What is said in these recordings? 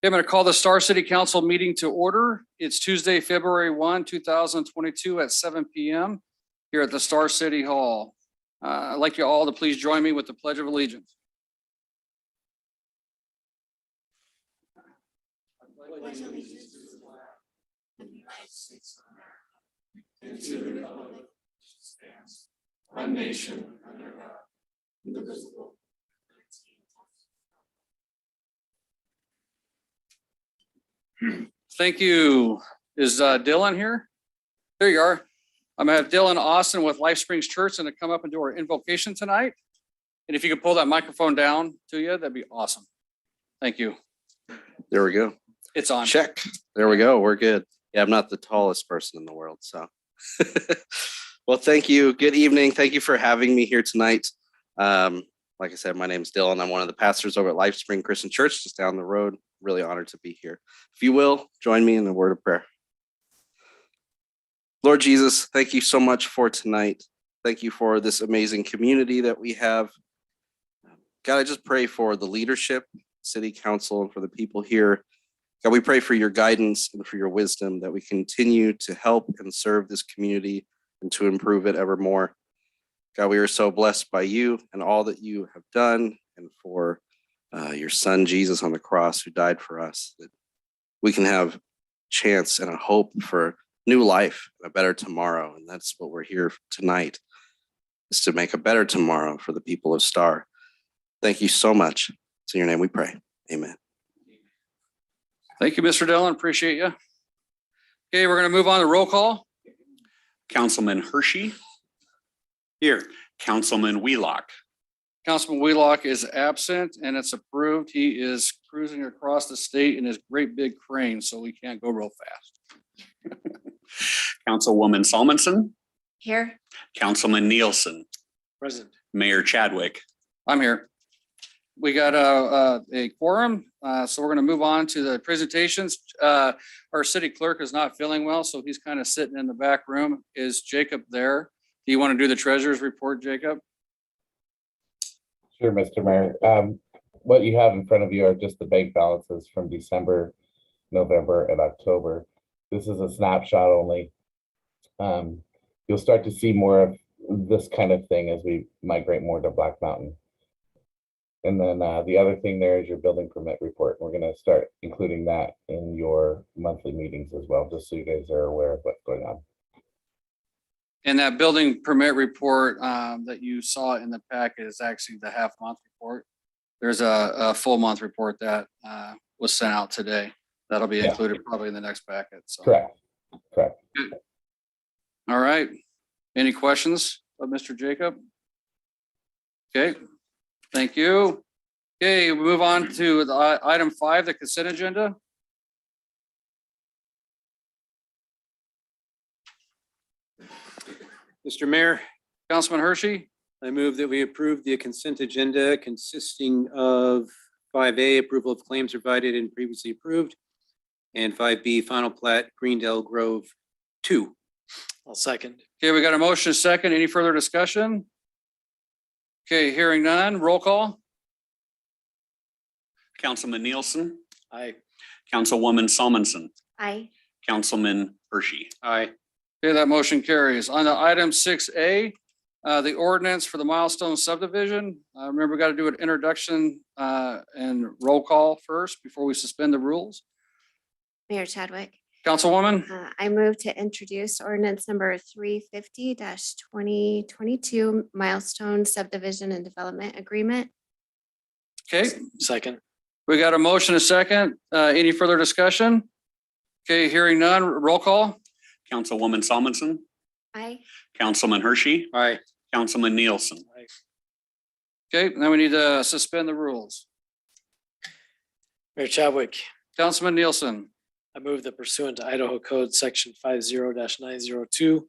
I'm going to call the Star City Council meeting to order. It's Tuesday, February 1, 2022 at 7 p.m. here at the Star City Hall. I'd like you all to please join me with the Pledge of Allegiance. Pledge allegiance to the flag of the United States of America and to the republic which stands one nation under God, indivisible. Thank you. Is Dylan here? There you are. I'm going to have Dylan Austin with Life Springs Church and to come up and do our invocation tonight. And if you could pull that microphone down to you, that'd be awesome. Thank you. There we go. It's on. Check. There we go. We're good. Yeah, I'm not the tallest person in the world, so. Well, thank you. Good evening. Thank you for having me here tonight. Like I said, my name is Dylan. I'm one of the pastors over at Life Spring Christian Church, just down the road. Really honored to be here. If you will, join me in a word of prayer. Lord Jesus, thank you so much for tonight. Thank you for this amazing community that we have. God, I just pray for the leadership, city council, and for the people here. God, we pray for your guidance and for your wisdom that we continue to help and serve this community and to improve it ever more. God, we are so blessed by you and all that you have done and for your son, Jesus, on the cross who died for us, that we can have chance and a hope for new life, and a better tomorrow. And that's what we're here tonight, is to make a better tomorrow for the people of Star. Thank you so much. It's in your name we pray. Amen. Thank you, Mr. Dillon. Appreciate you. Okay, we're going to move on to roll call. Councilman Hershey. Here. Councilman Wheelock. Councilman Wheelock is absent and it's approved. He is cruising across the state in his great big crane, so we can't go real fast. Councilwoman Salmonson. Here. Councilman Nielsen. Present. Mayor Chadwick. I'm here. We got a quorum, so we're going to move on to the presentations. Our city clerk is not feeling well, so he's kind of sitting in the back room. Is Jacob there? Do you want to do the treasurer's report, Jacob? Sure, Mr. Mayor. What you have in front of you are just the bank balances from December, November, and October. This is a snapshot only. You'll start to see more of this kind of thing as we migrate more to Black Mountain. And then the other thing there is your building permit report. We're going to start including that in your monthly meetings as well, just so you guys are aware of what's going on. And that building permit report that you saw in the packet is actually the half-month report. There's a full month report that was sent out today. That'll be included probably in the next packet. So. Correct. Good. All right. Any questions of Mr. Jacob? Okay. Thank you. Okay, we move on to the item 5, the consent agenda. Mr. Mayor, Councilman Hershey. I move that we approve the consent agenda consisting of 5A, approval of claims provided and previously approved, and 5B, final plat, Greendale Grove 2. I'll second. Okay, we got a motion second. Any further discussion? Okay, hearing none. Roll call. Councilman Nielsen. Aye. Councilwoman Salmonson. Aye. Councilman Hershey. Aye. Okay, that motion carries. On to item 6A, the ordinance for the Milestone Subdivision. Remember, we got to do an introduction and roll call first before we suspend the rules. Mayor Chadwick. Councilwoman. I move to introduce ordinance number 350-2022 Milestone Subdivision and Development Agreement. Okay, Second. we got a motion, a second. Any further discussion? Okay, hearing none. Roll call. Councilwoman Salmonson. Aye. Councilman Hershey. Aye. Councilman Nielsen. Okay, now we need to suspend the rules. Mayor Chadwick, Councilman Nielsen. I move that pursuant to Idaho Code Section 50-902,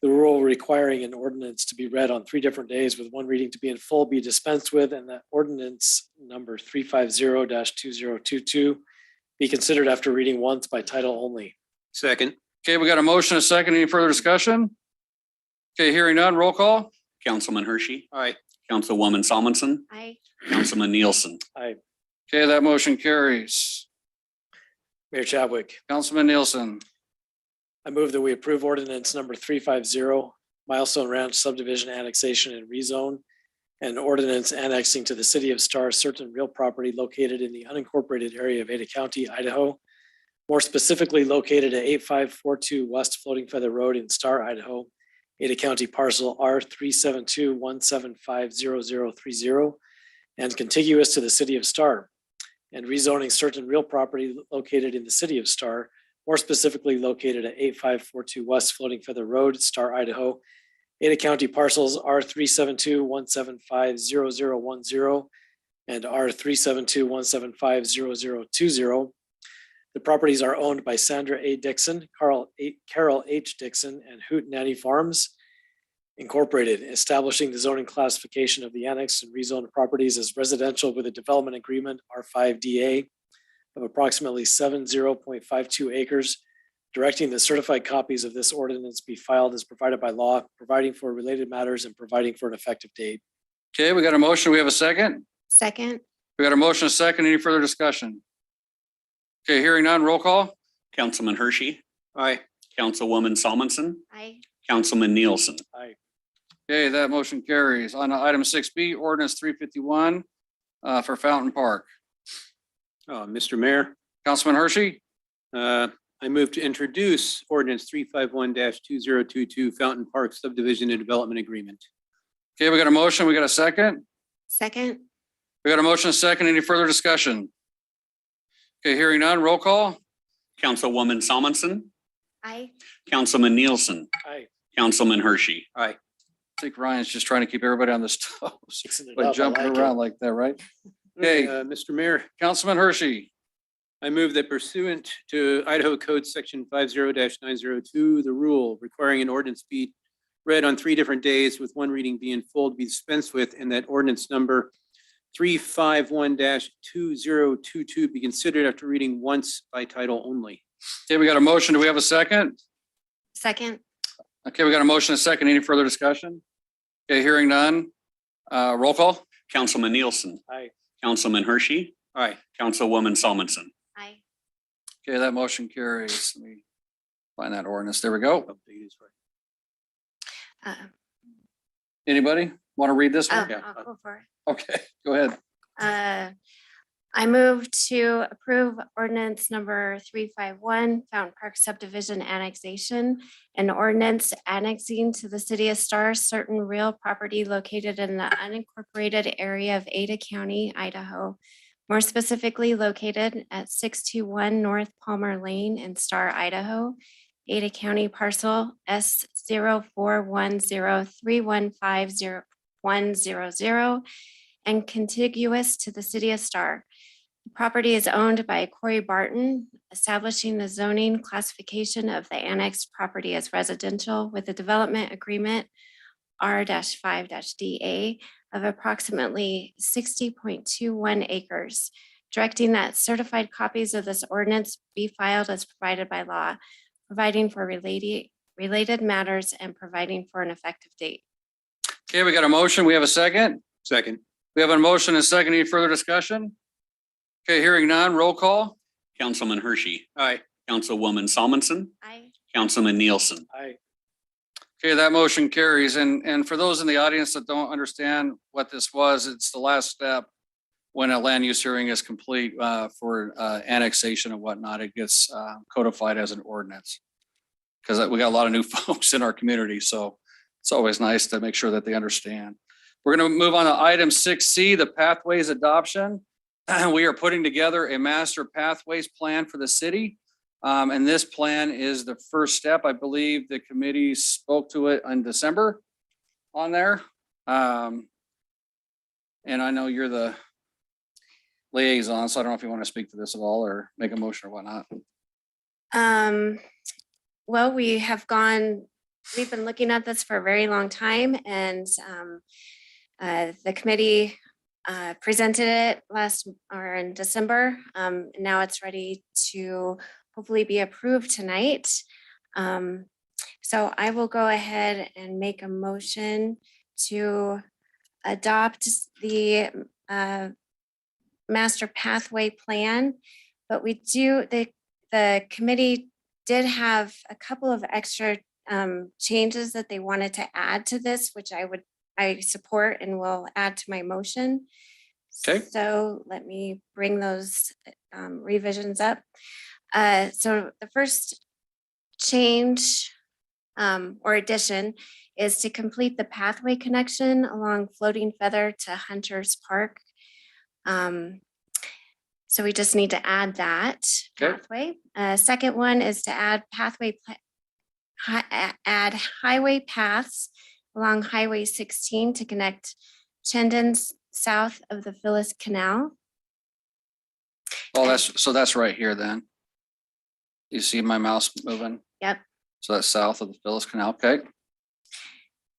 the rule requiring an ordinance to be read on 3 different days with one reading to be in full be dispensed with, and that ordinance number 350-2022 be considered after reading once by title only. Second. Okay, we got a motion, a second. Any further discussion? Okay, hearing none. Roll call. Councilman Hershey. Aye. Councilwoman Salmonson. Aye. Councilman Nielsen. Aye. Okay, that motion carries. Mayor Chadwick, Councilman Nielsen, I move that we approve ordinance number 350, Milestone Ranch subdivision annexation and rezone, and ordinance annexing to the city of Star certain real property located in the unincorporated area of Ada County, Idaho, more specifically located at 8542 West Floating Feather Road in Star, Idaho, Ada County parcel R372-175-0030, and contiguous to the city of Star, and rezoning certain real property located in the city of Star, more specifically located at 8542 West Floating Feather Road, Star, Idaho, Ada County parcels R372-175-0010 and R372-175-0020. The properties are owned by Sandra A. Dixon, Carol H. Dixon, and Hoot Nanny Farms Incorporated, establishing the zoning classification of the annexed and rezoned properties as residential with a development agreement R5DA of approximately 70.52 acres, directing the certified copies of this ordinance be filed as provided by law, providing for related matters and providing for an effective date. okay, we got a motion. We have a second. Second. We got a motion, a second. Any further discussion? Okay, hearing none, roll call. Councilman Hershey, Aye. Councilwoman Solomon, Aye. Councilman Nielsen. Okay, that motion carries. On to item 6B, ordinance 351 for Fountain Park. Mr. Mayor, Councilman Hershey, I move to introduce ordinance 351-2022 Fountain Park Subdivision and Development Agreement. okay, we got a motion. We got a second. Second. We got a motion, a second. Any further discussion? Okay, hearing none, roll call. Councilwoman Solomon, Aye. Councilman Nielsen, Aye. Councilman Hershey. I think Ryan's just trying to keep everybody on his toes, Mixing it by up, I jumping like it. around like that, right? Okay, Mr. Mayor, Councilman Hershey, I move that pursuant to Idaho Code Section 50-902, the rule requiring an ordinance be read on 3 different days with one reading being full to be dispensed with, and that ordinance number 351-2022 be considered after reading once by title only. okay, we got a motion. Do we have a second? Second. Okay, we got a motion, a second. Any further discussion? Okay, hearing none, roll call. Councilman Nielsen. Aye. Councilman Hershey, Aye. Councilwoman Solomon. Aye. Okay, that motion carries. Let me find that ordinance. There we go. Uh, Anybody want to read this one? I'll go for it. Okay, go ahead. I move to approve ordinance number 351, Fountain Park Subdivision Annexation, an ordinance annexing to the city of Star certain real property located in the unincorporated area of Ada County, Idaho, more specifically located at 621 North Palmer Lane in Star, Idaho, Ada County parcel S04103150 and contiguous to the city of Star. The property is owned by Corey Barton, establishing the zoning classification of the annexed property as residential with a development agreement R-5-DA of approximately 60.21 acres, directing that certified copies of this ordinance be filed as provided by law, providing for related matters and providing for an effective date. Okay, we got a motion. We have a second. Second. We have a motion and a second. Any further discussion? Okay, hearing none, roll call. Councilman Hershey, Aye. Councilwoman Solomon, Aye. Councilman Nielsen. Aye. Okay, that motion carries. And for those in the audience that don't understand what this was, it's the last step when a land use hearing is complete for annexation and whatnot. It gets codified as an ordinance. Because we got a lot of new folks in our community, so it's always nice to make sure that they understand. We're going to move on to item 6C, the pathways adoption. We are putting together a master pathways plan for the city. And this plan is the first step. I believe the committee spoke to it in December on there. And I know you're the liaison, so I don't know if you want to speak to this at all or make a motion or whatnot. Well, we've been looking at this for a very long time, and the committee presented it in December. Now it's ready to hopefully be approved tonight. So I will go ahead and make a motion to adopt the master pathway plan. But the the committee did have a couple of extra changes that they wanted to add to this, which I support and will add to my motion. Okay. So let me bring those revisions up. So the first change or addition is to complete the pathway connection along Floating Feather to Hunter's Park. So we just need to add that Okay. pathway. Second one is to add add highway paths along Highway 16 to connect Chendon's south of the Phyllis Canal. Well, that's right here then. You see my mouse moving? Yep. So that's south of the Phyllis Canal. Okay.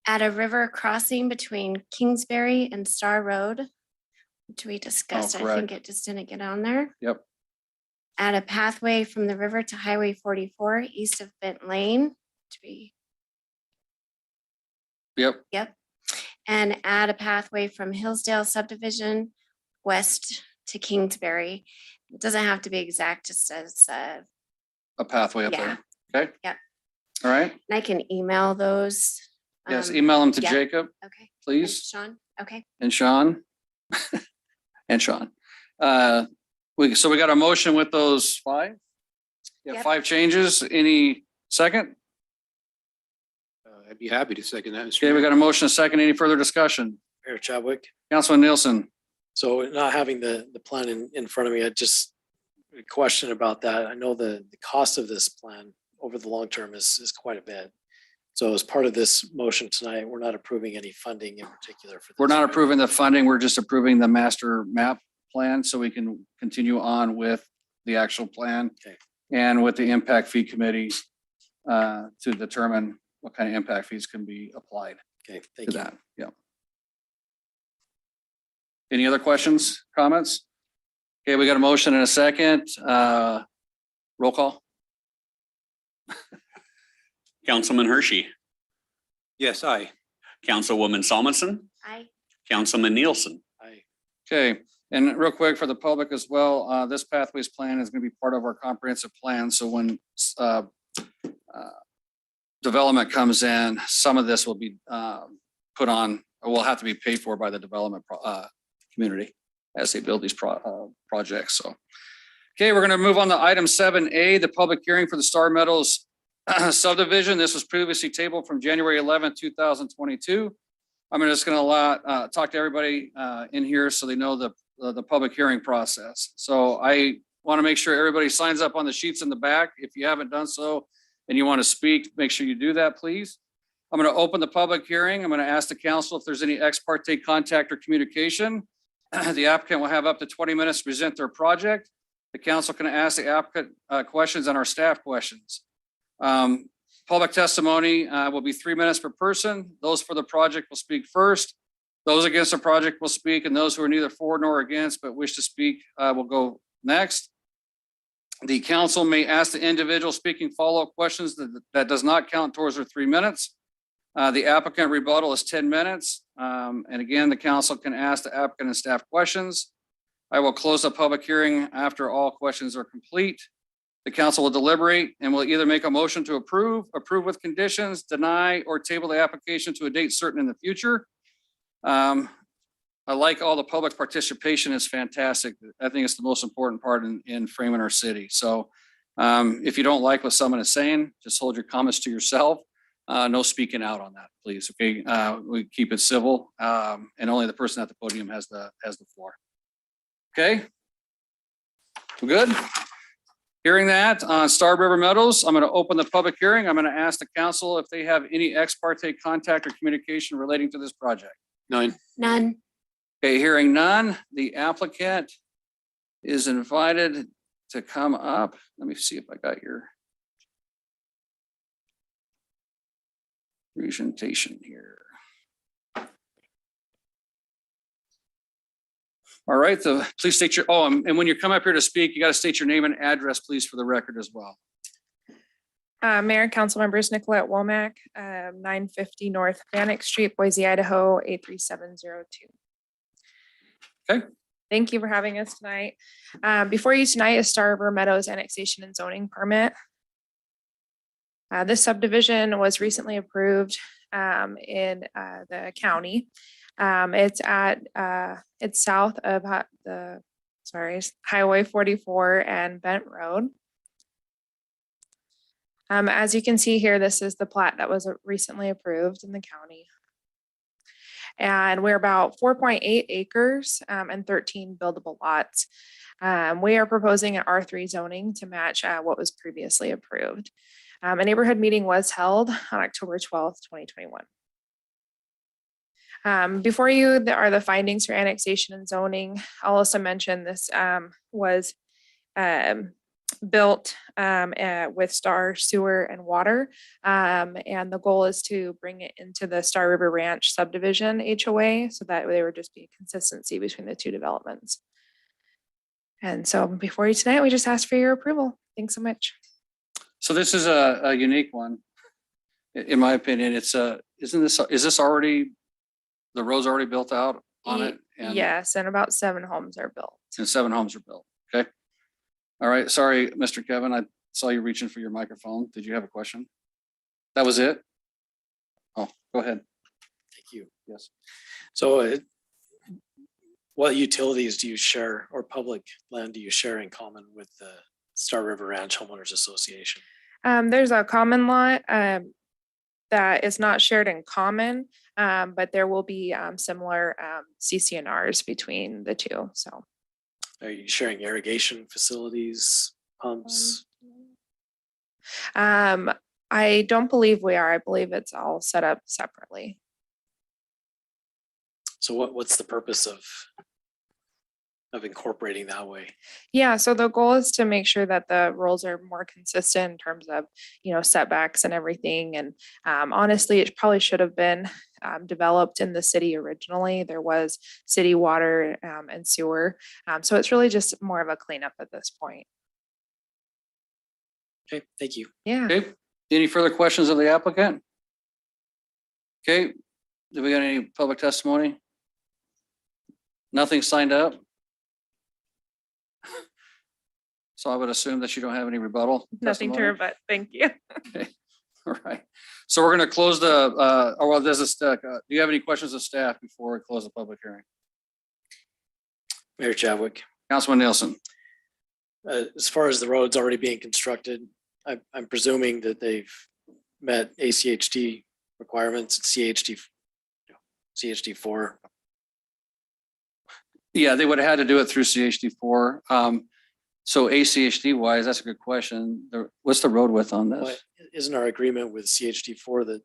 Add a river crossing between Kingsbury and Star Road, which we discussed. I think correct. it just didn't get on there. Yep. Add a pathway from the river to Highway 44 east of Bent Lane to be, Yep. and add a pathway from Hillsdale Subdivision west to Kingsbury. It doesn't have to be exact, just as, A pathway up Yeah. there. Okay. Yep. All right. and I can email those. Yes, email them to yeah. Jacob, Okay. And please, Sean, okay. and Sean. And Sean. So we got a motion with those 5? Yeah, Yep. 5 changes. Any second? I'd be happy to second that, Mr. Okay, we Mayor. got a motion, a second. Any further discussion? Mayor Chadwick. Councilman Nielsen. So not having the plan in front of me, I just a question about that. I know the cost of this plan over the long term is quite a bit. So as part of this motion tonight, we're not approving any funding in particular for this. We're not right? approving the funding. We're just approving the master map plan so we can continue on with the actual plan. Okay. And with the impact fee committee to determine what kind of impact fees can be applied Okay, to thank you. that. Yeah. Any other questions, comments? Okay, we got a motion and a second. Roll call. Councilman Hershey, Yes, aye. Councilwoman Solomon, I, Councilman Nielsen. Aye. Okay, and real quick for the public as well, this pathways plan is going to be part of our comprehensive plan. So when development comes in, some of this will be put on, or will have to be paid for by the development community as they build these projects. So, okay, we're going to move on to item 7A, the public hearing for the Star Meadows subdivision. This was previously tabled from January 11th, 2022. I'm just going to talk to everybody in here so they know the public hearing process. So I want to make sure everybody signs up on the sheets in the back. If you haven't done so and you want to speak, make sure you do that, please. I'm going to open the public hearing. I'm going to ask the council if there's any ex parte contact or communication. The applicant will have up to 20 minutes to present their project. The council can ask the applicant questions and our staff questions. Public testimony will be 3 minutes per person. Those for the project will speak first. Those against the project will speak, and those who are neither for nor against but wish to speak will go next. The council may ask the individual speaking follow-up questions that does not count towards their 3 minutes. The applicant rebuttal is 10 minutes. And again, the council can ask the applicant and staff questions. I will close the public hearing after all questions are complete. The council will deliberate and will either make a motion to approve with conditions, deny, or table the application to a date certain in the future. I like all the public participation. It's fantastic. I think it's the most important part in framing our city. So if you don't like what someone is saying, just hold your comments to yourself. No speaking out on that, please. Okay, we keep it civil, and only the person at the podium has the floor. Okay, we good? Hearing that on Star River Meadows, I'm going to open the public hearing. I'm going to ask the council if they have any ex parte contact or communication relating to this project. None. none. Okay, hearing none, the applicant is invited to come up. Let me see if I got your presentation here. All right, please state your, and when you come up here to speak, you got to state your name and address, please, for the record as well. Mayor and council members, Nicolette Womack, 950 North Bannock Street, Boise, Idaho, 83702. Thank you for having us tonight. Before you tonight is Star River Meadows annexation and zoning permit. This subdivision was recently approved in the county. It's south of Highway 44 and Bent Road. As you can see here, this is the plat that was recently approved in the county. And we're about 4.8 acres and 13 buildable lots. We are proposing an R3 zoning to match what was previously approved. A neighborhood meeting was held on October 12th, 2021. Before you, there are the findings for annexation and zoning. I'll also mention this was built with Star Sewer and Water. And the goal is to bring it into the Star River Ranch Subdivision HOA so that there would just be consistency between the two developments. And so before you tonight, we just ask for your approval. Thanks so much. So this is a unique one. In my opinion, it's is this already, the road's already built out on it? And- Yes, and about 7 homes are built. And 7 homes are built. Okay. All right. Sorry, Mr. Kevin. I saw you reaching for your microphone. Did you have a question? That was it? Oh, go ahead. Thank you. Yes. So what utilities do you share or public land do you share in common with the Star River Ranch Homeowners Association? There's a common lot that is not shared in common, but there will be similar CCNRs between the two. So Are you sharing irrigation facilities, pumps? I don't believe we are. I believe it's all set up separately. So what's the purpose of incorporating that way? Yeah, so the goal is to make sure that the rules are more consistent in terms of, setbacks and everything. And honestly, it probably should have been developed in the city originally. There was city water and sewer. So it's really just more of a cleanup at this point. Okay, thank you. Yeah. Okay. Any further questions of the applicant? Okay. Do we got any public testimony? Nothing signed up? So I would assume that you don't have any rebuttal? Nothing to testimony? rebut. Thank you. All right. So we're going to close the, do you have any questions of staff before we close the public hearing? Mayor Chadwick, Councilman Nielsen. as far as the roads already being constructed, I'm presuming that they've met ACHD requirements, CHD4. Yeah, they would have had to do it through CHD4. So ACHD wise, that's a good question. What's the road width on But this? isn't our agreement with CHD4 that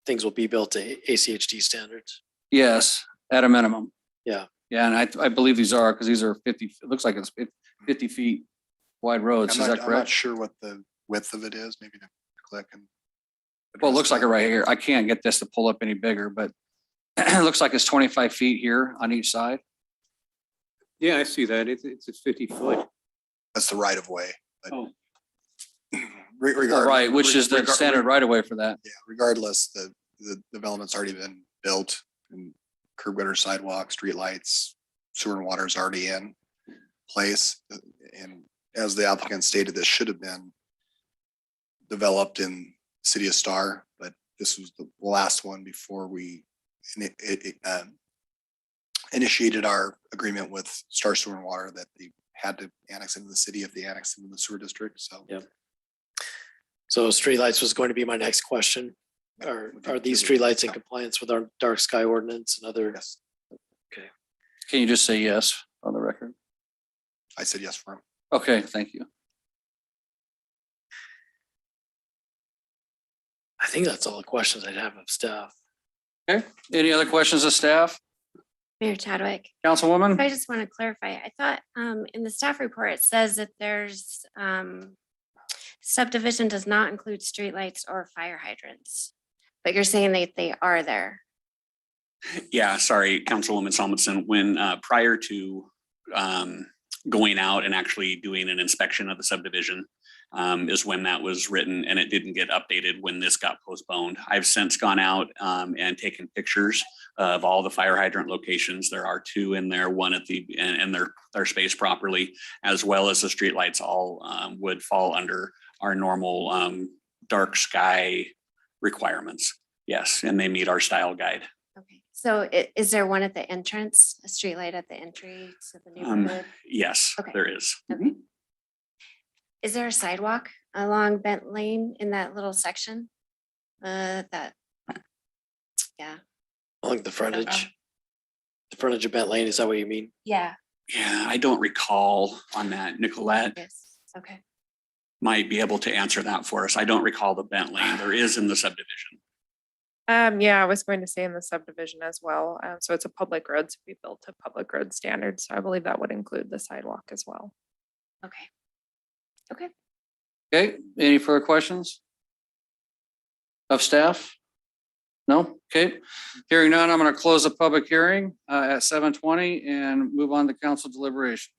things will be built to ACHD standards? Yes, at a minimum. Yeah. Yeah, and I believe these are, because these are 50, it looks like it's 50 feet wide roads. Is that I'm not correct? sure what the width of it is, maybe to click and. Well, it looks like it right here. I can't get this to pull up any bigger, but it looks like it's 25 feet here on each side. Yeah, I see that. It's a 50-foot. That's the right of way. but Oh. regardless- Right, which is the reg- standard right away for that. Yeah, regardless, the development's already been built and curb gutter, sidewalk, streetlights, sewer and water is already in place. And as the applicant stated, this should have been developed in City of Star, but this was the last one before we initiated our agreement with Star Sewer and Water that they had to annex into the city if they annexed into the sewer district. So Yep. So streetlights was going to be my next question. Are these streetlights in compliance with our dark sky ordinance and other? yes, Can you just say yes on the record? I said yes for him. Okay, thank you. I think that's all the questions I'd have of staff. Okay, any other questions of staff? Mayor Chadwick, Councilwoman? I just want to clarify. I thought in the staff report, it says that there's subdivision does not include streetlights or fire hydrants. But you're saying they are there. Yeah, sorry, Councilwoman Solomon, when prior to going out and actually doing an inspection of the subdivision is when that was written, and it didn't get updated when this got postponed. I've since gone out and taken pictures of all the fire hydrant locations. There are 2 in there, one at the, and they're spaced properly, as well as the streetlights all would fall under our normal dark sky requirements. Yes, and they meet our style guide. Okay, so is there one at the entrance, a street light at the entry to the neighborhood? Yes, Okay. there is. Okay. Is there a sidewalk along Bent Lane in that little section? Yeah. Along the frontage of Bent Lane, is that what you mean? Yeah. Yeah, I don't recall on that. Nicolette Yes, okay. might be able to answer that for us. I don't recall the bent lane. There is in the subdivision. Yeah, I was going to say in the subdivision as well. So it's a public road, so we built to public road standards. So I believe that would include the sidewalk as well. Okay. Okay. Okay, any further questions? Of staff? No? Okay, hearing none, I'm going to close the public hearing at 7:20 and move on to council deliberation.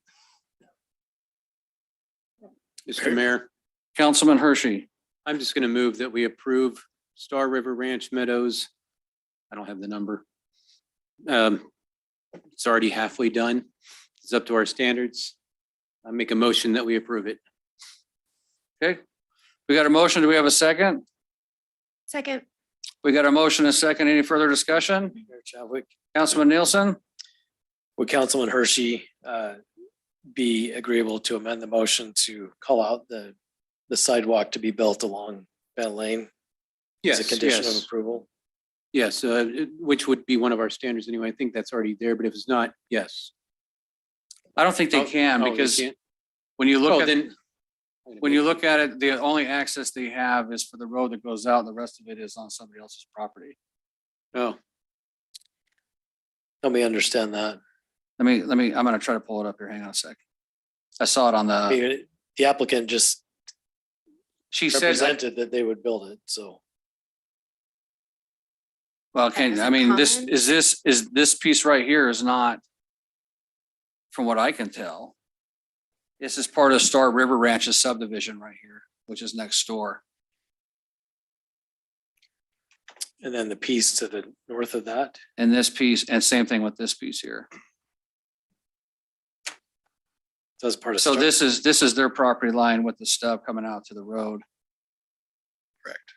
Mr. Mayor, Councilman Hershey, I'm just going to move that we approve Star River Ranch Meadows. I don't have the number. It's already halfway done. It's up to our standards. I make a motion that we approve it. okay? We got a motion, do we have a second? Second. We got a motion, and a second, any further discussion? Mayor Chadwick, Councilman Nielsen? would Councilman Hershey be agreeable to amend the motion to call out the sidewalk to be built along Bent Lane? As a condition of approval? Yes, which would be one of our standards anyway. I think that's already there, but if it's not, yes. I don't think they can, Oh, they because can't? when you Oh, look at, then. when you look at it, the only access they have is for the road that goes out, and the rest of it is on somebody else's property. Oh, Help me understand that. Let me, I'm gonna try to pull it up here, hang on a sec. I saw it on I the, mean, the applicant just she said, represented that they would build it, so. well, That can, was I a mean, comment? is this piece right here is not, from what I can tell, this is part of Star River Ranch's subdivision right here, which is next door. And then the piece to the north of that, And this piece, and same thing with this piece here. that's part of. So Star- this is their property line with the stub coming out to the road. Correct.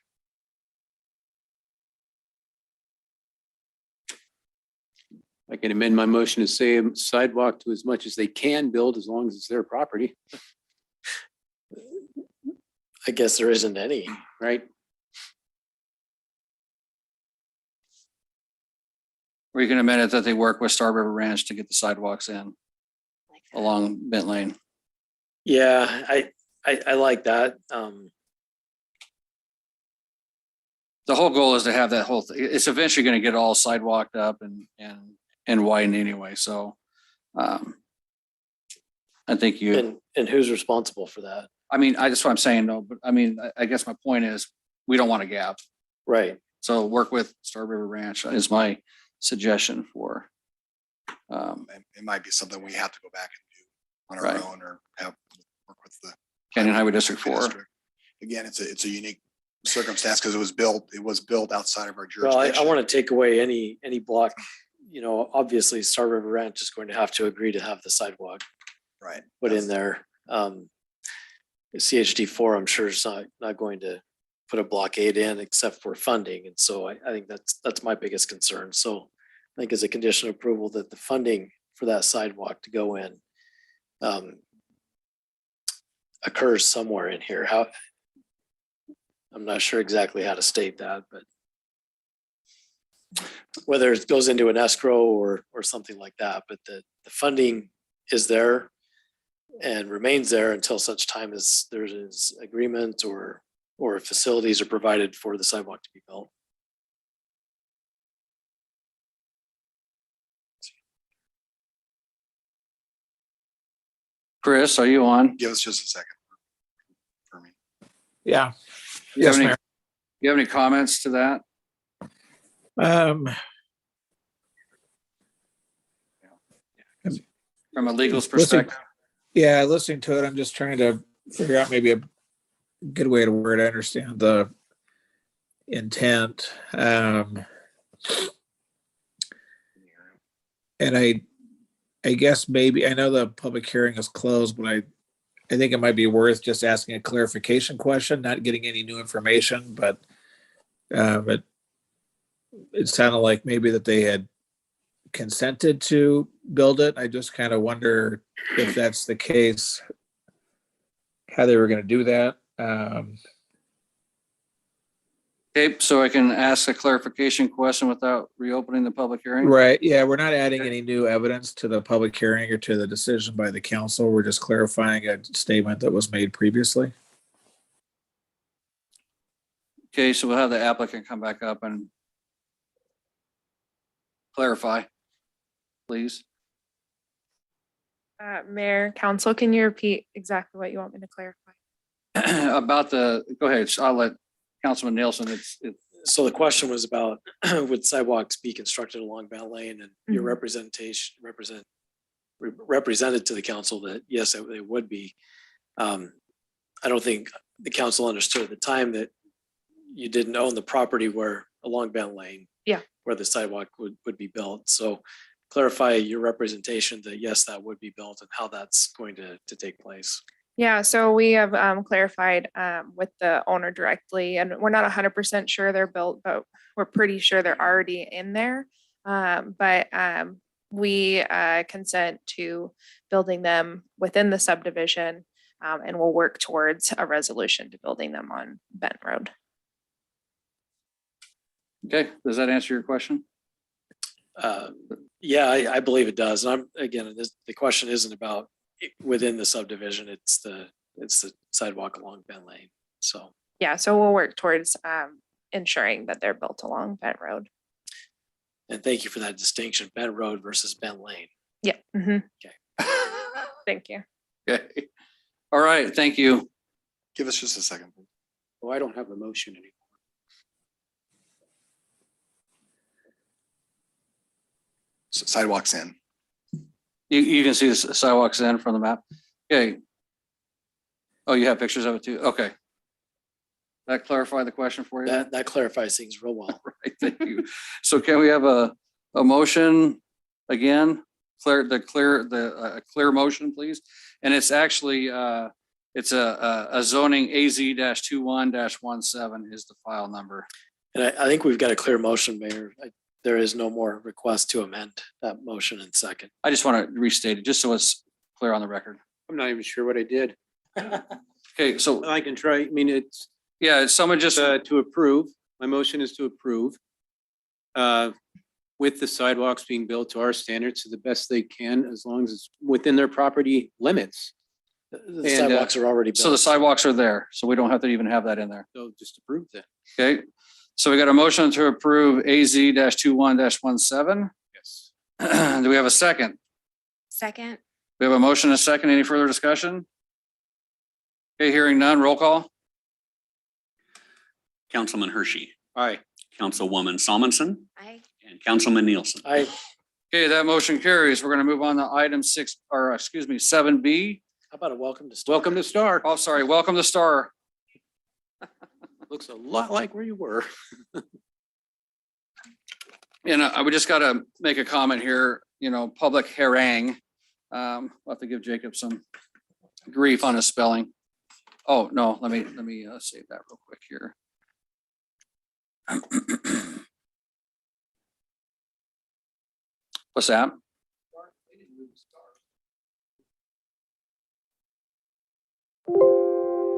I can amend my motion to say sidewalk to as much as they can build as long as it's their property, I guess there isn't any. right? Or you can amend it that they work with Star River Ranch to get the sidewalks in Like that. along Bent Lane. Yeah, I like that. The whole goal is to have that whole, it's eventually gonna get all sidewalked up and widened anyway, so. I think you, And who's responsible for that? I mean, that's what I'm saying, though, but I mean, I guess my point is, we don't want a gap. Right. So work with Star River Ranch is my suggestion for. It might be something we have to go back and do on our Right. own or have, work with the. Canyon Highway District 4. Again, it's a unique circumstance because it was built outside of our Well, I jurisdiction. want to take away any block, obviously Star River Ranch is going to have to agree to have the sidewalk Right. put in there. CHD4, I'm sure is not going to put a blockade in except for funding. And so I think that's my biggest concern. So I think as a condition of approval that the funding for that sidewalk to go in occurs somewhere in here. I'm not sure exactly how to state that, but whether it goes into an escrow or something like that, but the funding is there and remains there until such time as there is agreement or facilities are provided for the sidewalk to be built. Chris, are you on? Give us just a second. For me. Yeah. You have Yes, any- Mayor. You have any comments to that? From a legal Listen, perspective? Yeah, listening to it, I'm just trying to figure out maybe a good way to word. I understand the intent. And I guess maybe, I know the public hearing is closed, but I think it might be worth just asking a clarification question, not getting any new information, but it sounded like maybe that they had consented to build it. I just kind of wonder if that's the case, how they were going to do that. Okay, so I can ask a clarification question without reopening the public hearing? Right, yeah, we're not adding any new evidence to the public hearing or to the decision by the council. We're just clarifying a statement that was made previously. Okay, so we'll have the applicant come back up and clarify, please. Mayor, council, can you repeat exactly what you want me to clarify? About go ahead, I'll let Councilman Nielsen, So the question was about would sidewalks be constructed along Bell Lane, and your Mhm. represented to the council that yes, they would be. I don't think the council understood at the time that you didn't own the property where along Bell Lane. Yeah. Where the sidewalk would be built. So clarify your representation that yes, that would be built and how that's going to take place. Yeah, so we have clarified with the owner directly, and we're not 100% sure they're built, but we're pretty sure they're already in there. But we consent to building them within the subdivision, and we'll work towards a resolution to building them on Bent Road. okay, does that answer your question? Yeah, I believe it does. And the question isn't about within the subdivision, it's the sidewalk along Bent Lane. So. Yeah, so we'll work towards ensuring that they're built along Bent Road. And thank you for that distinction, Bent Road versus Bent Lane. Yeah. Mhm. Okay. Thank you. Okay, all right, thank you. Give us just a second. Oh, I don't have a motion anymore. Sidewalks in. You can see the sidewalks in from the map. Okay. Oh, you have pictures of it too? Okay. That clarify the question for you? That clarifies things real well. Right, thank you. So can we have a motion again? A clear motion, please. And it's actually, it's a zoning AZ-21-17 is the file number. And I think we've got a clear motion, Mayor. There is no more request to amend that motion in second. I just want to restate it, just so it's clear on the record. I'm not even sure what I did. Okay, so, I can try. I mean, it's yeah, someone just, to approve. My motion is to approve. With the sidewalks being built to our standards to the best they can, as long as it's within their property limits. The sidewalks are already built. so the sidewalks are there, so we don't have to even have that in there. So just approve that. Okay, so we got a motion to approve AZ-21-17. Yes. Do we have a second? Second. We have a motion and a second. Any further discussion? Okay, hearing none, roll call. Councilman Hershey, Aye. Councilwoman Salmonson, Aye. and Councilman Nielsen. I, Okay, that motion carries. We're going to move on to item 7B. how about a welcome to Star? Welcome to Star. Oh, sorry, welcome to Star. Looks a lot like where you were. And I would just got to make a comment here, public harangue. I'll have to give Jacob some grief on his spelling. Oh, no, let me save that real quick here. What's that?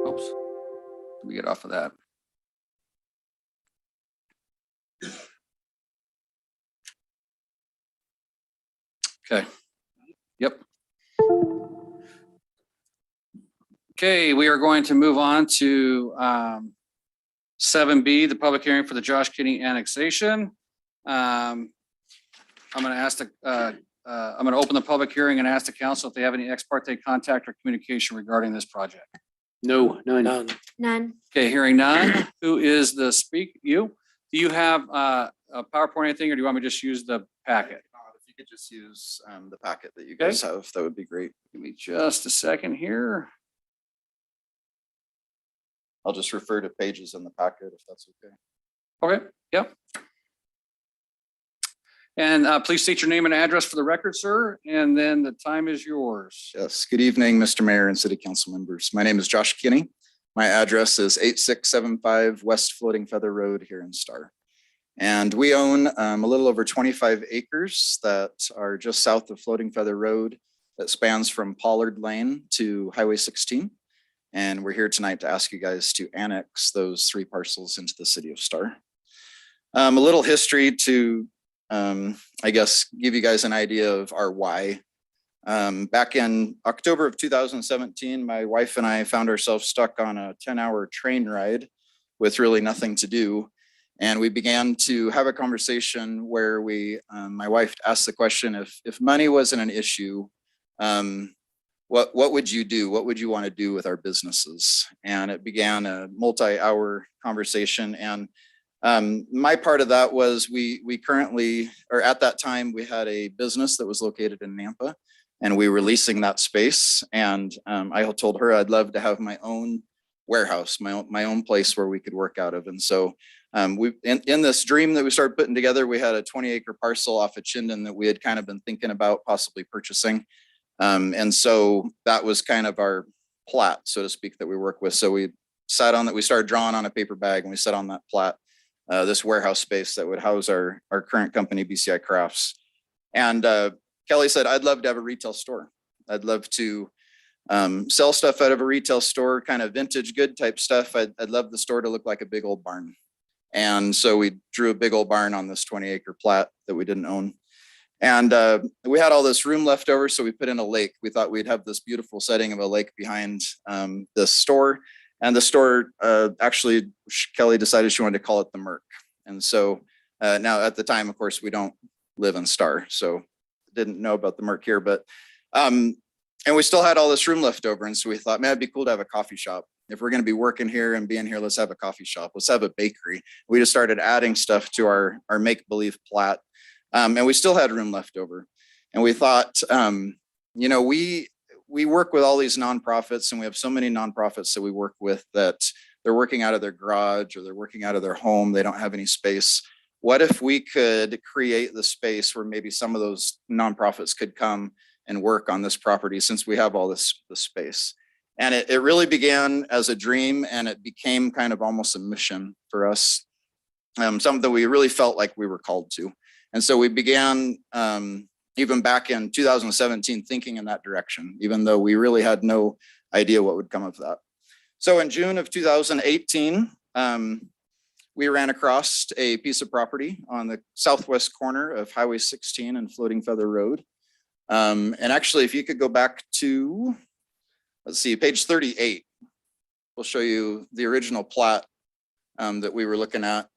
Oops. Let me get off of that. Okay. Yep. Okay, we are going to move on to 7B, the public hearing for the Josh Kinney annexation. I'm going to open the public hearing and ask the council if they have any ex parte contact or communication regarding this project. No, none. None. None. Okay, hearing none. Who is the speak? You? Do you have a PowerPoint or anything, or do you want me to just use the packet? could just use the packet that you guys have, that would be great. Give me just a second here. I'll just refer to pages in the packet if that's okay. Okay, yep. And please state your name and address for the record, sir, and then the time is yours. Yes, good evening, Mr. Mayor and City Council members. My name is Josh Kinney. My address is 8675 West Floating Feather Road here in Star. And we own a little over 25 acres that are just south of Floating Feather Road that spans from Pollard Lane to Highway 16. And we're here tonight to ask you guys to annex those 3 parcels into the city of Star. A little history to, I guess, give you guys an idea of our why. Back in October of 2017, my wife and I found ourselves stuck on a 10-hour train ride with really nothing to do. And we began to have a conversation where my wife asked the question, if money wasn't an issue, what would you do? What would you want to do with our businesses? And it began a multi-hour conversation. And my part of that was we currently, or at that time, we had a business that was located in Nampa, and we were leasing that space. And I told her I'd love to have my own warehouse, my own place where we could work out of. And so in this dream that we started putting together, we had a 20-acre parcel off of Chinden that we had kind of been thinking about possibly purchasing. And so that was kind of our plat, so to speak, that we work with. So we sat on that, we started drawing on a paper bag, and we sat on that plat, this warehouse space that would house our current company, BCI Crafts. And Kelly said, I'd love to have a retail store. I'd love to sell stuff out of a retail store, kind of vintage good type stuff. I'd love the store to look like a big old barn. And so we drew a big old barn on this 20-acre plat that we didn't own. And we had all this room left over, so we put in a lake. We thought we'd have this beautiful setting of a lake behind the store. And the store, actually, Kelly decided she wanted to call it the Merc. And so now at the time, of course, we don't live in Star, so didn't know about the Merc here. But and we still had all this room left over. And so we thought, man, it'd be cool to have a coffee shop. If we're going to be working here and being here, let's have a coffee shop. Let's have a bakery. We just started adding stuff to our make-believe plat. And we still had room left over. And we thought, you know, we work with all these nonprofits, and we have so many nonprofits that we work with that they're working out of their garage or they're working out of their home. They don't have any space. What if we could create the space where maybe some of those nonprofits could come and work on this property, since we have all this space? And it really began as a dream, and it became kind of almost a mission for us, something that we really felt like we were called to. And so we began, even back in 2017, thinking in that direction, even though we really had no idea what would come of that. So in June of 2018, we ran across a piece of property on the southwest corner of Highway 16 and Floating Feather Road. And actually, if you could go back to, let's see, page 38, we'll show you the original plat that we were looking at.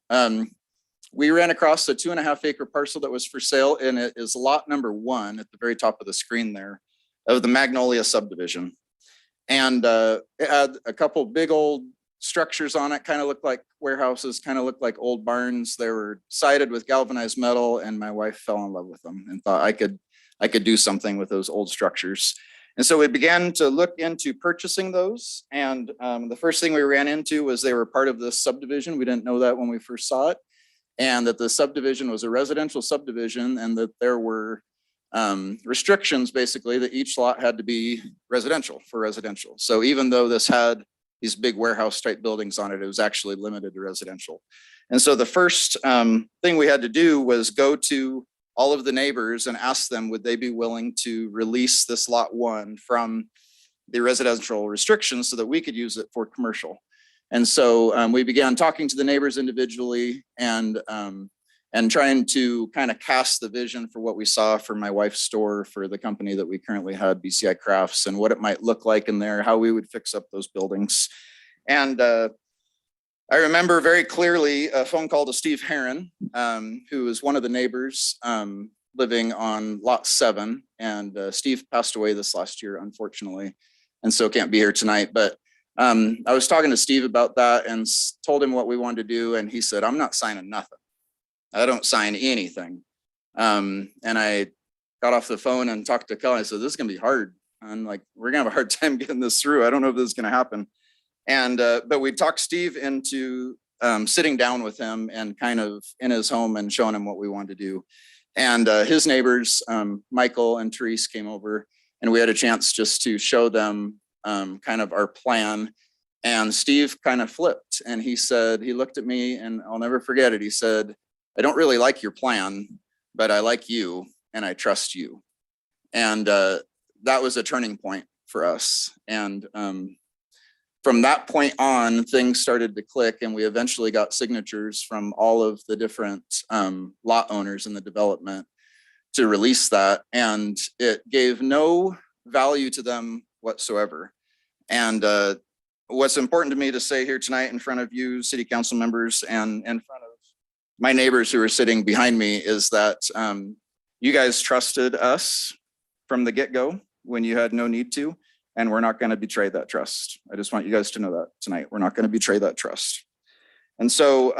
We ran across a 2.5-acre parcel that was for sale, and it is lot number 1 at the very top of the screen there of the Magnolia subdivision. And it had a couple big old structures on it, kind of looked like warehouses, kind of looked like old barns. They were sided with galvanized metal, and my wife fell in love with them and thought I could do something with those old structures. And so we began to look into purchasing those. And the first thing we ran into was they were part of this subdivision. We didn't know that when we first saw it. And that the subdivision was a residential subdivision, and that there were restrictions, basically, that each lot had to be residential for residential. So even though this had these big warehouse type buildings on it, it was actually limited to residential. And so the first thing we had to do was go to all of the neighbors and ask them, would they be willing to release this lot 1 from the residential restrictions so that we could use it for commercial. And so we began talking to the neighbors individually and trying to kind of cast the vision for what we saw for my wife's store, for the company that we currently had, BCI Crafts, and what it might look like in there, how we would fix up those buildings. And I remember very clearly a phone call to Steve Heron, who was one of the neighbors living on lot 7. And Steve passed away this last year, unfortunately, and so can't be here tonight. But I was talking to Steve about that and told him what we wanted to do. And he said, I'm not signing nothing. I don't sign anything. And I got off the phone and talked to Kelly. I said, this is gonna be hard. I'm like, we're gonna have a hard time getting this through. I don't know if this is gonna happen. And, but we talked Steve into sitting down with him and kind of in his home and showing him what we wanted to do. And his neighbors, Michael and Therese, came over and we had a chance just to show them kind of our plan. And Steve kind of flipped and he said, he looked at me and I'll never forget it. He said, I don't really like your plan, but I like you and I trust you. And that was a turning point for us. And from that point on, things started to click and we eventually got signatures from all of the different lot owners in the development to release that. And it gave no value to them whatsoever. And what's important to me to say here tonight in front of you, city council members, and in front of my neighbors who are sitting behind me is that you guys trusted us from the get-go when you had no need to. And we're not going to betray that trust. I just want you guys to know that tonight. We're not going to betray that trust. And so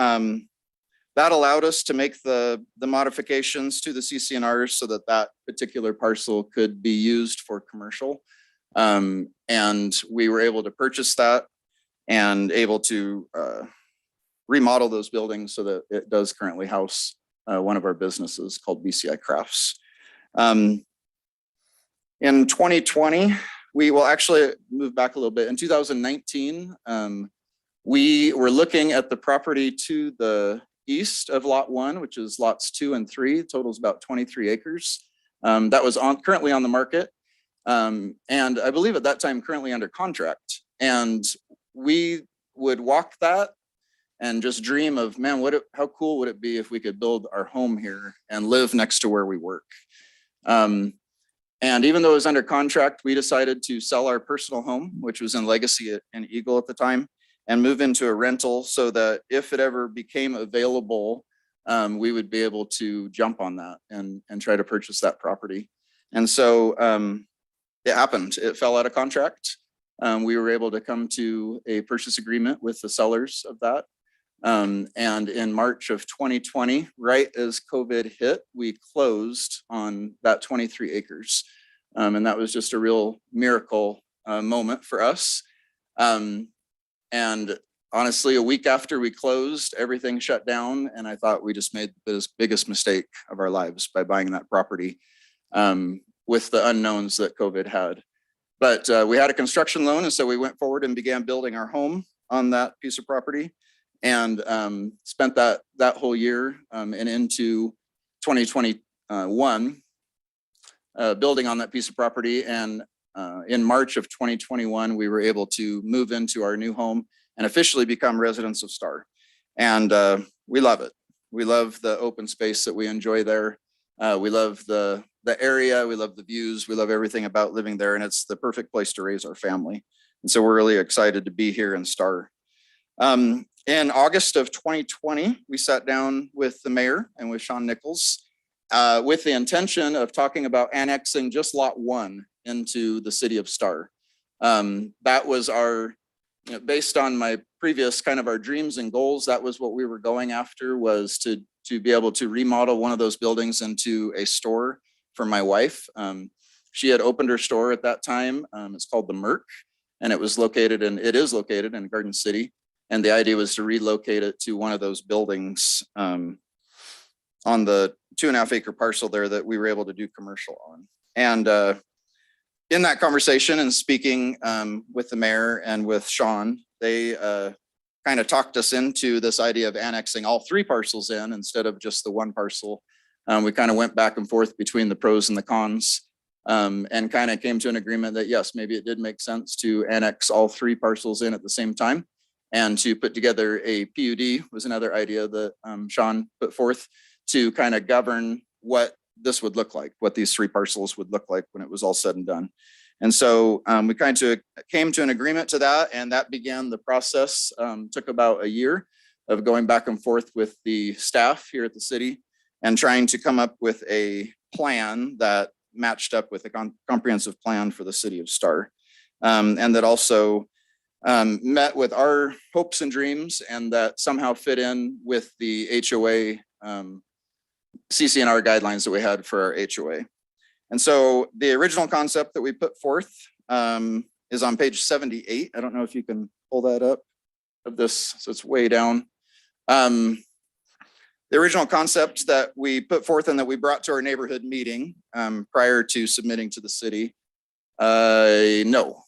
that allowed us to make the modifications to the CCNRs so that that particular parcel could be used for commercial. And we were able to purchase that and able to remodel those buildings so that it does currently house one of our businesses called BCI Crafts. In 2020, we will actually move back a little bit. In 2019, we were looking at the property to the east of lot 1, which is lots 2 and 3, totals about 23 acres. That was currently on the market. And I believe at that time currently under contract. And we would walk that and just dream of, man, how cool would it be if we could build our home here and live next to where we work. And even though it was under contract, we decided to sell our personal home, which was in Legacy and Eagle at the time, and move into a rental so that if it ever became available, we would be able to jump on that and try to purchase that property. And so it happened. It fell out of contract. We were able to come to a purchase agreement with the sellers of that. And in March of 2020, right as COVID hit, we closed on that 23 acres. And that was just a real miracle moment for us. And honestly, a week after we closed, everything shut down. And I thought we just made the biggest mistake of our lives by buying that property with the unknowns that COVID had. But we had a construction loan. And so we went forward and began building our home on that piece of property. And spent that whole year and into 2021 building on that piece of property. And in March of 2021, we were able to move into our new home and officially become residents of Star. And we love it. We love the open space that we enjoy there. We love the area. We love the views. We love everything about living there. And it's the perfect place to raise our family. And so we're really excited to be here in Star. In August of 2020, we sat down with the mayor and with Sean Nichols with the intention of talking about annexing just lot 1 into the city of Star. That was our, based on my previous kind of our dreams and goals, that was what we were going after, was to be able to remodel one of those buildings into a store for my wife. She had opened her store at that time. It's called the Merc, and it is located in Garden City. And the idea was to relocate it to one of those buildings on the 2.5 acre parcel there that we were able to do commercial on. And in that conversation and speaking with the mayor and with Sean, they kind of talked us into this idea of annexing all 3 parcels in instead of just the 1 parcel. We kind of went back and forth between the pros and the cons and kind of came to an agreement that yes, maybe it did make sense to annex all 3 parcels in at the same time. And to put together a PUD was another idea that Sean put forth to kind of govern what this would look like, what these 3 parcels would look like when it was all said and done. And so we kind of came to an agreement to that, and that began the process. Took about a year of going back and forth with the staff here at the city and trying to come up with a plan that matched up with a comprehensive plan for the city of Star. And that also met with our hopes and dreams, and that somehow fit in with the HOA CCNR guidelines that we had for our HOA. And so the original concept that we put forth is on page 78. I don't know if you can pull that up of this, so it's way down. The original concept that we put forth and that we brought to our neighborhood meeting prior to submitting to the city. No,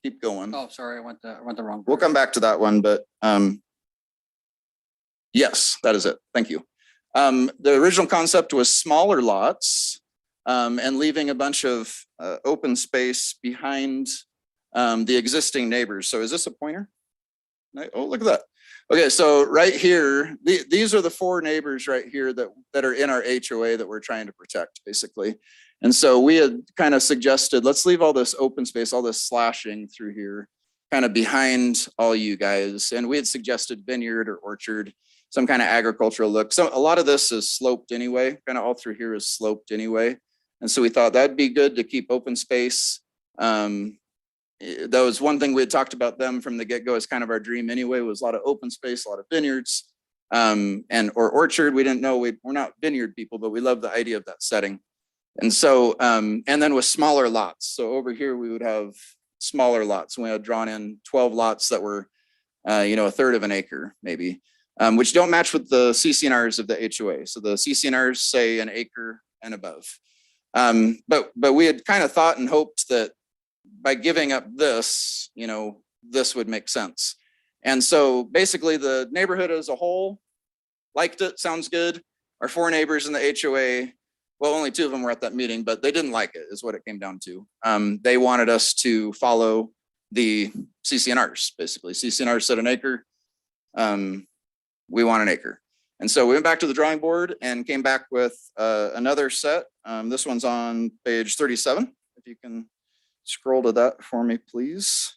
keep going. Oh, sorry, I went the wrong. We'll come back to that one, but yes, that is it. Thank you. The original concept was smaller lots and leaving a bunch of open space behind the existing neighbors. So is this a pointer? Oh, look at that. Okay, so right here, these are the 4 neighbors right here that are in our HOA that we're trying to protect, basically. And so we had kind of suggested, let's leave all this open space, all this slashing through here, kind of behind all you guys. And we had suggested vineyard or orchard, some kind of agricultural look. So a lot of this is sloped anyway, kind of all through here is sloped anyway. And so we thought that'd be good to keep open space. That was one thing we had talked about them from the get-go as kind of our dream anyway, was a lot of open space, a lot of vineyards or orchard. We didn't know, we're not vineyard people, but we love the idea of that setting. And so, and then with smaller lots. So over here, we would have smaller lots. We had drawn in 12 lots that were, a 1/3 of an acre maybe, which don't match with the CC&Rs of the HOA. So the CC&Rs say an acre and above. But we had kind of thought and hoped that by giving up this, this would make sense. And so basically the neighborhood as a whole liked it, sounds good. Our 4 neighbors in the HOA, well, only 2 of them were at that meeting, but they didn't like it is what it came down to. They wanted us to follow the CC&Rs, basically. CC&Rs said an acre, we want an acre. And so we went back to the drawing board and came back with another set. This one's on page 37, if you can scroll to that for me, please.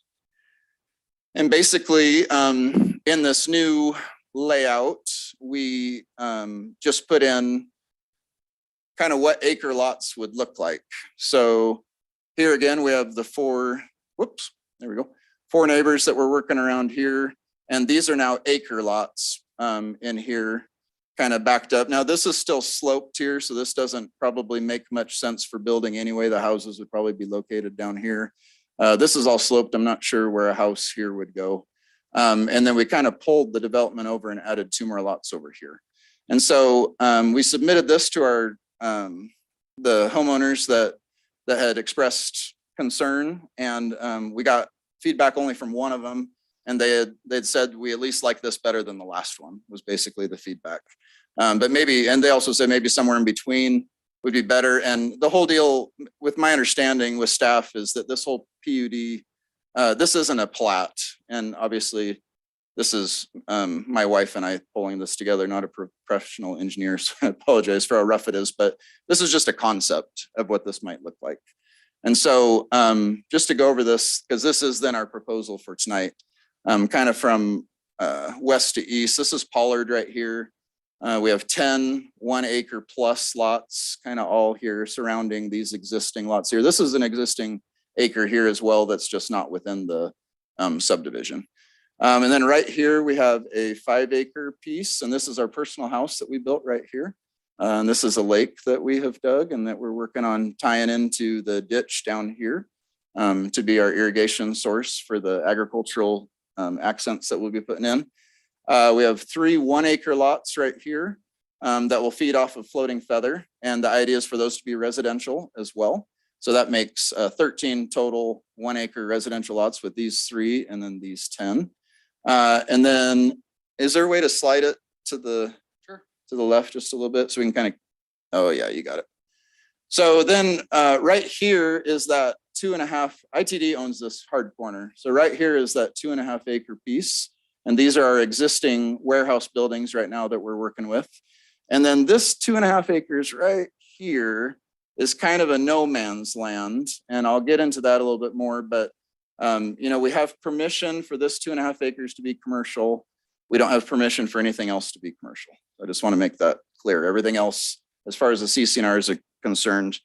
And basically, in this new layout, we just put in kind of what acre lots would look like. So here again, we have the 4, there we go, 4 neighbors that we're working around here. And these are now acre lots in here, kind of backed up. Now this is still sloped here, so this doesn't probably make much sense for building anyway. The houses would probably be located down here. This is all sloped. I'm not sure where a house here would go. And then we kind of pulled the development over and added 2 more lots over here. And so we submitted this to our the homeowners that had expressed concern, and we got feedback only from one of them, and they'd said we at least like this better than the last one, was basically the feedback. But maybe, and they also said maybe somewhere in between would be better. And the whole deal with my understanding with staff is that this whole PUD, this isn't a plat, and obviously this is my wife and I pulling this together, not a professional engineer, so I apologize for how rough it is, but this is just a concept of what this might look like. And so just to go over this, because this is then our proposal for tonight, kind of from west to east. This is Pollard right here. We have 10 1-acre plus lots kind of all here surrounding these existing lots here. This is an existing acre here as well that's just not within the subdivision. And then right here we have a 5-acre piece, and this is our personal house that we built right here. And this is a lake that we have dug and that we're working on tying into the ditch down here to be our irrigation source for the agricultural accents that we'll be putting in. We have 3 1-acre lots right here that will feed off of Floating Feather. And the idea is for those to be residential as well. So that makes 13 total 1-acre residential lots with these 3 and then these 10. And then is there a way to slide it to the left just a little bit so we can kind of, oh yeah, you got it. So then right here is that 2.5, ITD owns this hard corner. So right here is that 2.5-acre piece. And these are our existing warehouse buildings right now that we're working with. And then this 2.5 acres right here is kind of a no man's land. And I'll get into that a little bit more, but we have permission for this 2.5 acres to be commercial. We don't have permission for anything else to be commercial. I just want to make that clear. Everything else, as far as the CC&Rs are concerned,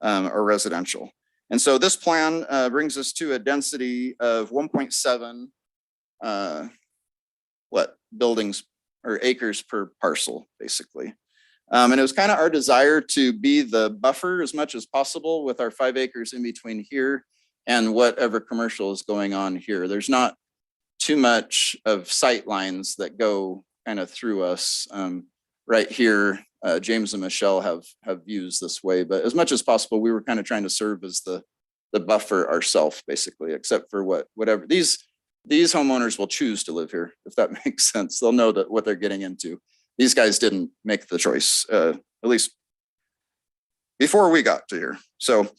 are residential. And so this plan brings us to a density of 1.7 buildings or acres per parcel, basically. And it was kind of our desire to be the buffer as much as possible with our 5 acres in between here and whatever commercial is going on here. There's not too much of sight lines that go kind of through us. Right here, James and Michelle have views this way, but as much as possible, we were kind of trying to serve as the buffer ourselves, basically, except for whatever these homeowners will choose to live here, if that makes sense. They'll know that what they're getting into. These guys didn't make the choice, at least before we got to here. So,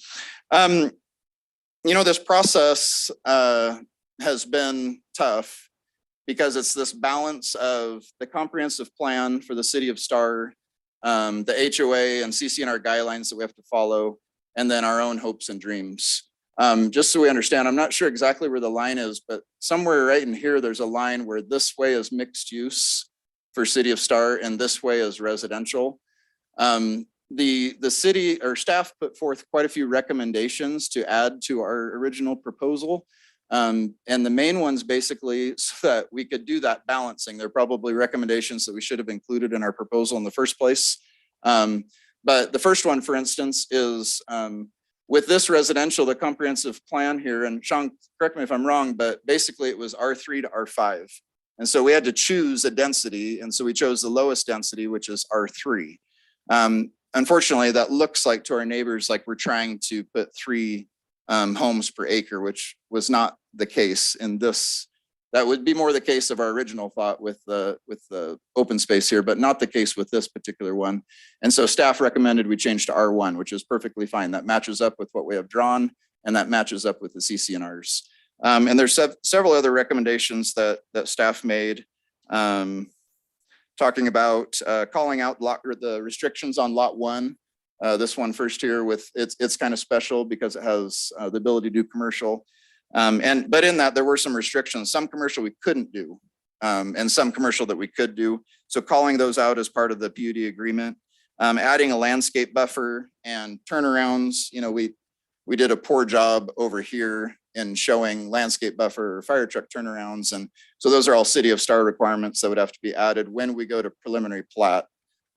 this process has been tough because it's this balance of the comprehensive plan for the city of Star, the HOA and CCNR guidelines that we have to follow, and then our own hopes and dreams. Just so we understand, I'm not sure exactly where the line is, but somewhere right in here, there's a line where this way is mixed use for City of Star and this way is residential. The city or staff put forth quite a few recommendations to add to our original proposal. And the main ones basically so that we could do that balancing. They're probably recommendations that we should have included in our proposal in the first place. But the first one, for instance, is with this residential, the comprehensive plan here, and Sean, correct me if I'm wrong, but basically it was R3 to R5. And so we had to choose a density. And so we chose the lowest density, which is R3. Unfortunately, that looks like to our neighbors, like we're trying to put 3 homes per acre, which was not the case in this. That would be more the case of our original thought with the open space here, but not the case with this particular one. And so staff recommended we change to R1, which is perfectly fine. That matches up with what we have drawn, and that matches up with the CCNRs. And there's several other recommendations that staff made, talking about calling out the restrictions on lot 1. This one first here with it's kind of special because it has the ability to do commercial. But in that there were some restrictions, some commercial we couldn't do, and some commercial that we could do. So calling those out as part of the PUD agreement, adding a landscape buffer and turnarounds. We did a poor job over here in showing landscape buffer or fire truck turnarounds. And so those are all City of Star requirements that would have to be added when we go to preliminary plat.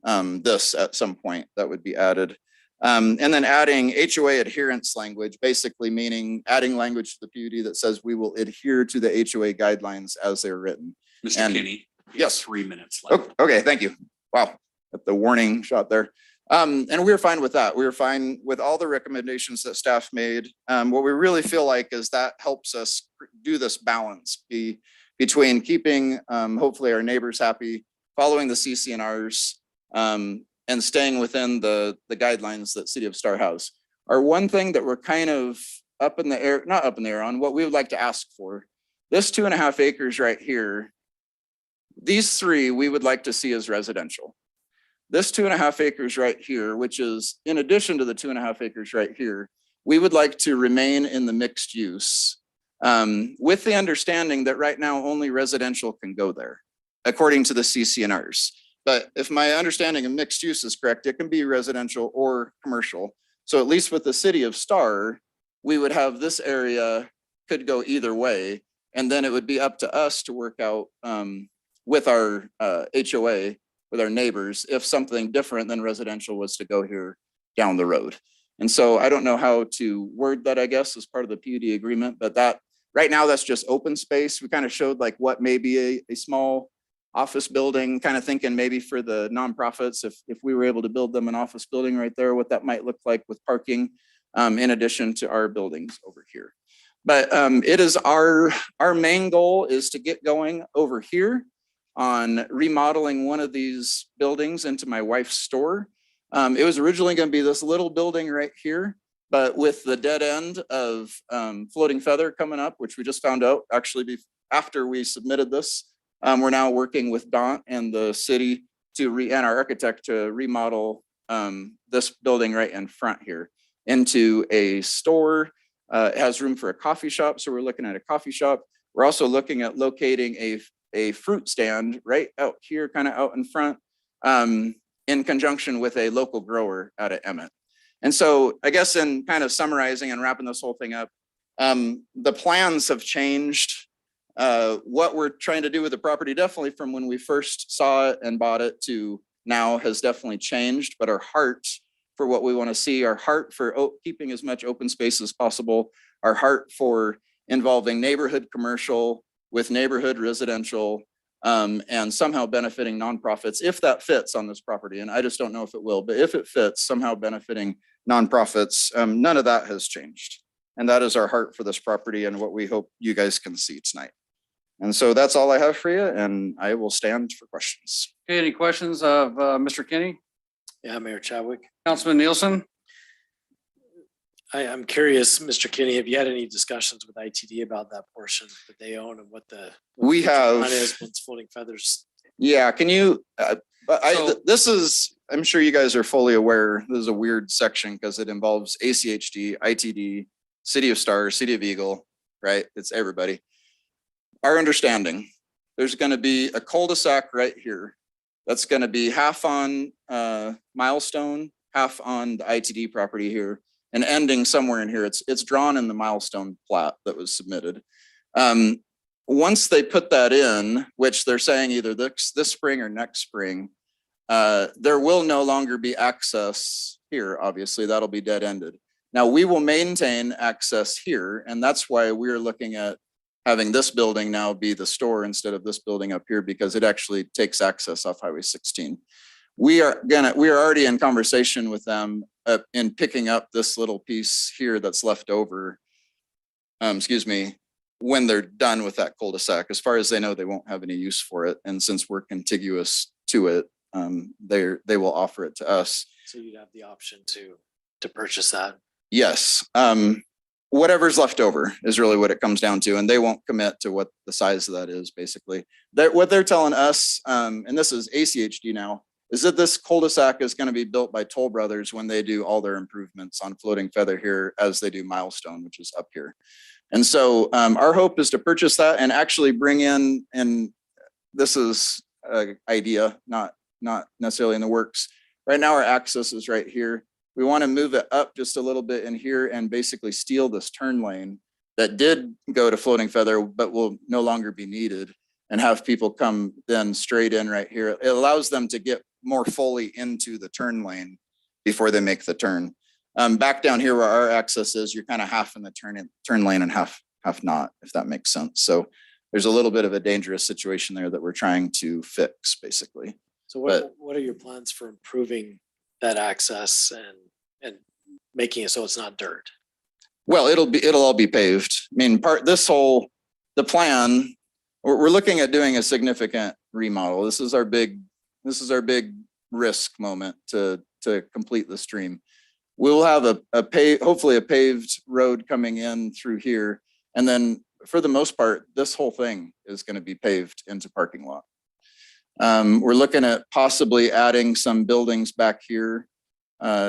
This at some point that would be added. And then adding HOA adherence language, basically meaning adding language to the PUD that says we will adhere to the HOA guidelines as they're written. Mr. Kinney. Yes. 3 minutes left. Okay, thank you. Wow, at the warning shot there. And we were fine with that. We were fine with all the recommendations that staff made. What we really feel like is that helps us do this balance between keeping hopefully our neighbors happy, following the CCNRs, and staying within the guidelines that City of Star has. Our one thing that we're kind of up in the air, not up in the air on, what we would like to ask for, this 2.5 acres right here, these 3 we would like to see as residential. This 2.5 acres right here, which is in addition to the 2.5 acres right here, we would like to remain in the mixed use with the understanding that right now only residential can go there, according to the CCNRs. But if my understanding of mixed use is correct, it can be residential or commercial. So at least with the City of Star, we would have this area could go either way. And then it would be up to us to work out with our HOA, with our neighbors, if something different than residential was to go here down the road. And so I don't know how to word that, I guess, as part of the PUD agreement, but that right now that's just open space. We kind of showed like what may be a small office building, kind of thinking maybe for the nonprofits, if we were able to build them an office building right there, what that might look like with parking in addition to our buildings over here. But it is our main goal is to get going over here on remodeling one of these buildings into my wife's store. It was originally going to be this little building right here, but with the dead end of Floating Feather coming up, which we just found out actually after we submitted this, we're now working with Daunt and the city and our architect to remodel this building right in front here into a store. It has room for a coffee shop, so we're looking at a coffee shop. We're also looking at locating a fruit stand right out here, kind of out in front, in conjunction with a local grower out at Emmett. And so I guess in kind of summarizing and wrapping this whole thing up, the plans have changed. What we're trying to do with the property, definitely from when we first saw it and bought it to now has definitely changed, but our heart for what we want to see, our heart for keeping as much open space as possible, our heart for involving neighborhood commercial with neighborhood residential, and somehow benefiting nonprofits, if that fits on this property. And I just don't know if it will, but if it fits, somehow benefiting nonprofits, none of that has changed. And that is our heart for this property and what we hope you guys can see tonight. And so that's all I have for you, and I will stand for questions. Okay, any questions of Mr. Kinney? Yeah, Mayor Chadwick. Councilman Nielsen? I'm curious, Mr. Kinney, have you had any discussions with ITD about that portion that they own and what the We future have- plan is once Floating Feathers? Yeah, can you, So- this is, I'm sure you guys are fully aware, this is a weird section because it involves ACHD, ITD, City of Star, City of Eagle, right? It's everybody. Our understanding, there's gonna be a cul-de-sac right here. That's gonna be half on Milestone, half on the ITD property here, and ending somewhere in here. It's drawn in the Milestone plat that was submitted. Once they put that in, which they're saying either this spring or next spring, there will no longer be access here. Obviously, that'll be dead ended. Now, we will maintain access here, and that's why we're looking at having this building now be the store instead of this building up here, because it actually takes access off Highway 16. We are already in conversation with them in picking up this little piece here that's left over. When they're done with that cul-de-sac. As far as they know, they won't have any use for it. And since we're contiguous to it, they will offer it to us. So you'd have the option to purchase that. Yes. Whatever's left over is really what it comes down to. And they won't commit to what the size of that is, basically. What they're telling us, and this is ACHD now, is that this cul-de-sac is going to be built by Toll Brothers when they do all their improvements on Floating Feather here, as they do Milestone, which is up here. And so our hope is to purchase that and actually bring in, and this is an idea, not necessarily in the works. Right now, our access is right here. We want to move it up just a little bit in here and basically steal this turn lane that did go to Floating Feather, but will no longer be needed, and have people come then straight in right here. It allows them to get more fully into the turn lane before they make the turn. Back down here where our access is, you're kind of half in the turn lane and half not, if that makes sense. So there's a little bit of a dangerous situation there that we're trying to fix, basically. So what are your plans for improving that access and making it so it's not dirt? Well, it'll all be paved. I mean, the plan, we're looking at doing a significant remodel. This is our big risk moment to complete the stream. We'll have hopefully a paved road coming in through here. And then for the most part, this whole thing is going to be paved into parking lot. We're looking at possibly adding some buildings back here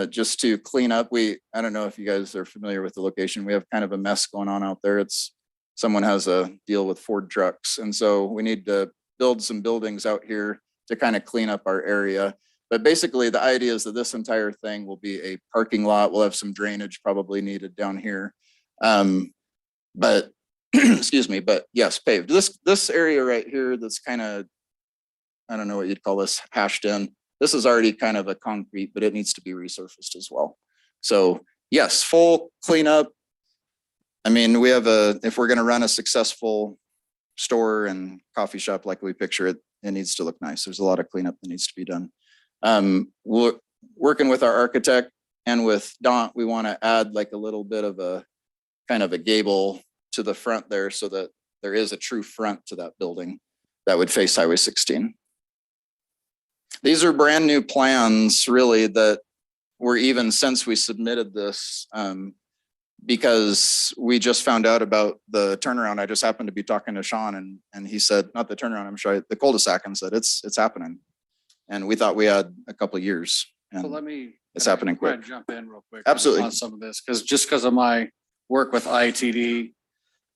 just to clean up. I don't know if you guys are familiar with the location. We have kind of a mess going on out there. Someone has a deal with Ford trucks. And so we need to build some buildings out here to kind of clean up our area. But basically, the idea is that this entire thing will be a parking lot. We'll have some drainage probably needed down here. But excuse me, but yes, paved. This area right here that's kind of, I don't know what you'd call this, hashed in. This is already kind of a concrete, but it needs to be resurfaced as well. So yes, full cleanup. I mean, if we're going to run a successful store and coffee shop like we picture it, it needs to look nice. There's a lot of cleanup that needs to be done. We're working with our architect and with Daunt, we want to add like a little bit of a kind of a gable to the front there so that there is a true front to that building that would face Highway 16. These are brand new plans really that were even since we submitted this because we just found out about the turnaround. I just happened to be talking to Sean and he said, not the turnaround, I'm sorry, the cul-de-sac, and said it's happening. And we thought we had a couple of years. So And it's happening go ahead quick. and jump in real quick. Absolutely. On some of this, because of my work with ITD,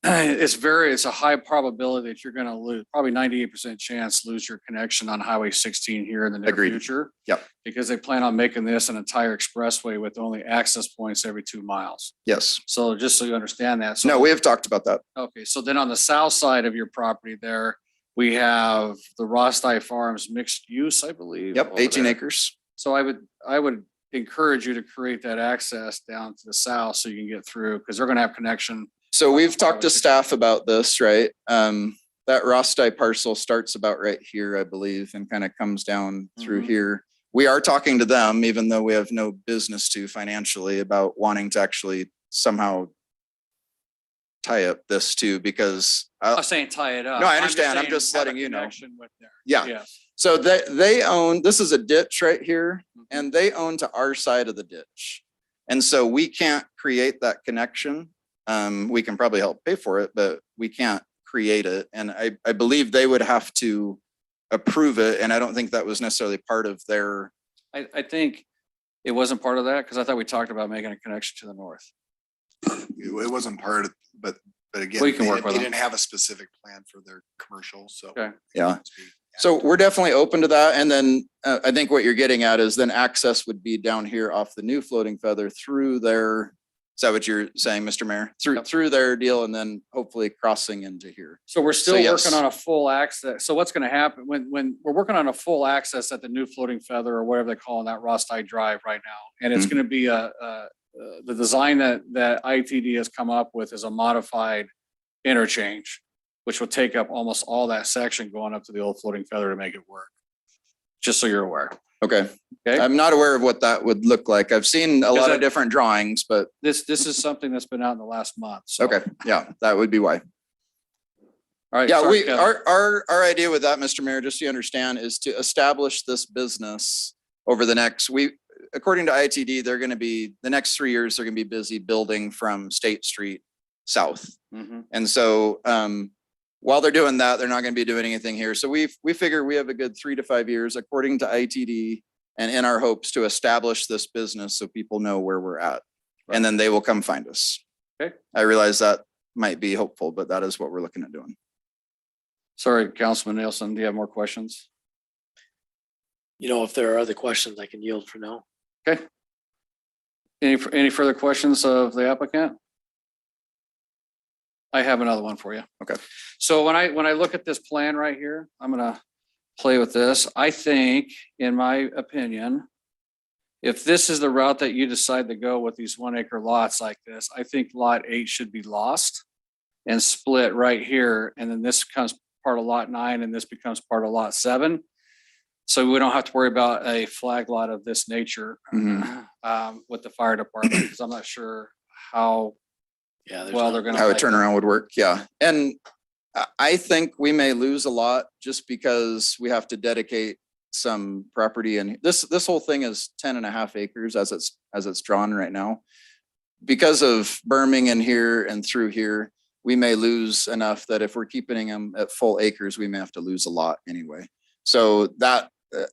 it's a high probability that you're going to lose, probably 98% chance lose your connection on Highway 16 here in the near Agreed. future. Yep. Because they plan on making this an entire expressway with only access points every 2 miles. Yes. So just so you understand that. So, No, we have talked about that. okay, so then on the south side of your property there, We have the Rosti Farms mixed use, I believe. Yep, over 18 there. acres. So I would encourage you to create that access down to the south so you can get through, because they're gonna have connection. So we've I talked to would think- staff about this, right? That Rosti parcel starts about right here, I believe, and kind of comes down through Mhm. here. We are talking to them, even though we have no business to financially, about wanting to actually somehow tie up this too, because I'm not saying tie it up. No, I I'm understand. I'm saying just have a letting you know. connection with there. Yeah. Yes. so they own, this is a ditch right here, Mhm. and they own to our side of the ditch. And so we can't create that connection. We can probably help pay for it, but we can't create it. And I believe they would have to approve it. And I don't think that was necessarily part of their, I think it wasn't part of that, because I thought we talked about making a connection to the north. It wasn't part of, but again, We can work with they them. didn't have a specific plan for their commercial, so. Okay. yeah. So we're definitely open to that. And then I think what you're getting at is then access would be down here off the new floating feather through their, is that what you're saying, Mr. Mayor? Through their deal and then hopefully crossing into here. So we're still yes. working on a full access. So what's gonna happen when we're working on a full access at the new floating feather, or whatever they call that Rosti Drive right now? And it's Mhm. gonna be the design that ITD has come up with is a modified interchange, which will take up almost all that section going up to the old floating feather to make it work. Just so you're aware. Okay. Okay. I'm not aware of what that would look like. I've seen a lot that- of different drawings, but This is something that's been out in the last month. So. okay. Yeah, that would be why. All right. Yeah, sorry, Kevin. our idea with that, Mr. Mayor, just so you understand, is to establish this business over the next, according to ITD, they're going to be, the next 3 years, they're going to be busy building from State Street south. Mhm. And so while they're doing that, they're not going to be doing anything here. So we figure we have a good 3 to 5 years, according to ITD, and in our hopes to establish this business so people know where we're at. And then they will come find us. Okay. I realize that might be hopeful, but that is what we're looking at doing. Sorry, Councilman Nielsen, do you have more questions? You know, if there are other questions, I can yield for now. Okay. Any further questions of the applicant? I have another one for you. Okay. So when I look at this plan right here, I'm gonna play with this. I think, in my opinion, if this is the route that you decide to go with these 1 acre lots like this, I think lot 8 should be lost and split right here. And then this becomes part of lot 9 and this becomes part of lot 7. So we don't have to worry about a flag lot of this nature with the fire department, because I'm not sure how Yeah. there's well not- they're gonna. How a like it. turnaround would work, yeah. And I think we may lose a lot just because we have to dedicate some property, and this whole thing is 10.5 acres as it's drawn right now. Because of berming in here and through here, we may lose enough that if we're keeping them at full acres, we may have to lose a lot anyway. So that,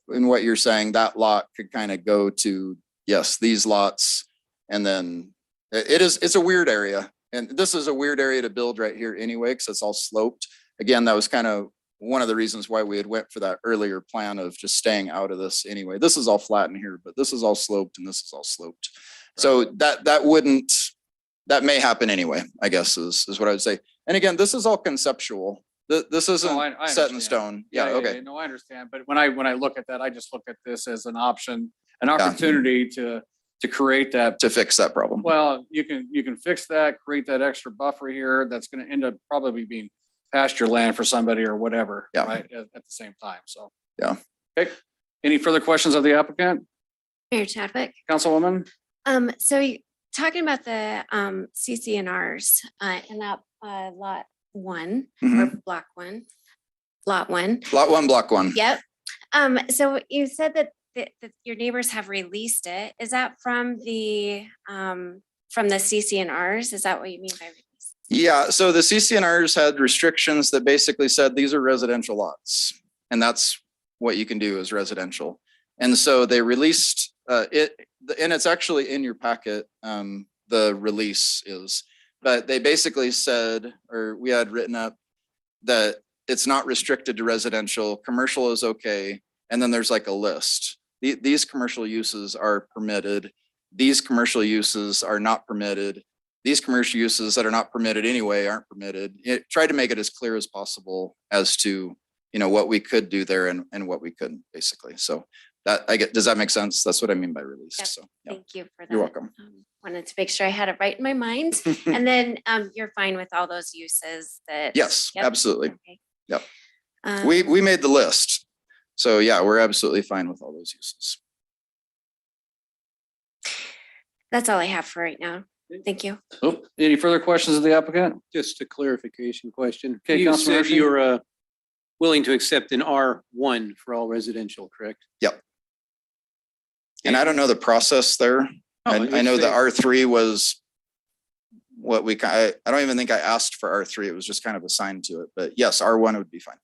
in what you're saying, that lot could kind of go to, yes, these lots. And then it's a weird area. And this is a weird area to build right here anyway, because it's all sloped. Again, that was kind of one of the reasons why we had went for that earlier plan of just staying out of this anyway. This is all flat in here, but this is all sloped and this is all sloped. So that may happen anyway, I guess is what I would say. And again, this is all conceptual. This isn't I set in understand. stone. Yeah, okay. No, I understand. But when I look at that, I just look at this as an option, an opportunity to create that. To fix that problem. Well, you can fix that, create that extra buffer here. That's going to end up probably being pasture land for somebody or whatever. Yeah. Right. At the same time. So. Yeah. Okay. Any further questions of the applicant? Mayor Chadwick. Councilwoman? Talking about the CCNRs in that lot 1 Mhm. or block 1, lot 1. Lot 1, block 1. Yep. So you said that your neighbors have released it. Is that from the CCNRs? Is that what you mean by release? Yeah, so the CCNRs had restrictions that basically said these are residential lots. And that's what you can do is residential. And so they released it, and it's actually in your packet, the release is. But they basically said, or we had written up, that it's not restricted to residential, commercial is okay. And then there's like a list. These commercial uses are permitted. These commercial uses are not permitted. These commercial uses that are not permitted anyway aren't permitted. It tried to make it as clear as possible as to what we could do there and what we couldn't, basically. So does that make sense? That's what I mean by released. Yep. So, yeah. Thank you for that. You're welcome. Wanted to make sure I had it right in my mind. And then you're fine with all those uses that? Yes, Yep. absolutely. Okay. Yep. Um, We made the list. So yeah, we're absolutely fine with all those uses. That's all I have for right now. Thank you. Oh, any further questions of the applicant? Just a clarification question. Okay, You Councilman said Hershey? you're willing to accept an R1 for all residential, correct? Yep. And I don't know the process there. I know the R3 was what I don't even think I asked for R3. It was just kind of assigned to it. But yes, R1 would be fine.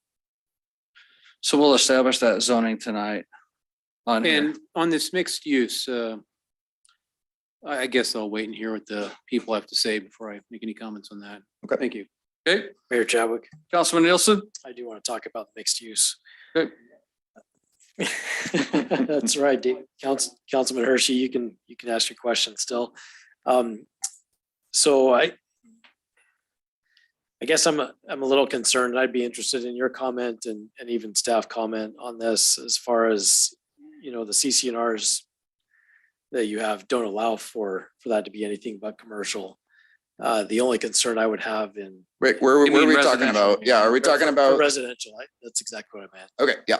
So we'll establish that zoning tonight. On here. And on this mixed use, I guess I'll wait and hear what the people have to say before I make any comments on that. Okay. Thank you. Okay, Mayor Chadwick, Councilman Nielsen? I do want to talk about mixed use. Okay. That's right, Councilman Hershey, you can ask your question still. So I guess I'm a little concerned. I'd be interested in your comment and even staff comment on this as far as, the CCNRs that you have don't allow for that to be anything but commercial. The only concern I would have in. Rick, where You are mean we talking residential? about? Yeah, are we talking for about? residential? That's exactly what I meant. Okay, yeah.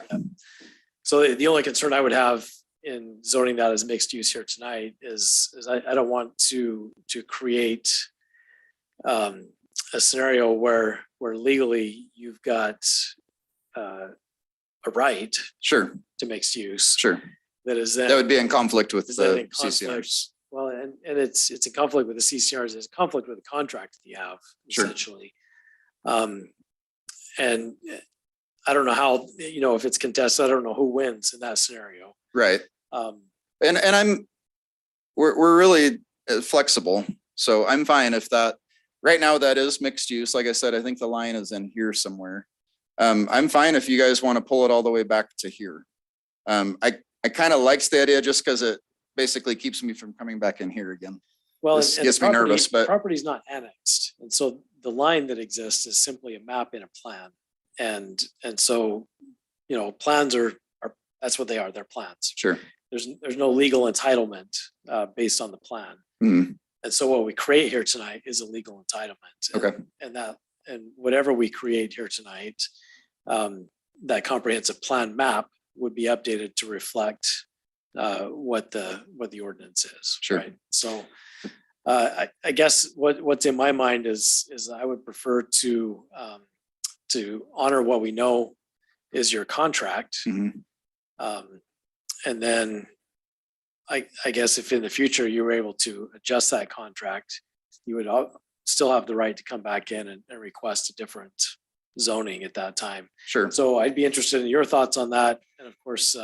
So the only concern I would have in zoning that as mixed use here tonight is I don't want to create a scenario where legally you've got a right Sure, to mixed use sure. that is then. That would be in conflict with is then the in conflict. CCNRs. Well, and it's in conflict with the CCRs, it's conflict with the contract that you have Sure. essentially. And I don't know how, if it's contested, I don't know who wins in that scenario. Right. Um, And we're really flexible. So I'm fine if that, right now that is mixed use. Like I said, I think the line is in here somewhere. I'm fine if you guys want to pull it all the way back to here. I kind of likes the idea just because it basically keeps me from coming back in here again. Well, This and gets the me nervous, but- property's not annexed. And so the line that exists is simply a map in a plan. And so, plans are, that's what they are. They're plans. Sure. There's no legal entitlement based on the plan. Mhm. And so what we create here tonight is a legal entitlement. Okay. And whatever we create here tonight, that comprehensive plan map would be updated to reflect what the ordinance is. Sure. Right? So I guess what's in my mind is I would prefer to honor what we know is your contract. Mhm. And then I guess if in the future you were able to adjust that contract, you would still have the right to come back in and request a different zoning at that time. Sure. So I'd be interested in your thoughts on that. And of course,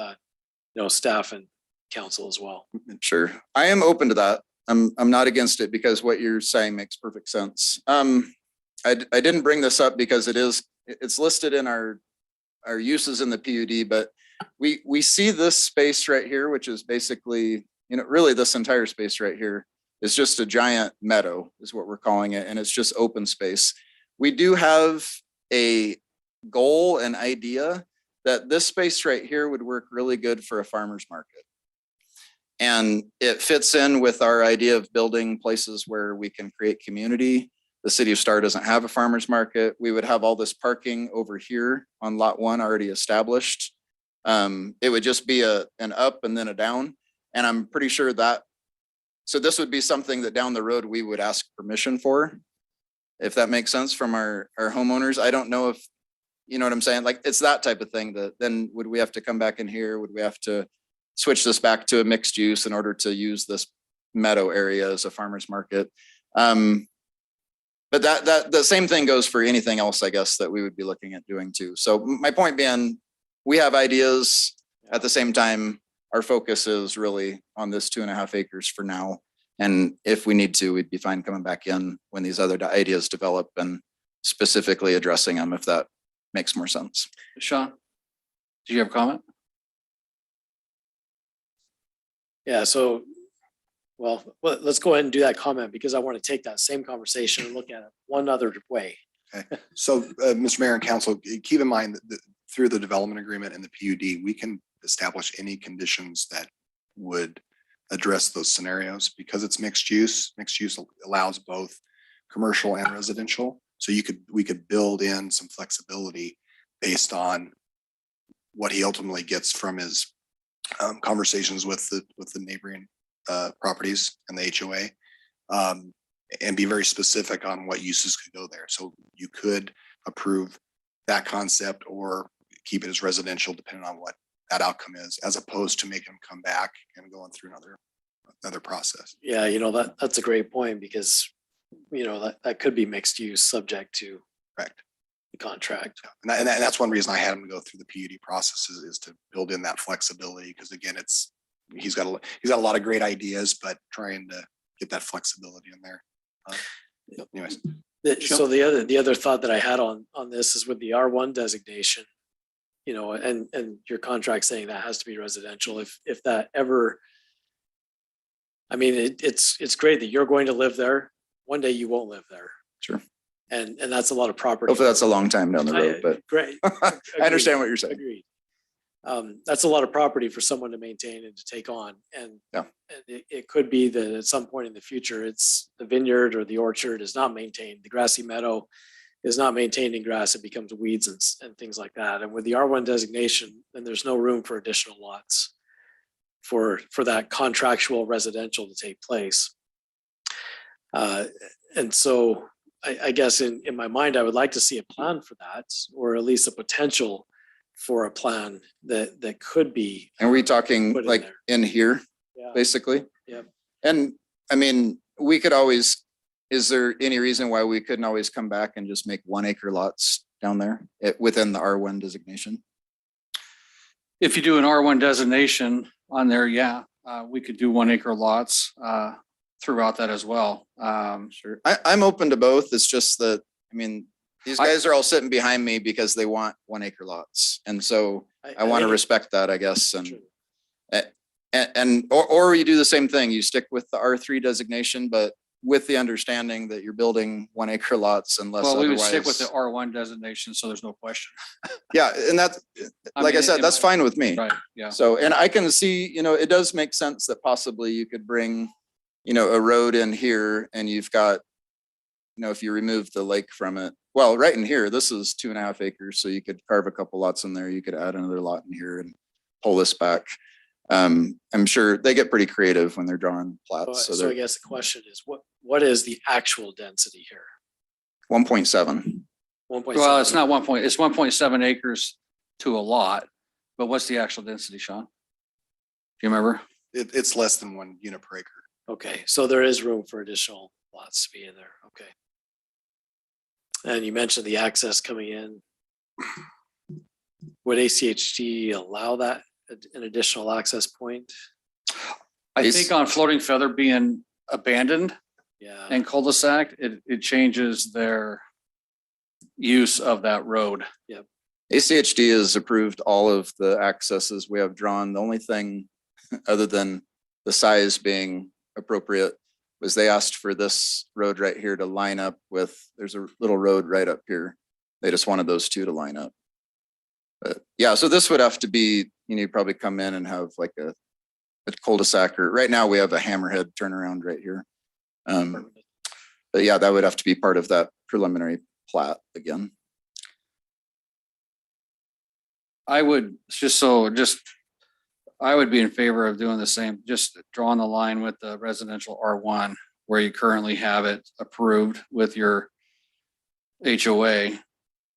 staff and council as well. Sure. I am open to that. I'm not against it because what you're saying makes perfect sense. I didn't bring this up because it's listed in our uses in the PUD, but we see this space right here, which is basically, really this entire space right here is just a giant meadow is what we're calling it. And it's just open space. We do have a goal and idea that this space right here would work really good for a farmer's market. And it fits in with our idea of building places where we can create community. The city of Star doesn't have a farmer's market. We would have all this parking over here on lot 1 already established. It would just be an up and then a down. And I'm pretty sure so this would be something that down the road we would ask permission for, if that makes sense from our homeowners. I don't know if, you know what I'm saying? Like, it's that type of thing that then would we have to come back in here? Would we have to switch this back to a mixed use in order to use this meadow area as a farmer's market? But the same thing goes for anything else, I guess, that we would be looking at doing too. So my point being, we have ideas. At the same time, our focus is really on this 2.5 acres for now. And if we need to, we'd be fine coming back in when these other ideas develop and specifically addressing them, if that makes more sense. Sean, do you have a comment? Yeah, so, well, let's go ahead and do that comment because I want to take that same conversation and look at it one other way. So, Mr. Mayor and Council, keep in mind that through the development agreement and the PUD, we can establish any conditions that would address those scenarios because it's mixed use. Mixed use allows both commercial and residential. So we could build in some flexibility based on what he ultimately gets from his conversations with the neighboring properties and the HOA, and be very specific on what uses could go there. So you could approve that concept or keep it as residential depending on what that outcome is, as opposed to making them come back and going through another process. Yeah, that's a great point because, that could be mixed use subject to Correct. the contract. And that's one reason I had him to go through the PUD process is to build in that flexibility. Because again, he's got a lot of great ideas, but trying to get that flexibility in there. Anyways. So the other thought that I had on this is with the R1 designation, and your contract saying that has to be residential. If that ever, it's great that you're going to live there. One day you won't live there. Sure. And that's a lot of property. Hopefully that's a long time down the road, but Great. I understand what you're saying. Agreed. That's a lot of property for someone to maintain and to take on. And Yeah. it could be that at some point in the future, it's the vineyard or the orchard is not maintained. The grassy meadow is not maintained in grass. It becomes weeds and things like that. And with the R1 designation, then there's no room for additional lots for that contractual residential to take place. And so I guess in my mind, I would like to see a plan for that, or at least a potential for a plan that could be. And we talking put in like there. in here, Yeah. basically? Yep. And we could always, is there any reason why we couldn't always come back and just make 1 acre lots down there within the R1 designation? If you do an R1 designation on there, yeah, we could do 1 acre lots throughout that as well. Sure. I'm open to both. It's just that, these guys are all sitting behind me because they want 1 acre lots. And so I want to think respect that, I guess. True. Or you do the same thing. You stick with the R3 designation, but with the understanding that you're building 1 acre lots unless Well, we would otherwise. stick with the R1 designation, so there's no question. Yeah, and that's, like I mean, said, in that's my- fine with me. Right, yeah. So, and I can see, it does make sense that possibly you could bring, a road in here and you've got, if you remove the lake from it, well, right in here, this is 2.5 acres. So you could carve a couple lots in there. You could add another lot in here and pull this back. I'm sure they get pretty creative when they're drawing plats. So I guess the question is, what is the actual density here? 1.7. 1.7. Well, it's not 1.7 acres to a lot, but what's the actual density, Sean? Do you remember? It's less than 1 unit per acre. Okay, so there is room for additional lots to be in there. Okay. And you mentioned the access coming in. Would ACHD allow that, an additional access point? I think on Floating Feather being abandoned Yeah. and cul-de-sac, it changes their use of that road. ACHD has approved all of the accesses we have drawn. The only thing other than the size being appropriate was they asked for this road right here to line up with, there's a little road right up here. They just wanted those two to line up. But yeah, so this would have to be, you probably come in and have like a cul-de-sac, or right now we have a hammerhead turnaround right here. But yeah, that would have to be part of that preliminary plat again. I would I would be in favor of doing the same, just drawing the line with the residential R1 where you currently have it approved with your HOA,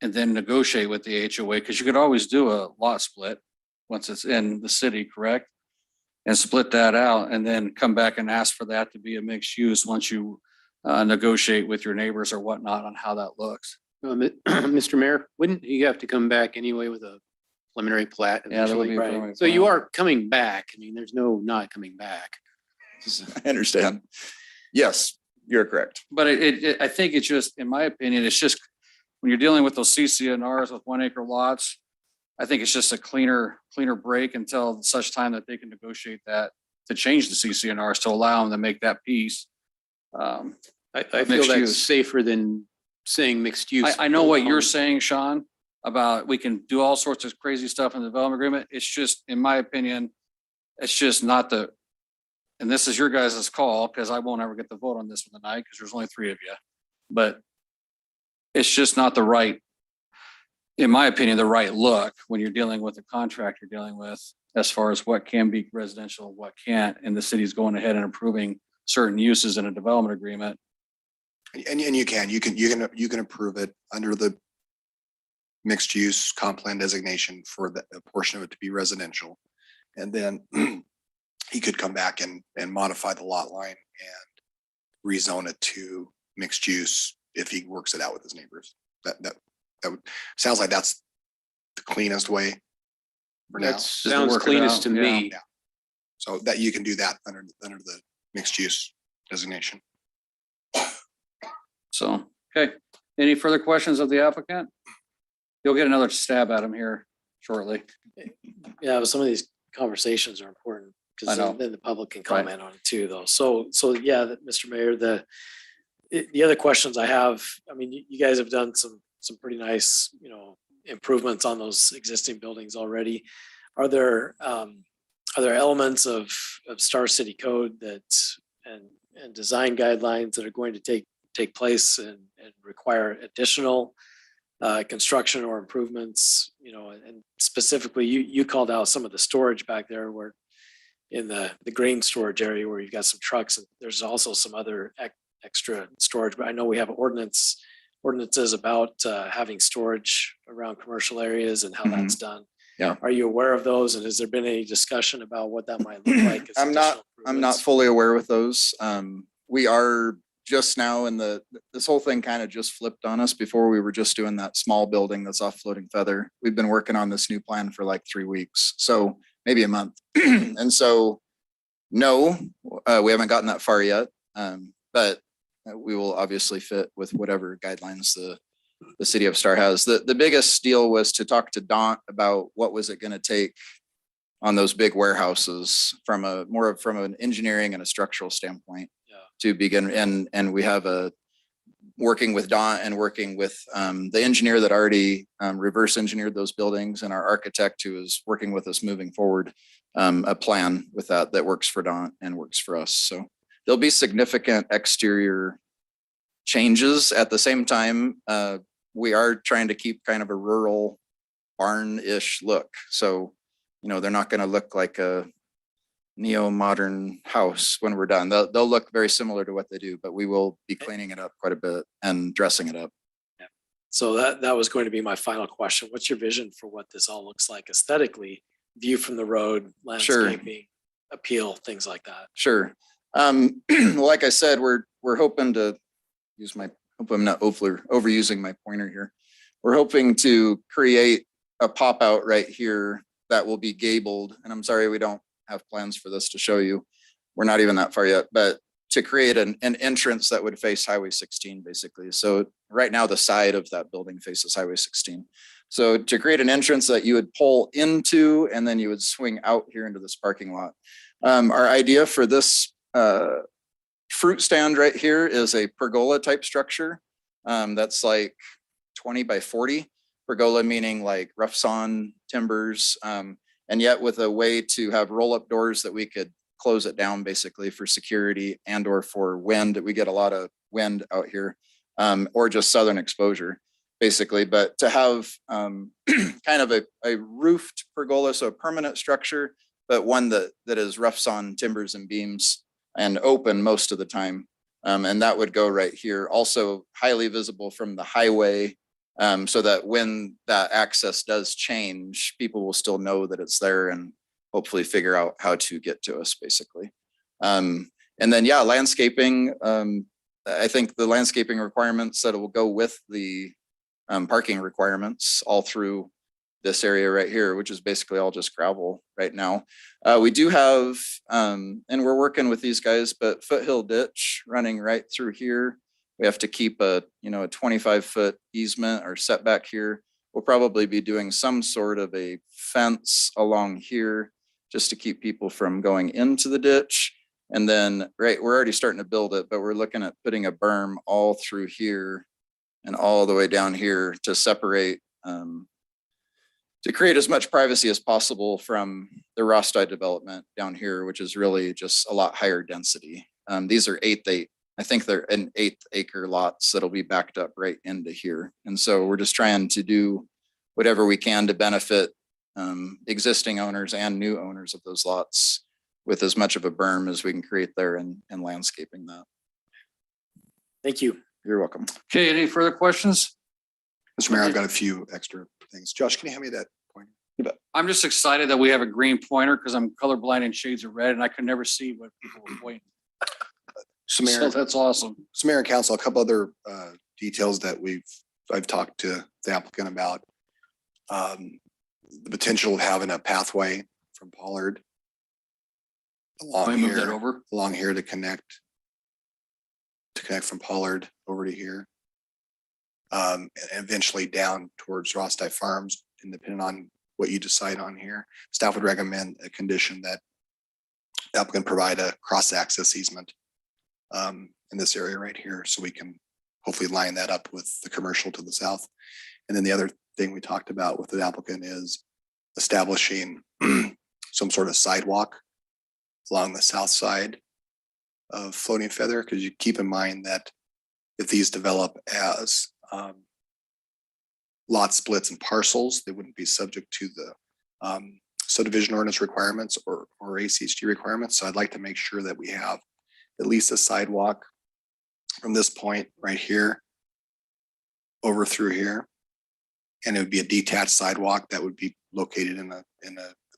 and then negotiate with the HOA, because you could always do a lot split once it's in the city, correct? And split that out and then come back and ask for that to be a mixed use once you negotiate with your neighbors or whatnot on how that looks. Mr. Mayor, wouldn't you have to come back anyway with a preliminary plat? Yeah, that would be. eventually? a right. preliminary So you plan. are coming back. There's no not coming back. I understand. Yes, you're correct. But I think it's just, in my opinion, it's just, when you're dealing with those CCNRs with 1 acre lots, I think it's just a cleaner break until such time that they can negotiate that to change the CCNRs to allow them to make that piece. I feel Mixed that's use. safer than saying mixed use. I know what you're saying, Sean, about we can do all sorts of crazy stuff in the development agreement. It's just, in my opinion, it's just not the, and this is your guys' call, because I won't ever get the vote on this one tonight, because there's only 3 of you. But it's just not the right, in my opinion, the right look when you're dealing with the contract you're dealing with, as far as what can be residential, what can't, and the city's going ahead and approving certain uses in a development agreement. And you can approve it under the mixed use comp plan designation for a portion of it to be residential. And then he could come back and modify the lot line and rezone it to mixed use if he works it out with his neighbors. That would, sounds like that's the cleanest way for now. That sounds work it cleanest out, to yeah. me. So that you can do that under the mixed use designation. So, okay. Any further questions of the applicant? You'll get another stab at him here shortly. Yeah, some of these conversations are important I because know. then the public can Right. comment on it too, though. So yeah, Mr. Mayor, the other questions I have, I mean, you guys have done some pretty nice, improvements on those existing buildings already. Are there elements of Star City Code and design guidelines that are going to take place and require additional construction or improvements, and specifically you called out some of the storage back there where in the grain storage area where you've got some trucks, and there's also some other extra storage, but I know we have ordinances about having storage around commercial areas and how that's done. Yeah. Are you aware of those? And has there been any discussion about what that might look like? as I'm additional not improvements? fully aware with those. We are just now in this whole thing kind of just flipped on us. Before we were just doing that small building that's off Floating Feather. We've been working on this new plan for like 3 weeks, so maybe a month. And so, no, we haven't gotten that far yet. But we will obviously fit with whatever guidelines the city of Star has. The biggest deal was to talk to Don about what was it going to take on those big warehouses from an engineering and a structural standpoint to begin. And we have working with Don and working with the engineer that already reverse engineered those buildings, and our architect who is working with us moving forward, a plan with that works for Don and works for us. So there'll be significant exterior changes. At the same time, we are trying to keep kind of a rural barn-ish look. So, they're not going to look like a neo-modern house when we're done. They'll look very similar to what they do, but we will be cleaning it up quite a bit and dressing it up. So that was going to be my final question. What's your vision for what this all looks like aesthetically? View from the road, landscaping, appeal, things like that. Sure. Like I said, we're hoping to hope I'm not overusing my pointer here. We're hoping to create a pop out right here that will be gabled. And I'm sorry, we don't have plans for this to show you. We're not even that far yet, but to create an entrance that would face Highway 16, basically. So right now the side of that building faces Highway 16. So to create an entrance that you would pull into, and then you would swing out here into this parking lot. Our idea for this fruit stand right here is a pergola type structure. That's like 20 by 40. Pergola meaning like rough sawn timbers, and yet with a way to have roll up doors that we could close it down basically for security and or for wind. We get a lot of wind out here, or just southern exposure basically. But to have kind of a roofed pergola, so a permanent structure, but one that is rough sawn timbers and beams and open most of the time. And that would go right here. Also highly visible from the highway, so that when that access does change, people will still know that it's there and hopefully figure out how to get to us basically. And then, landscaping. I think the landscaping requirements that will go with the parking requirements all through this area right here, which is basically all just gravel right now. We do have, and we're working with these guys, but foothill ditch running right through here. We have to keep a 25-foot easement or setback here. We'll probably be doing some sort of a fence along here just to keep people from going into the ditch. And then, we're already starting to build it, but we're looking at putting a berm all through here and all the way down here to separate to create as much privacy as possible from the Rosti development down here, which is really just a lot higher density. These are I think they're an 8th acre lots that'll be backed up right into here. And so we're just trying to do whatever we can to benefit existing owners and new owners of those lots with as much of a berm as we can create there and landscaping that. Thank you. You're welcome. Okay, any further questions? Mr. Mayor, I've got a few extra things. Josh, can you hand me that pointer? I'm just excited that we have a green pointer because I'm colorblind in shades of red and I could never see what people were pointing. So So Mayor, that's awesome. so Mayor and Council, a couple other details that I've talked to the applicant about. The potential of having a pathway from Pollard Let along me move that here, over. along here to connect from Pollard over to here. And eventually down towards Rosti Farms, and depending on what you decide on here. Staff would recommend a condition that the applicant provide a cross-access easement in this area right here, so we can hopefully line that up with the commercial to the south. And then the other thing we talked about with the applicant is establishing some sort of sidewalk along the south side of Floating Feather, because you keep in mind that if these develop as lot splits and parcels, they wouldn't be subject to the subdivision ordinance requirements or ACHD requirements. So I'd like to make sure that we have at least a sidewalk from this point right here over through here. And it would be a detached sidewalk that would be located in a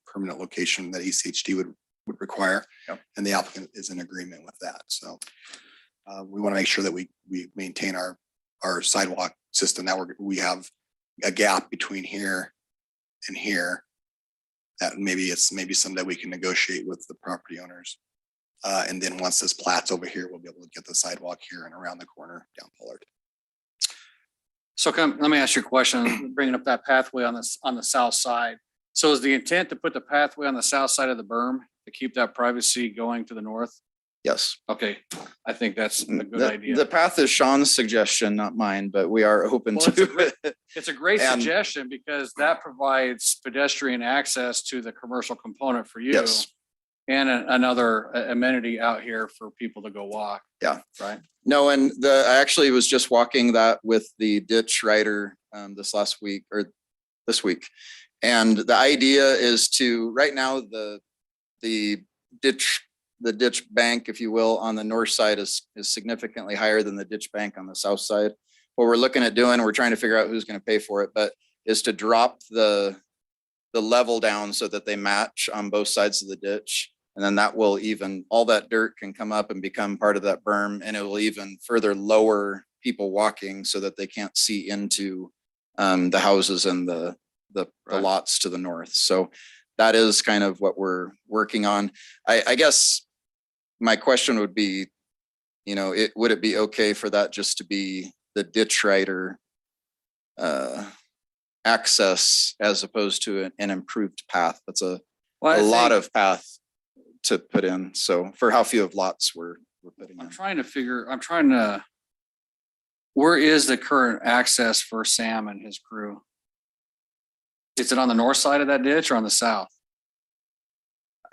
permanent location that ACHD would require. Yep. And the applicant is in agreement with that. So we want to make sure that we maintain our sidewalk system. Now we have a gap between here and here that maybe something that we can negotiate with the property owners. And then once this plat's over here, we'll be able to get the sidewalk here and around the corner down Pollard. So let me ask you a question, bringing up that pathway on the south side. So is the intent to put the pathway on the south side of the berm to keep that privacy going to the north? Yes. Okay, I think that's a good The idea. path is Sean's suggestion, not mine, but we are open Well, it's a to great- it. It's a great And- suggestion because that provides pedestrian access to the commercial component for you. Yes. And another amenity out here for people to go walk. Yeah. Right? No, and I actually was just walking that with the ditch rider this week. And the idea is to, right now, the ditch bank, if you will, on the north side is significantly higher than the ditch bank on the south side. What we're looking at doing, we're trying to figure out who's going to pay for it, but is to drop the level down so that they match on both sides of the ditch. And then that will even, all that dirt can come up and become part of that berm, and it will even further lower people walking so that they can't see into the houses and the Right. lots to the north. So that is kind of what we're working on. I guess my question would be, would it be okay for that just to be the ditch rider access as opposed to an improved path? That's a lot of path to put in. So for how few of lots we're putting in. Where is the current access for Sam and his crew? Is it on the north side of that ditch or on the south?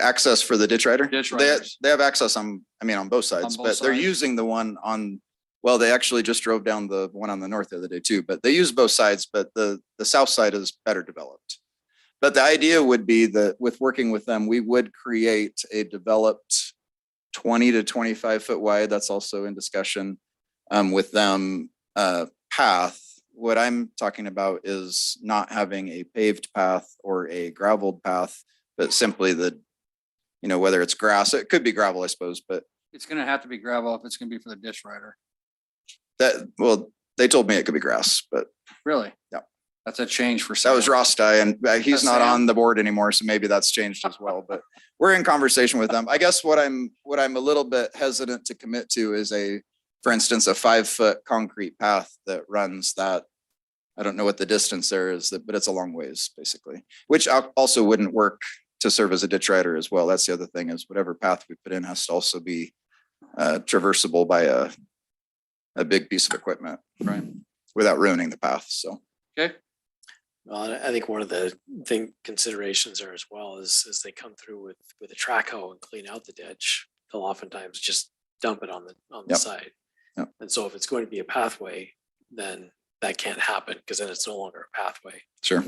Access for the ditch rider? Ditch They riders. have access on both sides, both but they're sides? using the one on, well, they actually just drove down the one on the north the other day too, but they use both sides, but the south side is better developed. But the idea would be that with working with them, we would create a developed 20 to 25 foot wide, that's also in discussion with them, path. What I'm talking about is not having a paved path or a graveled path, but simply whether it's grass, it could be gravel, I suppose, but It's gonna have to be gravel if it's gonna be for the ditch rider. they told me it could be grass, but Really? Yeah. That's a change for that Sam. was Rosti, and he's That's not Sam? on the board anymore, so maybe that's changed as well, but we're in conversation with them. I guess what I'm a little bit hesitant to commit to is for instance, a 5-foot concrete path that runs that. I don't know what the distance there is, but it's a long ways basically, which also wouldn't work to serve as a ditch rider as well. That's the other thing, is whatever path we put in has to also be traversable by a big piece of equipment, Right. without ruining the path. So Okay, Well, I think one of the considerations are as well is as they come through with a track hoe and clean out the ditch, they'll oftentimes just dump it on the Yep. side. Yep. And so if it's going to be a pathway, then that can't happen because then it's no longer a pathway. Sure.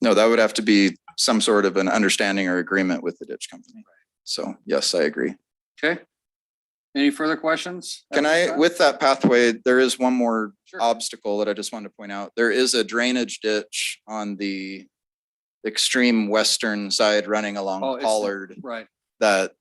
No, that would have to be some sort of an understanding or agreement with the ditch company. So yes, I agree. Okay. Any further questions? at Can this I, time? with that pathway, there is one more Sure. obstacle that I just wanted to point out. There is a drainage ditch on the extreme western side running Oh, along it's- Pollard Right. that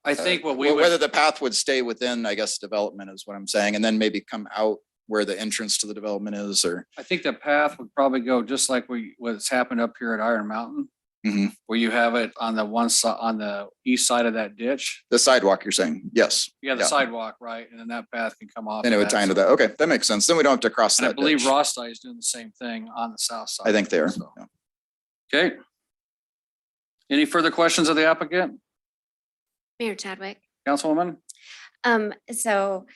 I think what we whether would, the path would stay within, I guess, development is what I'm saying, and then maybe come out where the entrance to the development is, or I think the path would probably go just like what's happened up here at Iron Mountain, Mhm. where you have it on the one side, on the east side of that ditch. the sidewalk you're saying. Yes. You have the Yeah. sidewalk, right? And then that path can come off. And it of would tie into so- that. Okay, that makes sense. Then we don't have to cross And I that believe ditch. Rosti is doing the same thing on the south side. I think they are. So, Yeah. Okay. Any further questions of the applicant, Mayor Chadwick. Councilwoman? So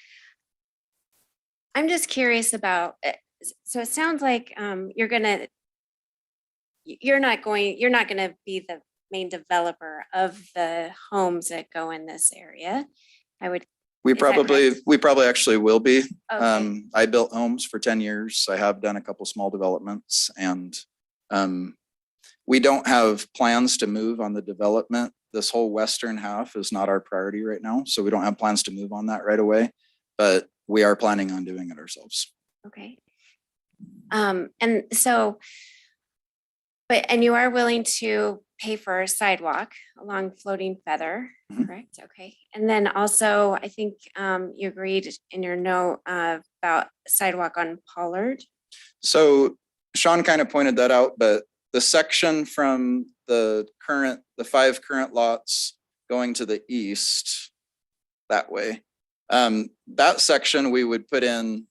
I'm just curious about, so it sounds like you're not gonna be the main developer of the homes that go in this area. I would, We Is that probably actually will be. okay, I built homes for 10 years. I have done a couple small developments and we don't have plans to move on the development. This whole western half is not our priority right now, so we don't have plans to move on that right away, but we are planning on doing it ourselves. okay. And so, and you are willing to pay for a sidewalk along Floating Feather, Mhm. correct? Okay. And then also, I think you agreed in your note about sidewalk on Pollard. So Sean kind of pointed that out, but the section from the 5 current lots going to the east that way, that section we would put in,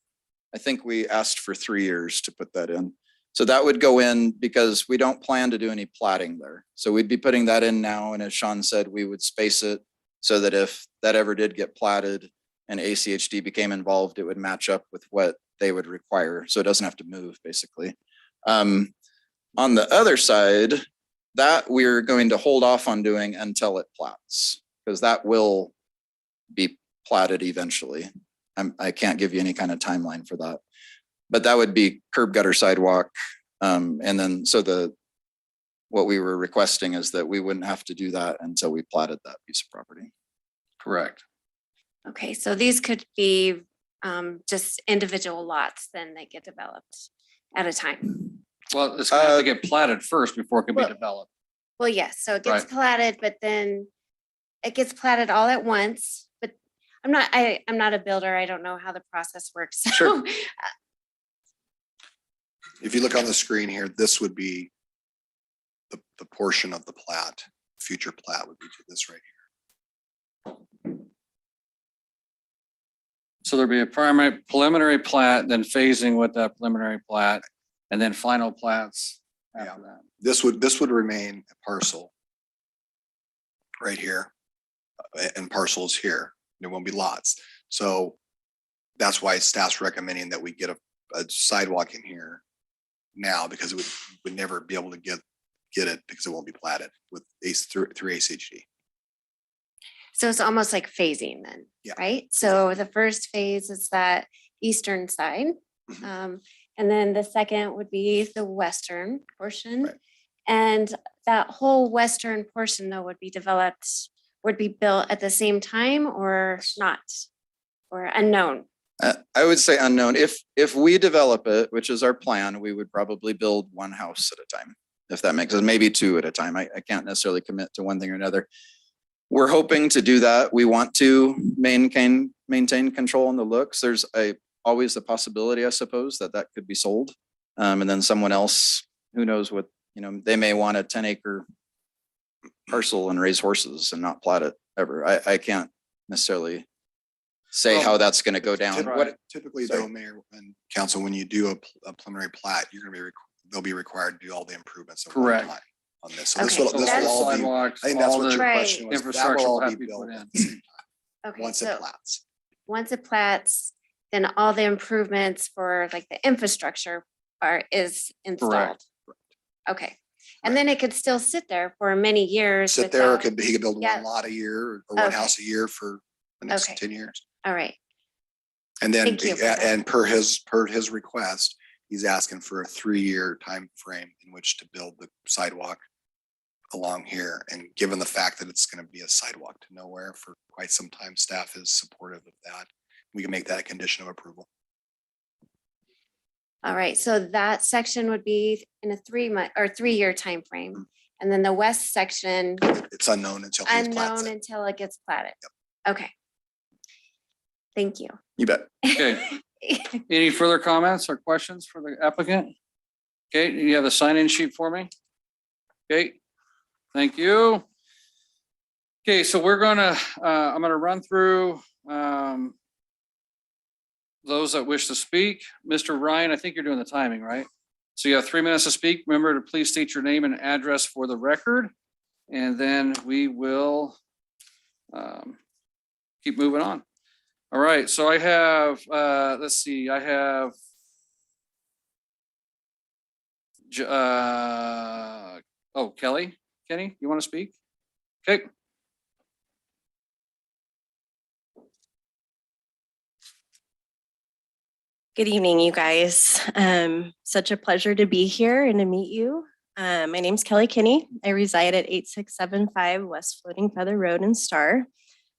I think we asked for 3 years to put that in. So that would go in because we don't plan to do any platting there. So we'd be putting that in now. And as Sean said, we would space it so that if that ever did get platted and ACHD became involved, it would match up with what they would require. So it doesn't have to move basically. On the other side, that we're going to hold off on doing until it plats, because that will be platted eventually. I can't give you any kind of timeline for that. But that would be curb gutter sidewalk. And then what we were requesting is that we wouldn't have to do that until we platted that piece of property. Correct. Okay, so these could be just individual lots then that get developed at a time. Well, it's gonna have to get platted first before it can be Well- developed. Well, yes, so it gets Right. platted, but then it gets platted all at once, but I'm not a builder. I don't know how the process works. Sure. So, If you look on the screen here, this would be the portion of the plat. Future plat would be to this right here. So there'd be a primary preliminary plat, then phasing with that preliminary plat, and then final plats after that. This would remain a parcel right here, and parcels here. There won't be lots. So that's why staff's recommending that we get a sidewalk in here now, because it would never be able to get it because it won't be platted with through ACHD. so it's almost like phasing then, Yeah. right? So the first phase is that eastern side. Mhm. And then the second would be the western portion. Right. And that whole western portion though would be built at the same time or not? Or unknown? I would say unknown. If we develop it, which is our plan, we would probably build one house at a time, if that makes sense, maybe 2 at a time. I can't necessarily commit to one thing or another. We're hoping to do that. We want to maintain control on the looks. There's always the possibility, I suppose, that could be sold. And then someone else, who knows what, they may want a 10-acre parcel and raise horses and not plat it ever. I can't necessarily say how that's going to go down. Typically Sorry. though, Mayor and Council, when you do a preliminary plat, they'll be required to do all the improvements. at one Correct. time On this. So this Okay, will so this that's- will all be, Sidewalks, I think that's all what the your Right. question was. That infrastructure will will all have be to be built put in. at the same time, Okay, once it so plats. once it plats, then all the improvements for like the infrastructure is installed. Okay, and then it could still sit there for many years. Sit there, without- he could build Yeah. one lot a year or one Okay. house a year for the next Okay. 10 years. All right, And then, Thank you for that. and per his request, he's asking for a 3-year time frame in which to build the sidewalk along here. And given the fact that it's going to be a sidewalk to nowhere for quite some time, staff is supportive of that. We can make that a condition of approval. all right. So that section would be in a 3-month or 3-year time frame. And then the west section, It's unknown until he's unknown plats it. until it gets platted. Okay. Thank you. You bet. Okay. Any further comments or questions for the applicant? Okay, you have a sign-in sheet for me? Okay, thank you. Okay, so we're gonna, I'm gonna run through those that wish to speak. Mr. Ryan, I think you're doing the timing, right? So you have 3 minutes to speak. Remember to please state your name and address for the record. And then we will keep moving on. All right, so I have, let's see, I have Kenny, you want to speak? Okay. Good evening, you guys. Such a pleasure to be here and to meet you. My name's Kelly Kinney. I reside at 8675 West Floating Feather Road in Star.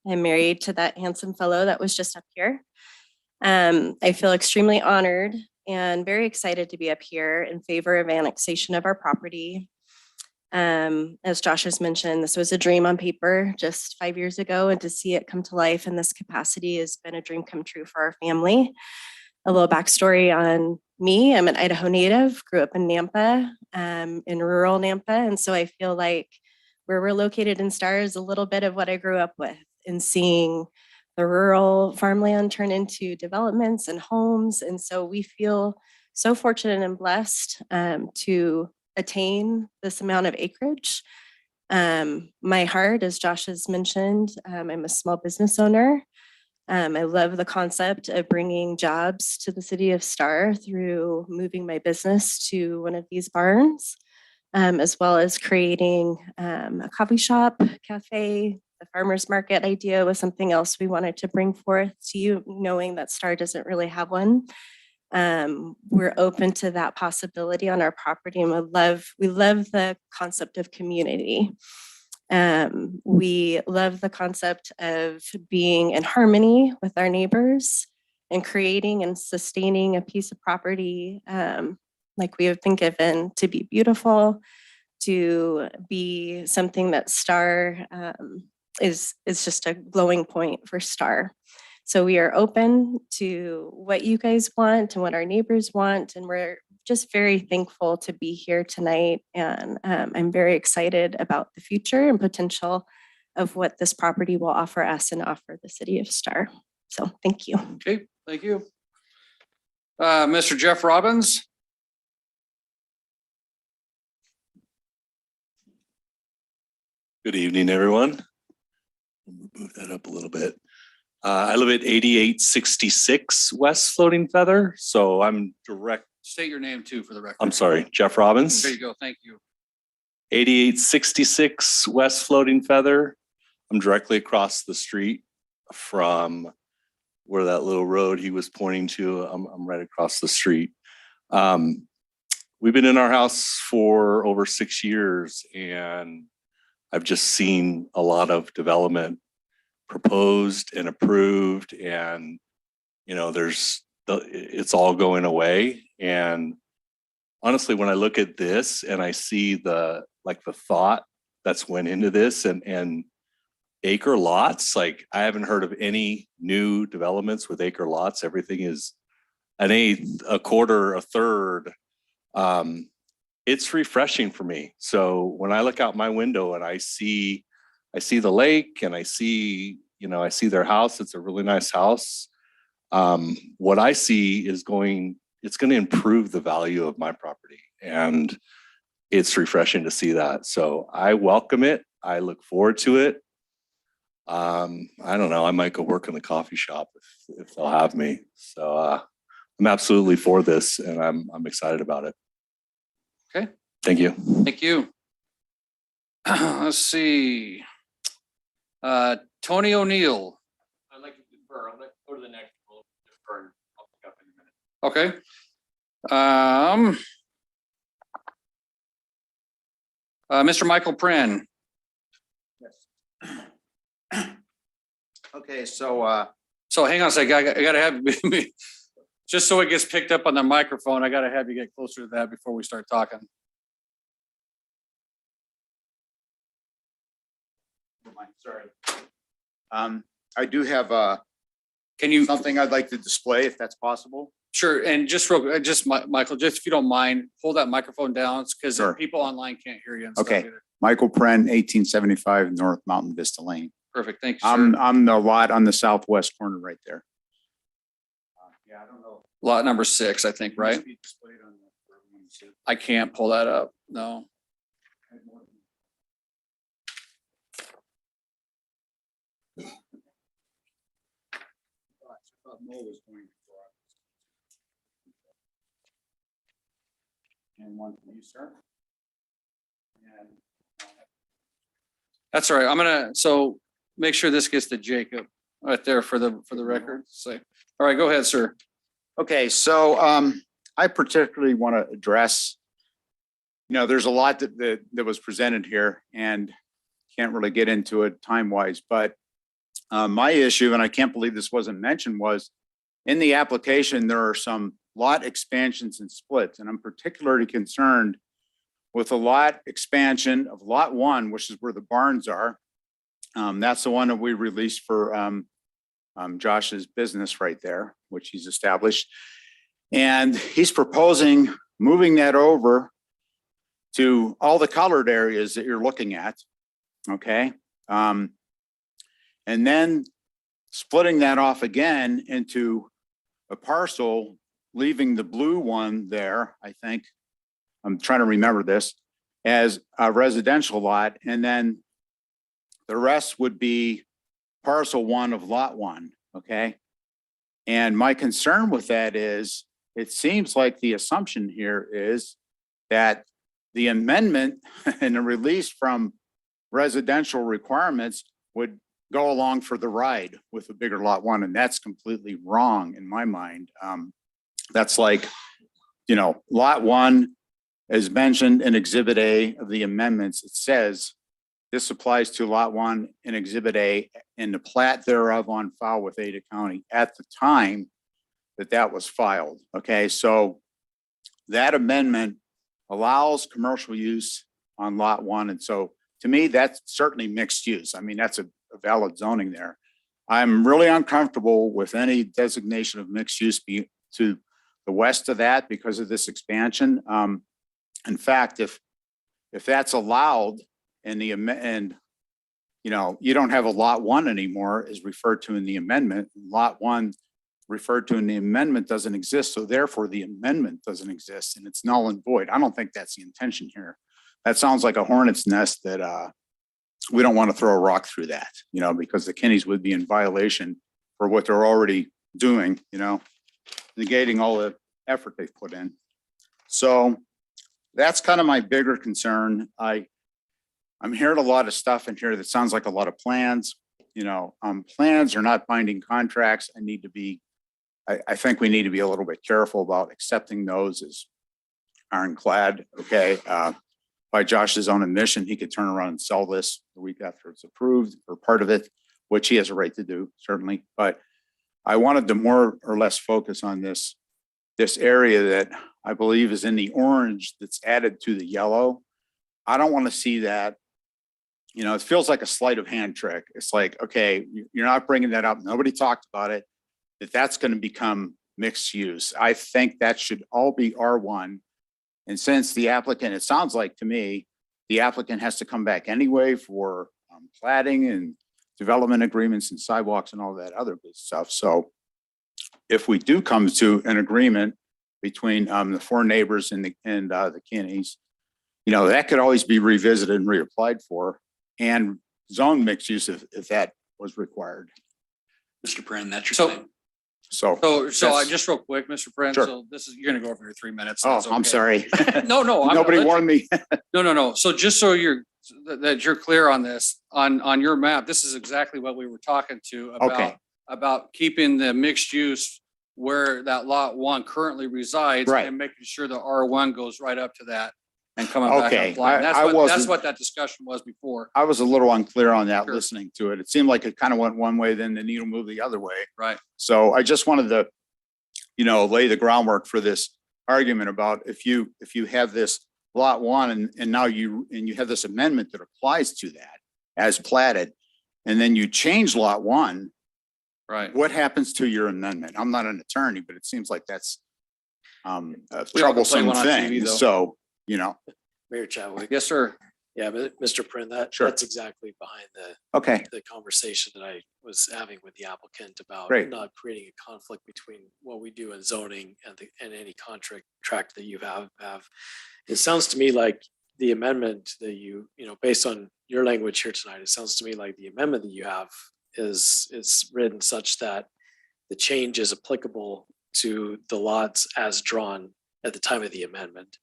I'm married to that handsome fellow that was just up here. I feel extremely honored and very excited to be up here in favor of annexation of our property. As Josh has mentioned, this was a dream on paper just 5 years ago, and to see it come to life in this capacity has been a dream come true for our family. A little backstory on me: I'm an Idaho native, grew up in Nampa, in rural Nampa, and so I feel like where we're located in Star is a little bit of what I grew up with, in seeing the rural farmland turn into developments and homes. And so we feel so fortunate and blessed to attain this amount of acreage. My heart, as Josh has mentioned, I'm a small business owner. I love the concept of bringing jobs to the city of Star through moving my business to one of these barns, as well as creating a coffee shop, cafe. The farmers market idea was something else we wanted to bring forth to you, knowing that Star doesn't really have one. We're open to that possibility on our property, and we love the concept of community. We love the concept of being in harmony with our neighbors and creating and sustaining a piece of property like we have been given to be beautiful, to be something that Star is just a glowing point for Star. So we are open to what you guys want and what our neighbors want, and we're just very thankful to be here tonight. And I'm very excited about the future and potential of what this property will offer us and offer the city of Star. So thank you. Okay, thank you. Mr. Jeff Robbins. Good evening, everyone. Move that up a little bit. I live at 8866 West Floating Feather, so I'm direct. State your name too for the record. I'm sorry, Jeff Robbins. There you go, thank you. 8866 West Floating Feather. I'm directly across the street from where that little road he was pointing to. I'm right across the street. We've been in our house for over 6 years, and I've just seen a lot of development proposed and approved, and it's all going away. And honestly, when I look at this and I see the thought that's went into this and acre lots, like I haven't heard of any new developments with acre lots. Everything is an eighth, a quarter, a third. It's refreshing for me. So when I look out my window and I see the lake and I see their house, it's a really nice house. What I see is it's going to improve the value of my property, and it's refreshing to see that. So I welcome it. I look forward to it. I don't know, I might go work in the coffee shop if they'll have me. So I'm absolutely for this and I'm excited about it. Okay. Thank you. Thank you. Let's see. Tony O'Neill. I'd like to defer. I'd like to go to the next. We'll defer and I'll pick up in a minute. Okay. Mr. Michael Prin. Okay, so So hang on a second. I gotta have, just so it gets picked up on the microphone, I gotta have you get closer to that before we start talking. sorry. I do have Can you, something I'd like to display if that's possible. sure, and just real, Michael, just if you don't mind, hold that microphone down, because Sure. people online can't hear you and stuff Okay. either. Michael Pren, 1875 North Mountain Vista Lane. Perfect, thank you, sir. I'm the lot on the southwest corner right there. Yeah, I don't know. Lot number 6, I think, right? Must be displayed on the- for everyone to see. I can't pull that up, no. And one from you, sir. And That's all right. I'm gonna, so make sure this gets to Jacob right there for the record. Say, all right, go ahead, sir. okay, so I particularly want to address, there's a lot that was presented here and can't really get into it time-wise, but my issue, and I can't believe this wasn't mentioned, was in the application, there are some lot expansions and splits, and I'm particularly concerned with the lot expansion of lot 1, which is where the barns are. That's the one that we released for Josh's business right there, which he's established. And he's proposing moving that over to all the colored areas that you're looking at, okay? And then splitting that off again into a parcel, leaving the blue one there, I think, I'm trying to remember this, as a residential lot, and then the rest would be parcel 1 of lot 1, okay? And my concern with that is, it seems like the assumption here is that the amendment and the release from residential requirements would go along for the ride with a bigger lot 1, and that's completely wrong in my mind. That's like, lot 1 is mentioned in Exhibit A of the amendments. It says this applies to lot 1 in Exhibit A and the plat thereof on file with Ada County at the time that was filed. Okay, so that amendment allows commercial use on lot 1. And so to me, that's certainly mixed use. I mean, that's a valid zoning there. I'm really uncomfortable with any designation of mixed use to the west of that because of this expansion. In fact, if that's allowed in the you don't have a lot 1 anymore is referred to in the amendment. Lot 1 referred to in the amendment doesn't exist. So therefore the amendment doesn't exist and it's null and void. I don't think that's the intention here. That sounds like a hornet's nest that we don't want to throw a rock through that, because the Kinneys would be in violation for what they're already doing, negating all the effort they've put in. So that's kind of my bigger concern. I'm hearing a lot of stuff in here that sounds like a lot of plans. Plans are not binding contracts. I think we need to be a little bit careful about accepting those as ironclad. Okay. By Josh's own admission, he could turn around and sell this the week after it's approved or part of it, which he has a right to do, certainly. But I wanted to more or less focus on this area that I believe is in the orange that's added to the yellow. I don't want to see that. It feels like a sleight of hand trick. It's like, okay, you're not bringing that up. Nobody talked about it, that's going to become mixed use. I think that should all be R1. And since the applicant, it sounds like to me, the applicant has to come back anyway for platting and development agreements and sidewalks and all that other good stuff. So if we do come to an agreement between the 4 neighbors and the Kinneys, that could always be revisited and reapplied for and zone mixed use if that was required. Mr. Prin, that's your So- claim. So. So I that's- just real quick, Mr. Friend, Sure. so this is, you're gonna go over your 3 minutes. Oh, That's I'm okay. sorry. No, I'm Nobody gonna let warned me. No. So just so that you're clear on this, on your map, this is exactly what we were talking to Okay. about keeping the mixed use where that lot 1 currently resides. Right. And making sure the R1 goes right up to that and coming back Okay, up line. I That's wasn't- what that discussion was before. I was a little unclear on that, Sure. listening to it. It seemed like it kind of went one way, then the needle moved the other way. Right. So I just wanted to, lay the groundwork for this argument about if you have this lot 1 and now you have this amendment that applies to that as platted, and then you change lot 1, Right. what happens to your amendment? I'm not an attorney, but it seems like that's a We all can play troublesome one on TV thing. though. So, Mayor Chadwick. Yes, sir. Yeah, but Mr. Prin, Sure. that's exactly behind okay, the conversation that I was having with the applicant about Great. not creating a conflict between what we do in zoning and any contract that you have. It sounds to me like the amendment that based on your language here tonight, it sounds to me like the amendment that you have is written such that the change is applicable to the lots as drawn at the time of the amendment.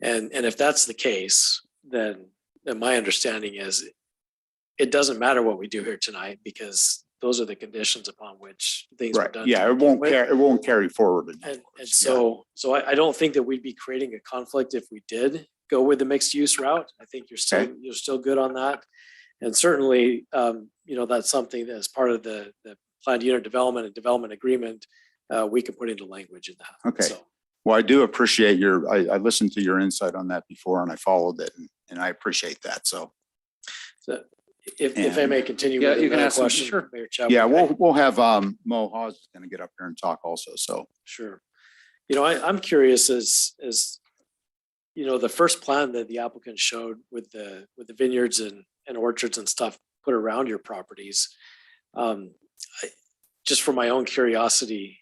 And if that's the case, then my understanding is it doesn't matter what we do here tonight because those are the conditions upon which things were right. done. Yeah, to it won't begin with. it won't carry forward. And so I don't think that we'd be creating a conflict if we did go with the mixed use route. I think you're still good on that. And certainly, that's something that as part of the planned unit development and development agreement, we can put into language in that. Okay. So, Well, I do appreciate I listened to your insight on that before and I followed it and I appreciate that. So, if I may continue Yeah, with you can another ask some- question, sure. Mayor Chadwick. yeah, we'll have Mo Hawes is going to get up here and talk also. So, Sure. I'm curious as the first plan that the applicant showed with the vineyards and orchards and stuff put around your properties. Just for my own curiosity,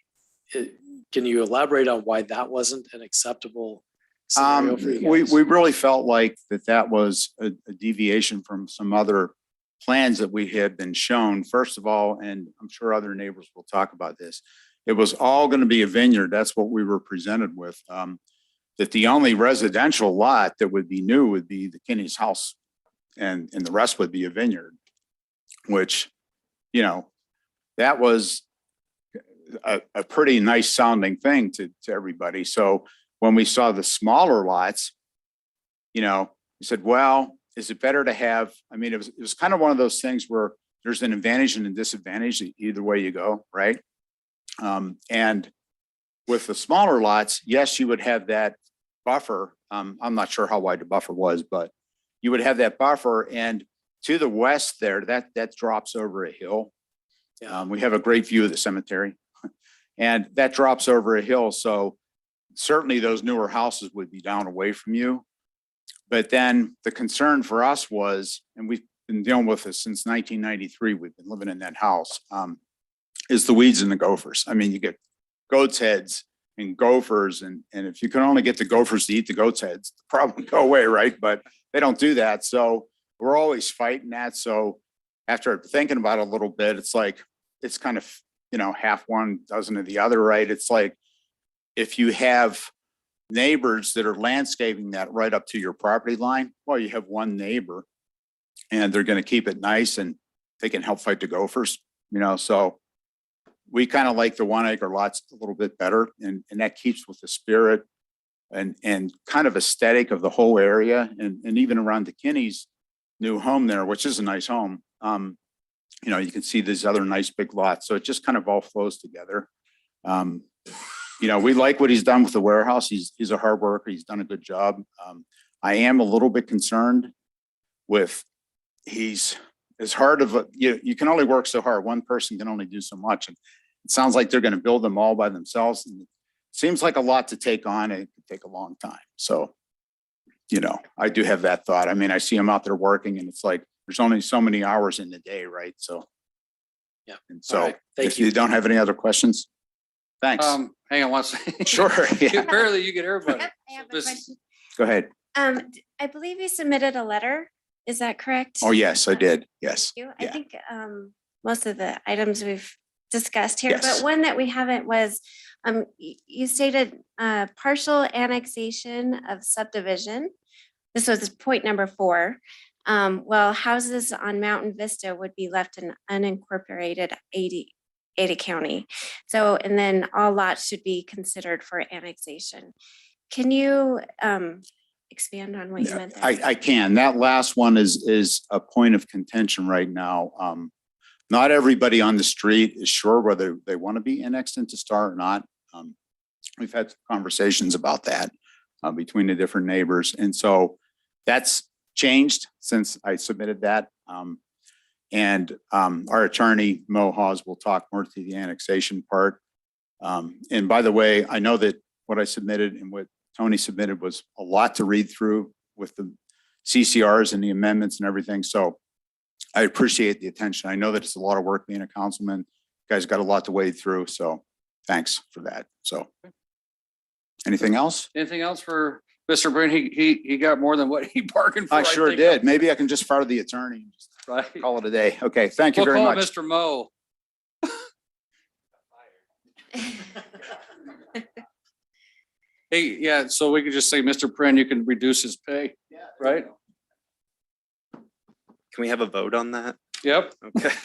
can you elaborate on why that wasn't an acceptable scenario for you guys? we really felt like that was a deviation from some other plans that we had been shown. First of all, and I'm sure other neighbors will talk about this, it was all going to be a vineyard. That's what we were presented with. That the only residential lot that would be new would be the Kinney's house and the rest would be a vineyard, which, that was a pretty nice sounding thing to everybody. So when we saw the smaller lots, we said, well, is it better to have, it was kind of one of those things where there's an advantage and a disadvantage either way you go, right? And with the smaller lots, yes, you would have that buffer. I'm not sure how wide the buffer was, but you would have that buffer, and to the west there, that drops over a hill. We have a great view of the cemetery, and that drops over a hill. So certainly those newer houses would be down away from you. But then the concern for us was, and we've been dealing with this since 1993, we've been living in that house, is the weeds and the gophers. You get goats' heads and gophers, and if you can only get the gophers to eat the goats' heads, the problem would go away, right? But they don't do that. So we're always fighting that. So after thinking about it a little bit, it's like, it's kind of, half one, dozen of the other, right? It's like, if you have neighbors that are landscaping that right up to your property line, well, you have one neighbor and they're going to keep it nice and they can help fight the gophers, so we kind of like the 1 acre lots a little bit better, and that keeps with the spirit and kind of aesthetic of the whole area, and even around the Kinney's new home there, which is a nice home. You can see these other nice big lots, so it just kind of all flows together. We like what he's done with the warehouse. He's a hard worker. He's done a good job. I am a little bit concerned with as hard of you can only work so hard. One person can only do so much. And it sounds like they're going to build them all by themselves. And it seems like a lot to take on. It could take a long time. So, I do have that thought. I see them out there working, and it's like, there's only so many hours in the day, right? So, yeah. And so, All right. Thank if you don't have any other questions, thanks. Hang on one second. Sure. Yeah. Apparently you get everybody. Yep, I have a This- question. Go ahead. I believe you submitted a letter. Is that correct? Oh, yes, I did. Yes. You? I Yeah. think most of the items we've discussed here, Yes. but one that we haven't was, you stated partial annexation of subdivision. This was point number 4. Well, houses on Mountain Vista would be left in unincorporated Ada County. So, and then all lots should be considered for annexation. Can you expand on what you meant there? I can. That last one is a point of contention right now. Not everybody on the street is sure whether they want to be annexed into Star or not. We've had conversations about that between the different neighbors. And so that's changed since I submitted that. Our attorney, Mo Hawes, will talk more to the annexation part. And by the way, I know that what I submitted and what Tony submitted was a lot to read through with the CCRs and the amendments and everything. So I appreciate the attention. I know that it's a lot of work being a councilman. You guys got a lot to wade through. So thanks for that. So anything else? Anything else for Mr. Breen? He got more than what he bargained for. I sure think. did. Maybe I can just fire the attorney and just Right. call it a day. Okay, thank you We'll very call much. Mr. Mo. Hey, yeah, so we could just say, Mr. Prin, you can reduce his pay, right? Can we have a vote on that? Yep. Okay.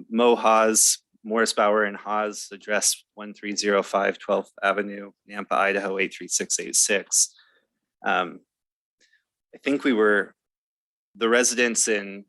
Mo Haas, Morris Bauer and Haas, address 1305 12th Avenue, Nampa, Idaho 83686. I think the residents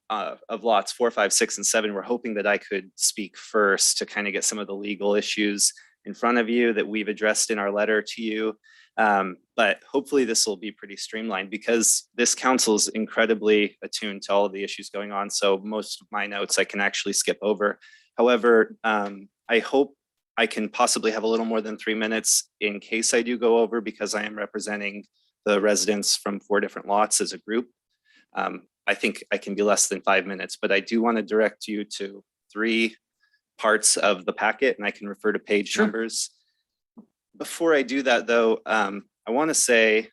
of lots 4, 5, 6, and 7 were hoping that I could speak first to kind of get some of the legal issues in front of you that we've addressed in our letter to you. But hopefully this will be pretty streamlined because this council is incredibly attuned to all of the issues going on. So most of my notes I can actually skip over. However, I hope I can possibly have a little more than 3 minutes in case I do go over, because I am representing the residents from 4 different lots as a group. I think I can be less than 5 minutes, but I do want to direct you to 3 parts of the packet, and I can refer to page numbers. Before I do that though, I want to say,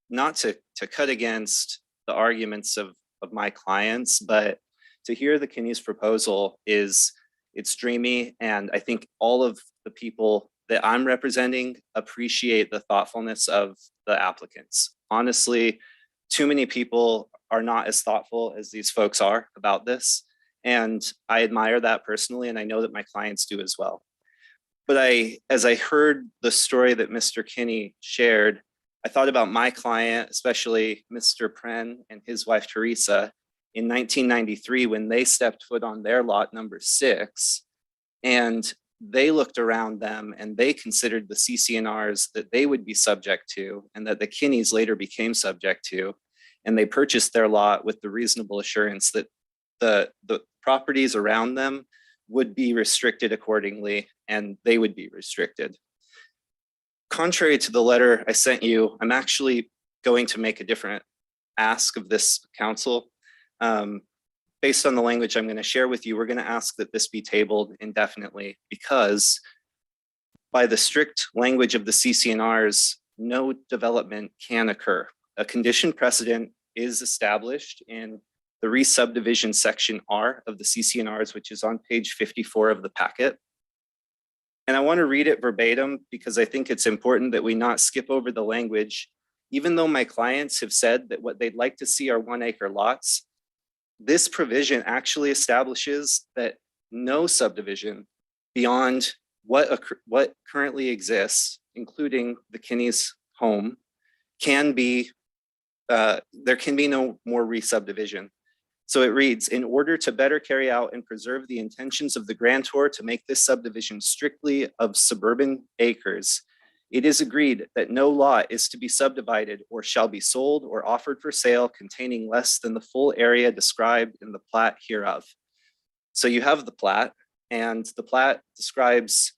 not to cut against the arguments of my clients, but to hear the Kinney's proposal it's dreamy. And I think all of the people that I'm representing appreciate the thoughtfulness of the applicants. Honestly, too many people are not as thoughtful as these folks are about this. And I admire that personally, and I know that my clients do as well. But as I heard the story that Mr. Kinney shared, I thought about my client, especially Mr. Pren and his wife, Teresa, in 1993, when they stepped foot on their lot number 6, and they looked around them and they considered the CCNRs that they would be subject to and that the Kinneys later became subject to. And they purchased their lot with the reasonable assurance that the properties around them would be restricted accordingly, and they would be restricted. Contrary to the letter I sent you, I'm actually going to make a different ask of this council. Based on the language I'm going to share with you, we're going to ask that this be tabled indefinitely, because by the strict language of the CCNRs, no development can occur. A condition precedent is established in the re-subdivision section R of the CCNRs, which is on page 54 of the packet. And I want to read it verbatim because I think it's important that we not skip over the language. Even though my clients have said that what they'd like to see are 1-acre lots, this provision actually establishes that no subdivision beyond what currently exists, including the Kinney's home, can be, there can be no more re-subdivision. So it reads, in order to better carry out and preserve the intentions of the grantor to make this subdivision strictly of suburban acres, it is agreed that no lot is to be subdivided or shall be sold or offered for sale containing less than the full area described in the plat hereof. So you have the plat, and the plat describes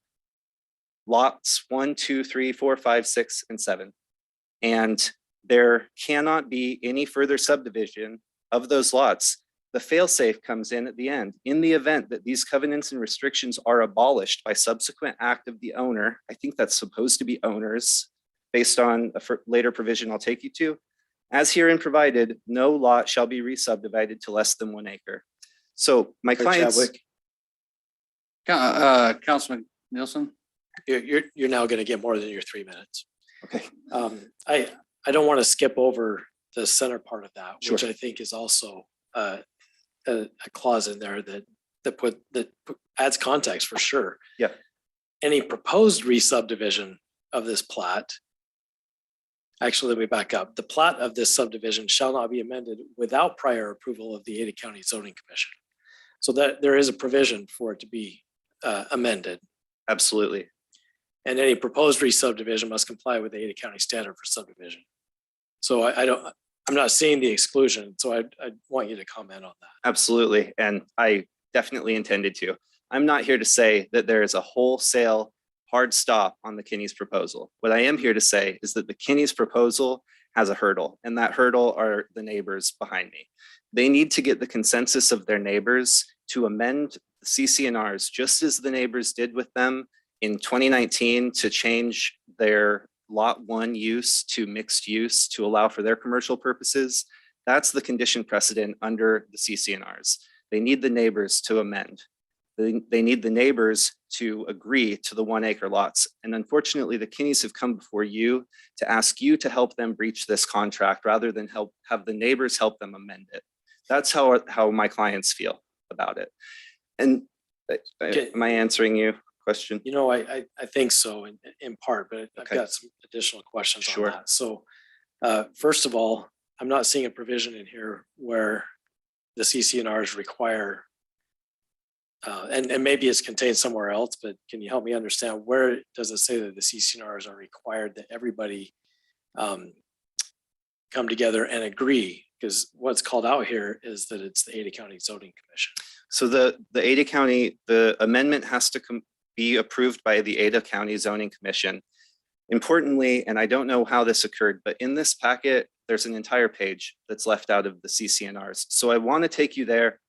lots 1, 2, 3, 4, 5, 6, and 7. And there cannot be any further subdivision of those lots. The fail-safe comes in at the end. In the event that these covenants and restrictions are abolished by subsequent act of the owner, I think that's supposed to be owners, based on a later provision I'll take you to, as herein provided, no lot shall be re-subdivided to less than 1 acre. So my Or clients, Chadwick, Councilman Nielsen? you're now going to get more than your 3 minutes. okay, I don't want to skip over the center part of that, which Sure. I think is also a clause in there that adds context for sure. Yeah. Any proposed re-subdivision of this plat. Actually, let me back up. The plat of this subdivision shall not be amended without prior approval of the Ada County Zoning Commission. So that there is a provision for it to be amended. absolutely. And any proposed re-subdivision must comply with the Ada County standard for subdivision. So I'm not seeing the exclusion, so I want you to comment on that. Absolutely. And I definitely intended to. I'm not here to say that there is a wholesale hard stop on the Kinney's proposal. What I am here to say is that the Kinney's proposal has a hurdle, and that hurdle are the neighbors behind me. They need to get the consensus of their neighbors to amend the CCNRs, just as the neighbors did with them in 2019 to change their Lot 1 use to mixed use to allow for their commercial purposes. That's the condition precedent under the CCNRs. They need the neighbors to amend. They need the neighbors to agree to the 1 acre lots. And unfortunately, the Kinneys have come before you to ask you to help them breach this contract rather than have the neighbors help them amend it. That's how my clients feel about it. And am I answering your question? You know, I think so in part, but I've Okay. got some additional questions on Sure. that. So first of all, I'm not seeing a provision in here where the CCNRs require, and maybe it's contained somewhere else, but can you help me understand where does it say that the CCNRs are required that everybody come together and agree? Because what's called out here is that it's the Ada County Zoning Commission. So the Ada County, the amendment has to be approved by the Ada County Zoning Commission. Importantly, and I don't know how this occurred, but in this packet, there's an entire page that's left out of the CCNRs. So I want to take you there.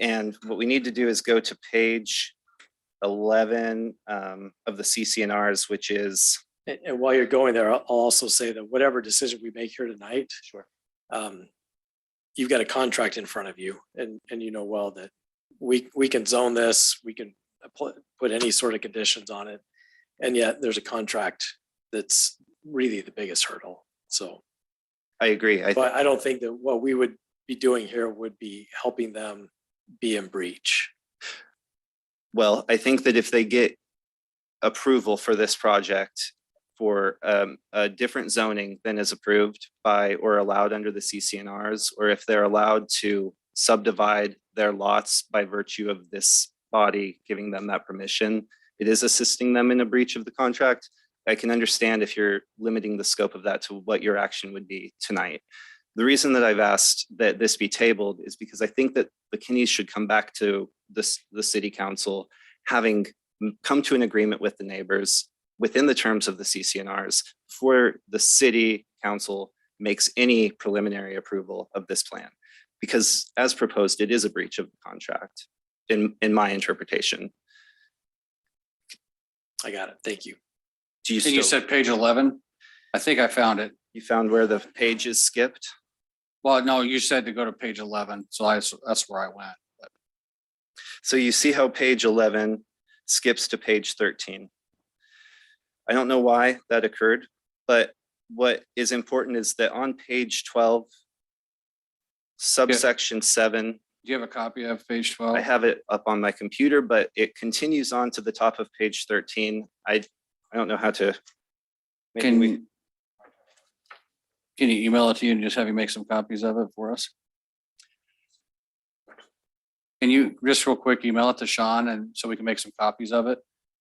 And what we need to do is go to page 11 of the CCNRs, which is. And while you're going there, I'll also say that whatever decision we make here tonight, Sure. You've got a contract in front of you, and you know well that we can zone this, we can put any sort of conditions on it, and yet there's a contract that's really the biggest hurdle. So I agree. but I don't think that what we would be doing here would be helping them be in breach. Well, I think that if they get approval for this project for a different zoning than is approved by or allowed under the CCNRs, or if they're allowed to subdivide their lots by virtue of this body giving them that permission, it is assisting them in a breach of the contract. I can understand if you're limiting the scope of that to what your action would be tonight. The reason that I've asked that this be tabled is because I think that the Kinneys should come back to the city council, having come to an agreement with the neighbors within the terms of the CCNRs before the city council makes any preliminary approval of this plan. Because as proposed, it is a breach of the contract in my interpretation. I got it. Thank you. Do you And you still, said page 11? I think I found it. you found where the page is skipped? Well, no, you said to go to page 11, so that's where I went. So you see how page 11 skips to page 13. I don't know why that occurred, but what is important is that on page 12, subsection 7, Do you have a copy of page 12? I have it up on my computer, but it continues on to the top of page 13. I don't know how to. maybe Can you email it to you and just have you make some copies of it for us? Can you just real quick email it to Sean and so we can make some copies of it?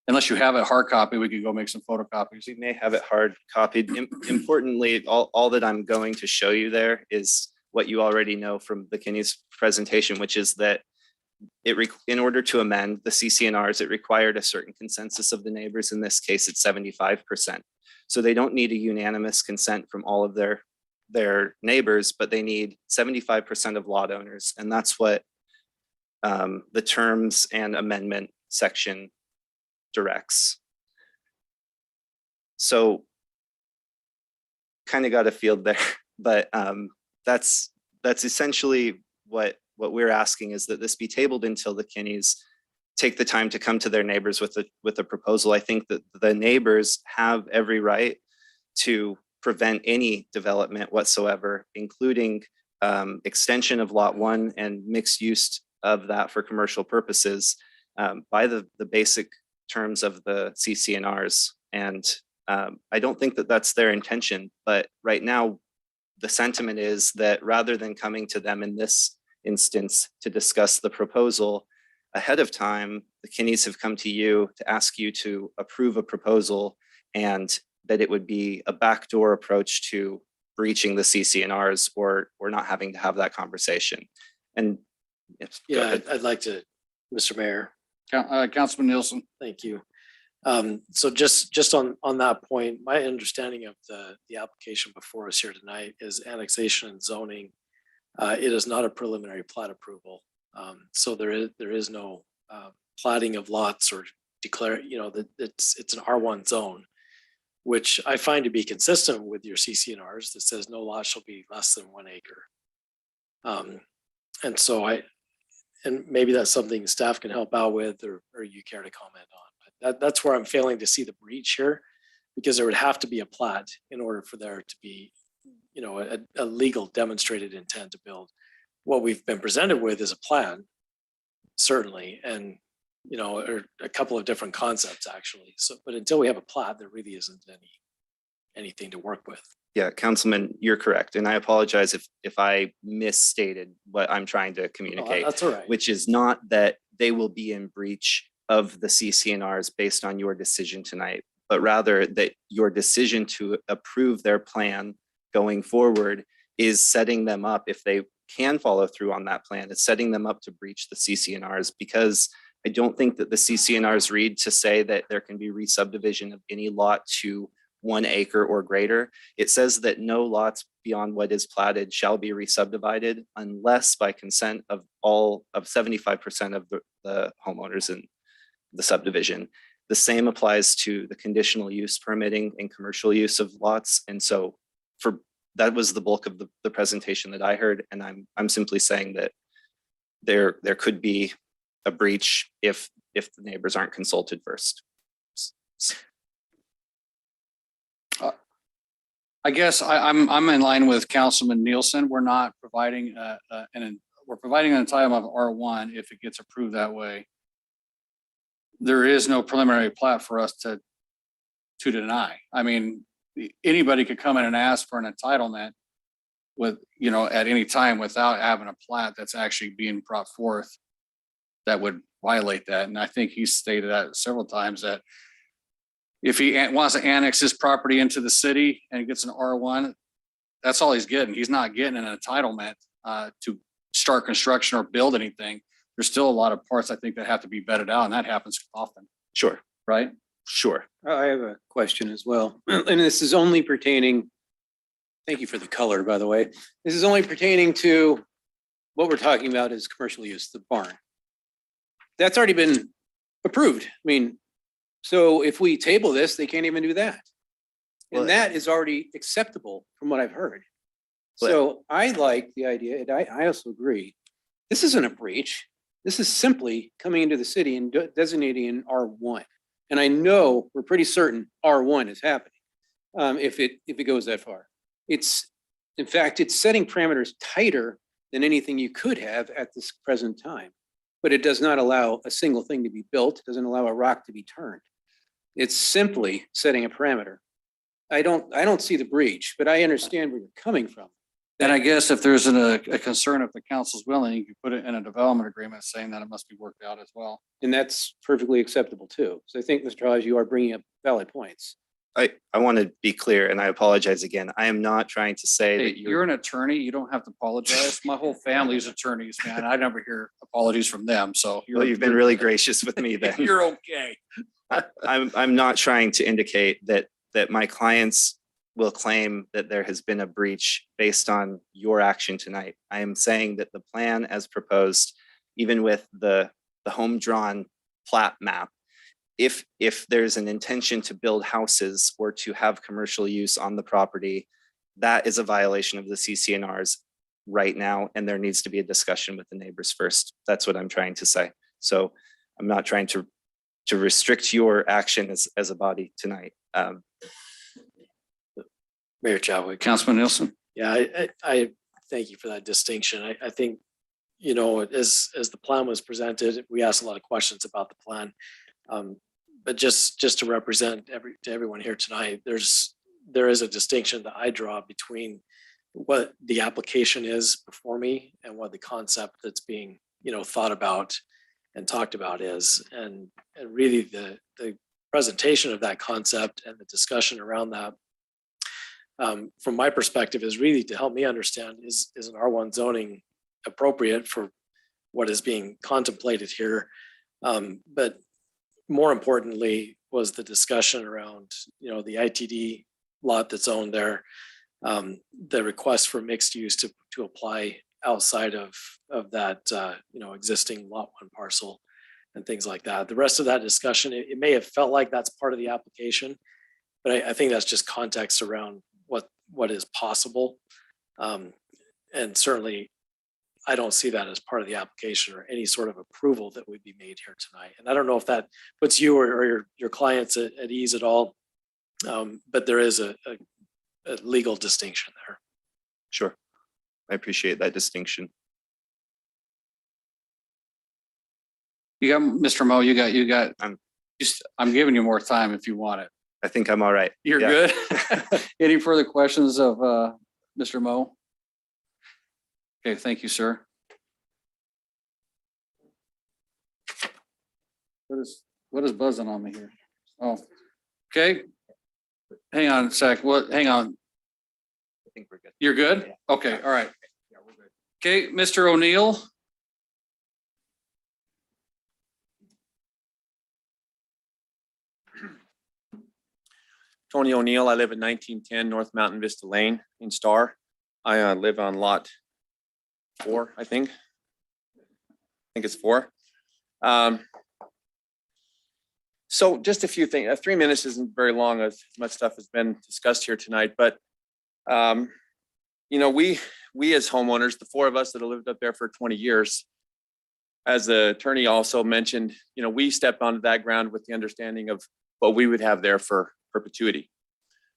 Unless you have a hard copy, we could go make some photocopies. We may have it hard copied. Importantly, all that I'm going to show you there is what you already know from the Kinney's presentation, which is that in order to amend the CCNRs, it required a certain consensus of the neighbors. In this case, it's 75%. So they don't need a unanimous consent from all of their neighbors, but they need 75% of lot owners. And that's what the terms and amendment section directs. So kind of got a field there, but that's essentially what what we're asking is that this be tabled until the Kinneys take the time to come to their neighbors with a proposal. I think that the neighbors have every right to prevent any development whatsoever, including extension of lot 1 and mixed use of that for commercial purposes by the basic terms of the CCNRs. And I don't think that that's their intention, but right now the sentiment is that rather than coming to them in this instance to discuss the proposal ahead of time, the Kinneys have come to you to ask you to approve a proposal, and that it would be a backdoor approach to breaching the CCNRs or not having to have that conversation. And yes, go Yeah, ahead. I'd like to, Mr. Mayor. Councilman Nielsen. Thank you. So just on that point, my understanding of the application before us here tonight is annexation and zoning. It is not a preliminary plat approval. So there is no platting of lots or declare, that it's an R1 zone, which I find to be consistent with your CCNRs that says no lot shall be less than 1 acre. And so and maybe that's something staff can help out with, or you care to comment on. But that's where I'm failing to see the breach here, because there would have to be a plat in order for there to be, a legal demonstrated intent to build. What we've been presented with is a plan, certainly, and or a couple of different concepts actually. So, but until we have a plat, there really isn't anything to work with. Yeah, Councilman, you're correct. And I apologize if I misstated what I'm trying to communicate. That's all right. Which is not that they will be in breach of the CCNRs based on your decision tonight, but rather that your decision to approve their plan going forward is setting them up, if they can follow through on that plan, it's setting them up to breach the CCNRs, because I don't think that the CCNRs read to say that there can be re-subdivision of any lot to 1 acre or greater. It says that no lots beyond what is platted shall be re-subdivided unless by consent of 75% of the homeowners in the subdivision. The same applies to the conditional use permitting and commercial use of lots. And so that was the bulk of the presentation that I heard. And I'm simply saying that there could be a breach if the neighbors aren't consulted first. I guess I'm in line with Councilman Nielsen. We're not providing we're providing an entitlement of R1 if it gets approved that way. There is no preliminary plat for us to deny. I mean, anybody could come in and ask for an entitlement with, at any time without having a plat that's actually being brought forth that would violate that. And I think he stated that several times, that if he wants to annex his property into the city and gets an R1, that's all he's getting. He's not getting an entitlement to start construction or build anything. There's still a lot of parts I think that have to be vetted out, and that happens often. Sure. Right? Sure. I have a question as well. And this is only pertaining, thank you for the color, by the way. This is only pertaining to what we're talking about is commercial use, the barn. That's already been approved. I mean, so if we table this, they can't even do that. Well, And that is already acceptable from what I've heard. So I like the idea, and I also agree. This isn't a breach. This is simply coming into the city and designating an R1. And I know we're pretty certain R1 is happening if it goes that far. In fact, it's setting parameters tighter than anything you could have at this present time. But it does not allow a single thing to be built, doesn't allow a rock to be turned. It's simply setting a parameter. I don't see the breach, but I understand where you're coming from. And I guess if there's a concern, if the council's willing, you can put it in a development agreement saying that it must be worked out as well. And that's perfectly acceptable too. So I think, Mr. Hawes, you are bringing up valid points. I want to be clear, and I apologize again. I am not trying to say Hey, that you're an attorney. You don't have to apologize. My whole family's attorneys, man. I never hear apologies from them. So you've been really gracious with me then. You're okay. I'm not trying to indicate that my clients will claim that there has been a breach based on your action tonight. I am saying that the plan as proposed, even with the home drawn plat map, if there's an intention to build houses or to have commercial use on the property, that is a violation of the CCNRs. right now, and there needs to be a discussion with the neighbors first. That's what I'm trying to say. So I'm not trying to restrict your action as a body tonight. Mayor Chadwick. Councilman Nielsen. Yeah, I thank you for that distinction. I think, you know, as the plan was presented, we asked a lot of questions about the plan. But just to represent to everyone here tonight, there is a distinction that I draw between what the application is before me and what the concept that's being, you know, thought about and talked about is. And really the presentation of that concept and the discussion around that, from my perspective, is really to help me understand, is an R1 zoning appropriate for what is being contemplated here? But more importantly was the discussion around, you know, the ITD lot that's owned there, the request for mixed use to apply outside of that, you know, existing lot 1 parcel and things like that. The rest of that discussion, it may have felt like that's part of the application, but I think that's just context around what is possible. And certainly I don't see that as part of the application or any sort of approval that would be made here tonight. And I don't know if that puts you or your clients at ease at all, but there is a legal distinction there. Sure. I appreciate that distinction. You got, Mr. Mo, you got, I'm giving you more time if you want it. I think I'm all right. You're Yeah. good. Any further questions of Mr. Mo? Okay, thank you, sir. What is buzzing on me here? Oh, okay. Hang on a sec. Hang on. I think we're good. You're good? Okay, all right. Okay, Mr. O'Neill. Tony O'Neill. I live at 1910 North Mountain Vista Lane in Star. I live on lot 4, I think. It's 4. So just a few things. 3 minutes isn't very long, as much stuff has been discussed here tonight, but you know, we as homeowners, the 4 of us that have lived up there for 20 years, as the attorney also mentioned, you know, we stepped onto that ground with the understanding of what we would have there for perpetuity,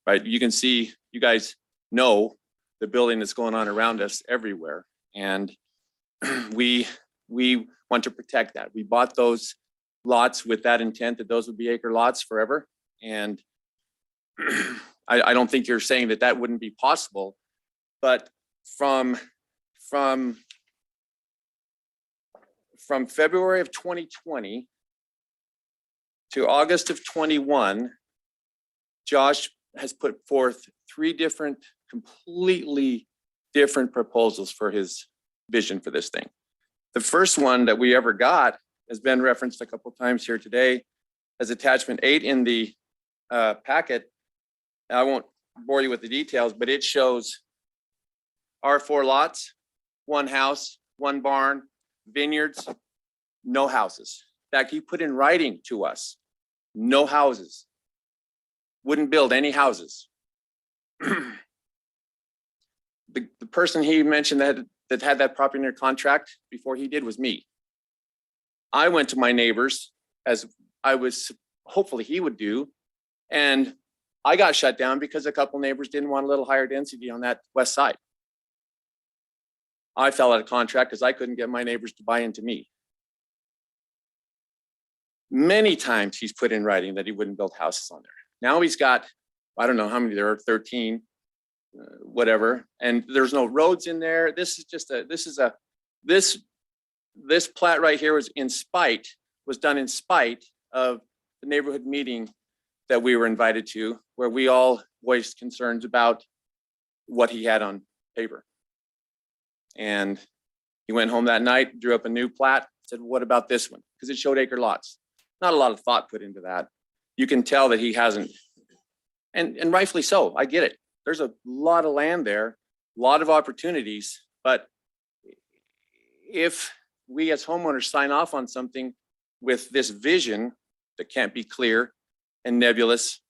right? You can see, you guys know the building that's going on around us everywhere. And we want to protect that. We bought those lots with that intent that those would be acre lots forever. And I don't think you're saying that that wouldn't be possible, but from February of 2020 to August of 21, Josh has put forth 3 completely different proposals for his vision for this thing. The first one that we ever got has been referenced a couple of times here today as attachment 8 in the packet. I won't bore you with the details, but it shows our 4 lots, 1 house, 1 barn, vineyards, no houses. In fact, he put in writing to us, no houses. Wouldn't build any houses. The person he mentioned that had that property under contract before he did was me. I went to my neighbors, as I was hopefully he would do, and I got shut down because a couple neighbors didn't want a little higher density on that west side. I fell out of contract because I couldn't get my neighbors to buy into me. Many times he's put in writing that he wouldn't build houses on there. Now he's got, I don't know how many there are, 13, whatever, and there's no roads in there. This plat right here was done in spite of the neighborhood meeting that we were invited to, where we all voiced concerns about what he had on paper. And he went home that night, drew up a new plat, said, what about this one? Because it showed acre lots. Not a lot of thought put into that. You can tell that he hasn't, and rightfully so, I get it. There's a lot of land there, a lot of opportunities, but if we as homeowners sign off on something with this vision that can't be clear and nebulous,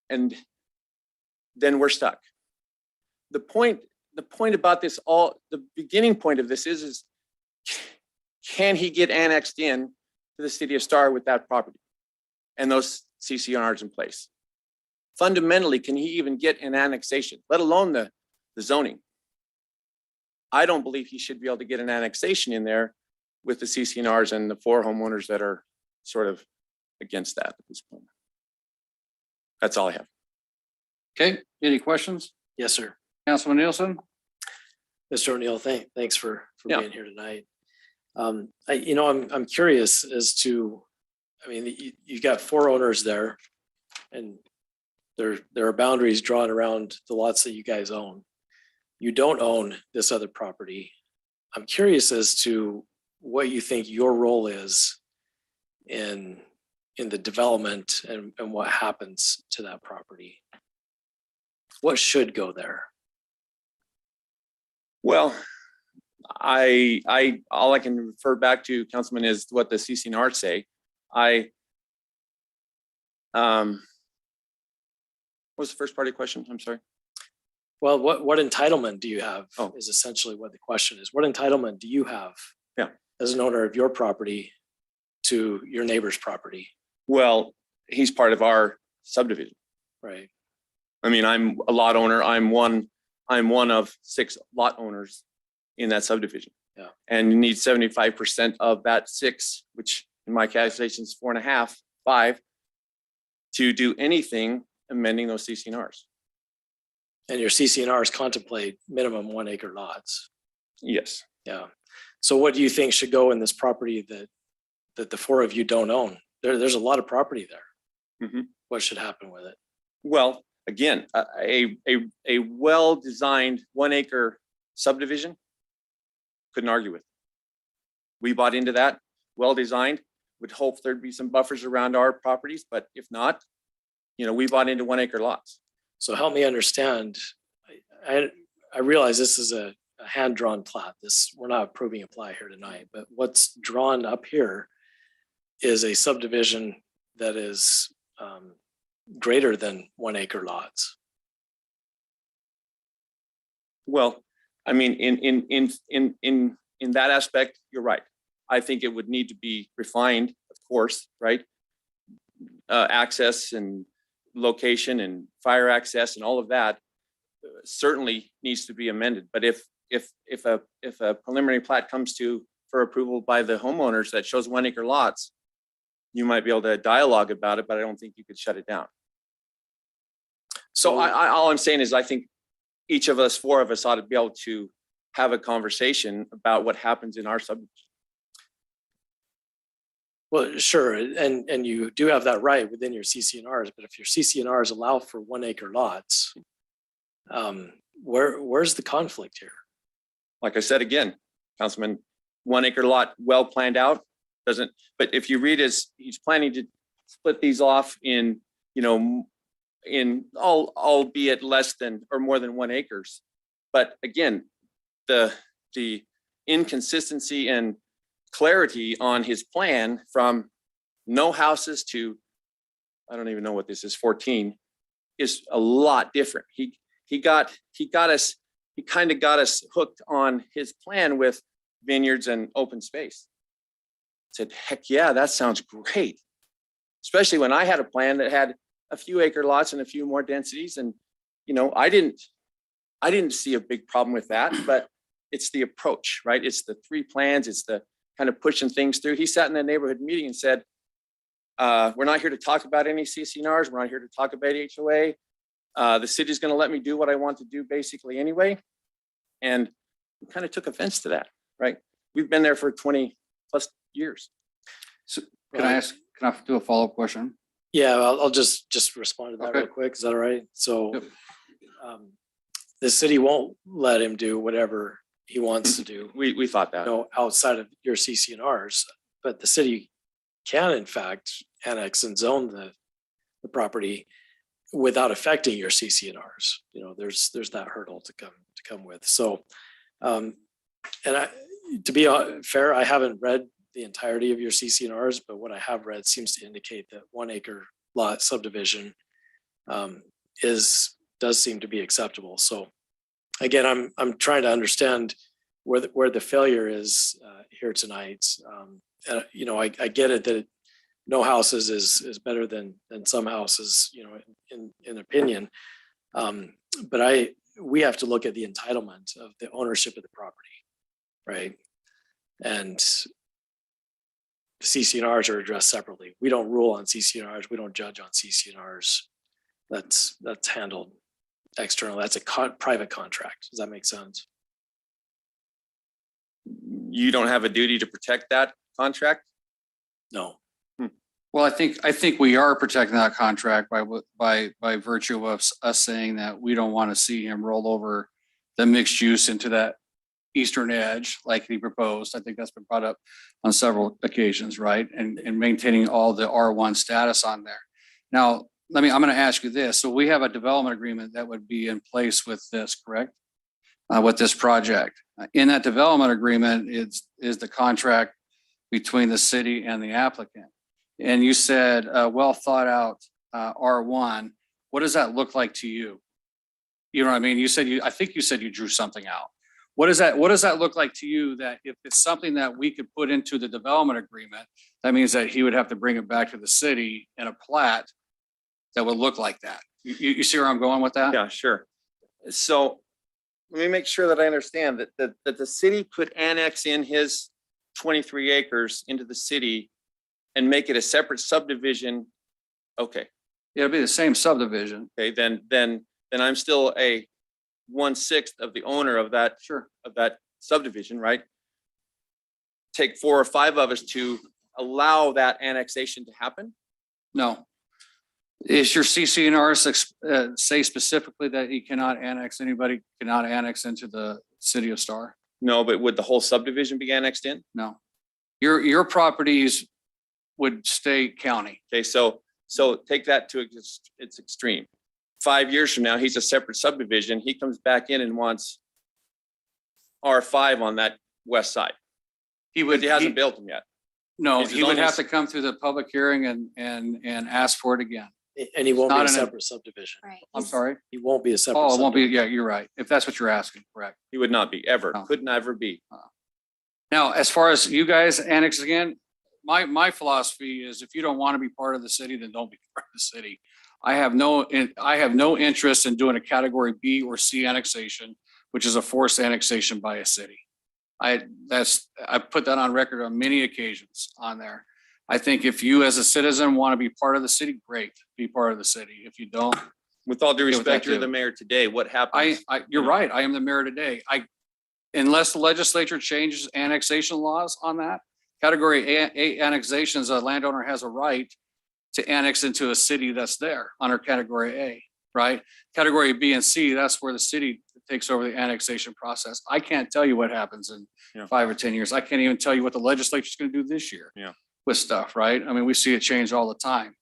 and then we're stuck. The point the point about this, the beginning point of this is can he get annexed in to the city of Star with that property and those CCNRs in place? Fundamentally, can he even get an annexation, let alone the zoning? I don't believe he should be able to get an annexation in there with the CCNRs and the 4 homeowners that are sort of against that at this point. That's all I have. Okay, any questions? Yes, sir. Councilman Nielsen? Mr. O'Neill, thanks for Yeah. being here tonight. I'm curious as to, I mean, you've got 4 owners there, and there are boundaries drawn around the lots that you guys own. You don't own this other property. I'm curious as to what you think your role is in the development and what happens to that property. What should go there? Well, all I can refer back to, Councilman, is what the CCNR say. What was the first part of the question? I'm sorry. Well, what entitlement do you have Oh. is essentially what the question is. What entitlement do you have? Yeah. As an owner of your property to your neighbor's property? Well, he's part of our subdivision. Right. I mean, I'm a lot owner. I'm one of 6 lot owners in that subdivision. Yeah. And you need 75% of that 6, which in my calculation is 4.5, 5, to do anything amending those CCNRs. And your CCNRs contemplate minimum 1 acre lots. Yes. Yeah. So what do you think should go in this property that the 4 of you don't own? There's a lot of property there. Mhm. What should happen with it? Well, again, a well-designed 1 acre subdivision, couldn't argue with. We bought into that, well-designed, would hope there'd be some buffers around our properties, but if not, we bought into 1 acre lots. So help me understand. I realize this is a hand-drawn plat. We're not approving a plat here tonight, but what's drawn up here is a subdivision that is greater than 1 acre lots. Well, I mean, in that aspect, you're right. I think it would need to be refined, of course, right? Access and location and fire access and all of that certainly needs to be amended. But if a preliminary plat comes for approval by the homeowners that shows 1 acre lots, you might be able to dialogue about it, but I don't think you could shut it down. So all I'm saying is I think each of us, 4 of us, ought to be able to have a conversation about what happens in our subdivision. Well, sure, and you do have that right within your CCNRs, but if your CCNRs allow for 1 acre lots, where's the conflict here? Like I said, again, Councilman, 1 acre lot, well planned out, doesn't, but if you read he's planning to split these off in albeit less than or more than 1 acres. But again, the inconsistency and clarity on his plan from no houses to, I don't even know what this is, 14, is a lot different. He kind of got us hooked on his plan with vineyards and open space. Said, heck yeah, that sounds great. Especially when I had a plan that had a few acre lots and a few more densities. And, I didn't see a big problem with that, but it's the approach, right? It's the 3 plans. It's the kind of pushing things through. He sat in a neighborhood meeting and said, we're not here to talk about any CCNRs. We're not here to talk about HOA. The city's going to let me do what I want to do basically anyway. And we kind of took offense to that, right? We've been there for 20 plus years. So can I do a follow-up question? Yeah, I'll just respond to that Okay. real quick. Is that all right? So Yep. The city won't let him do whatever he wants to do, We thought that. outside of your CCNRs, but the city can in fact annex and zone the property without affecting your CCNRs. There's that hurdle to come with. So, to be fair, I haven't read the entirety of your CCNRs, but what I have read seems to indicate that 1 acre lot subdivision does seem to be acceptable. So again, I'm trying to understand where the failure is here tonight. You know, I get it that no houses is better than some houses, you know, in opinion. But we have to look at the entitlement of the ownership of the property, right? And CC&Rs are addressed separately. We don't rule on CC&Rs. We don't judge on CC&Rs. That's handled external. That's a private contract. Does that make sense? You don't have a duty to protect that contract? No. Well, I think we are protecting that contract by virtue of us saying that we don't want to see him roll over the mixed use into that eastern edge like he proposed. I think that's been brought up on several occasions, right? And maintaining all the R1 status on there. Now, I'm going to ask you this. So we have a development agreement that would be in place with this, correct? With this project. In that development agreement is the contract between the city and the applicant. And you said, well thought out R1. What does that look like to you? You know what I mean? I think you said you drew something out. What does that look like to you, that if it's something that we could put into the development agreement, that means that he would have to bring it back to the city in a plat that would look like that? You see where I'm going with that? Yeah, sure. So let me make sure that I understand that the city could annex in his 23 acres into the city and make it a separate subdivision. Okay. It'll be the same subdivision. Okay, then I'm still a 1/6 of the owner of that. Sure. Of that subdivision, right? Take 4 or 5 of us to allow that annexation to happen? No. Is your CC&R say specifically that he cannot annex, anybody cannot annex into the city of Star? No, but would the whole subdivision be annexed in? No. Your properties would stay county. Okay, so take that to its extreme. 5 years from now, he's a separate subdivision. He comes back in and wants R5 on that west side. He hasn't built them yet. No, Is it he would only have to come through the public hearing and ask for it again. And he won't be a Not separate subdivision. Right. I'm sorry. He won't be a separate. Oh, it won't be. subdivision. Yeah, you're right. If that's what you're asking, correct. He would not be ever, No. could never be. Now, as far as you guys annex again, my philosophy is if you don't want to be part of the city, then don't be part of the city. I have no interest in doing a category B or C annexation, which is a forced annexation by a city. I put that on record on many occasions on there. I think if you as a citizen want to be part of the city, great, be part of the city. If you don't, With all due Yeah, with respect, that you're too. the mayor today. What happens? you're right. I am the mayor today. Unless the legislature changes annexation laws on that, category A annexations, a landowner has a right to annex into a city that's there under category A, right? Category B and C, that's where the city takes over the annexation process. I can't tell you what happens in 5 or 10 years. I can't even tell you what the legislature is going to do this year with stuff, right? I mean, we see it change all the time.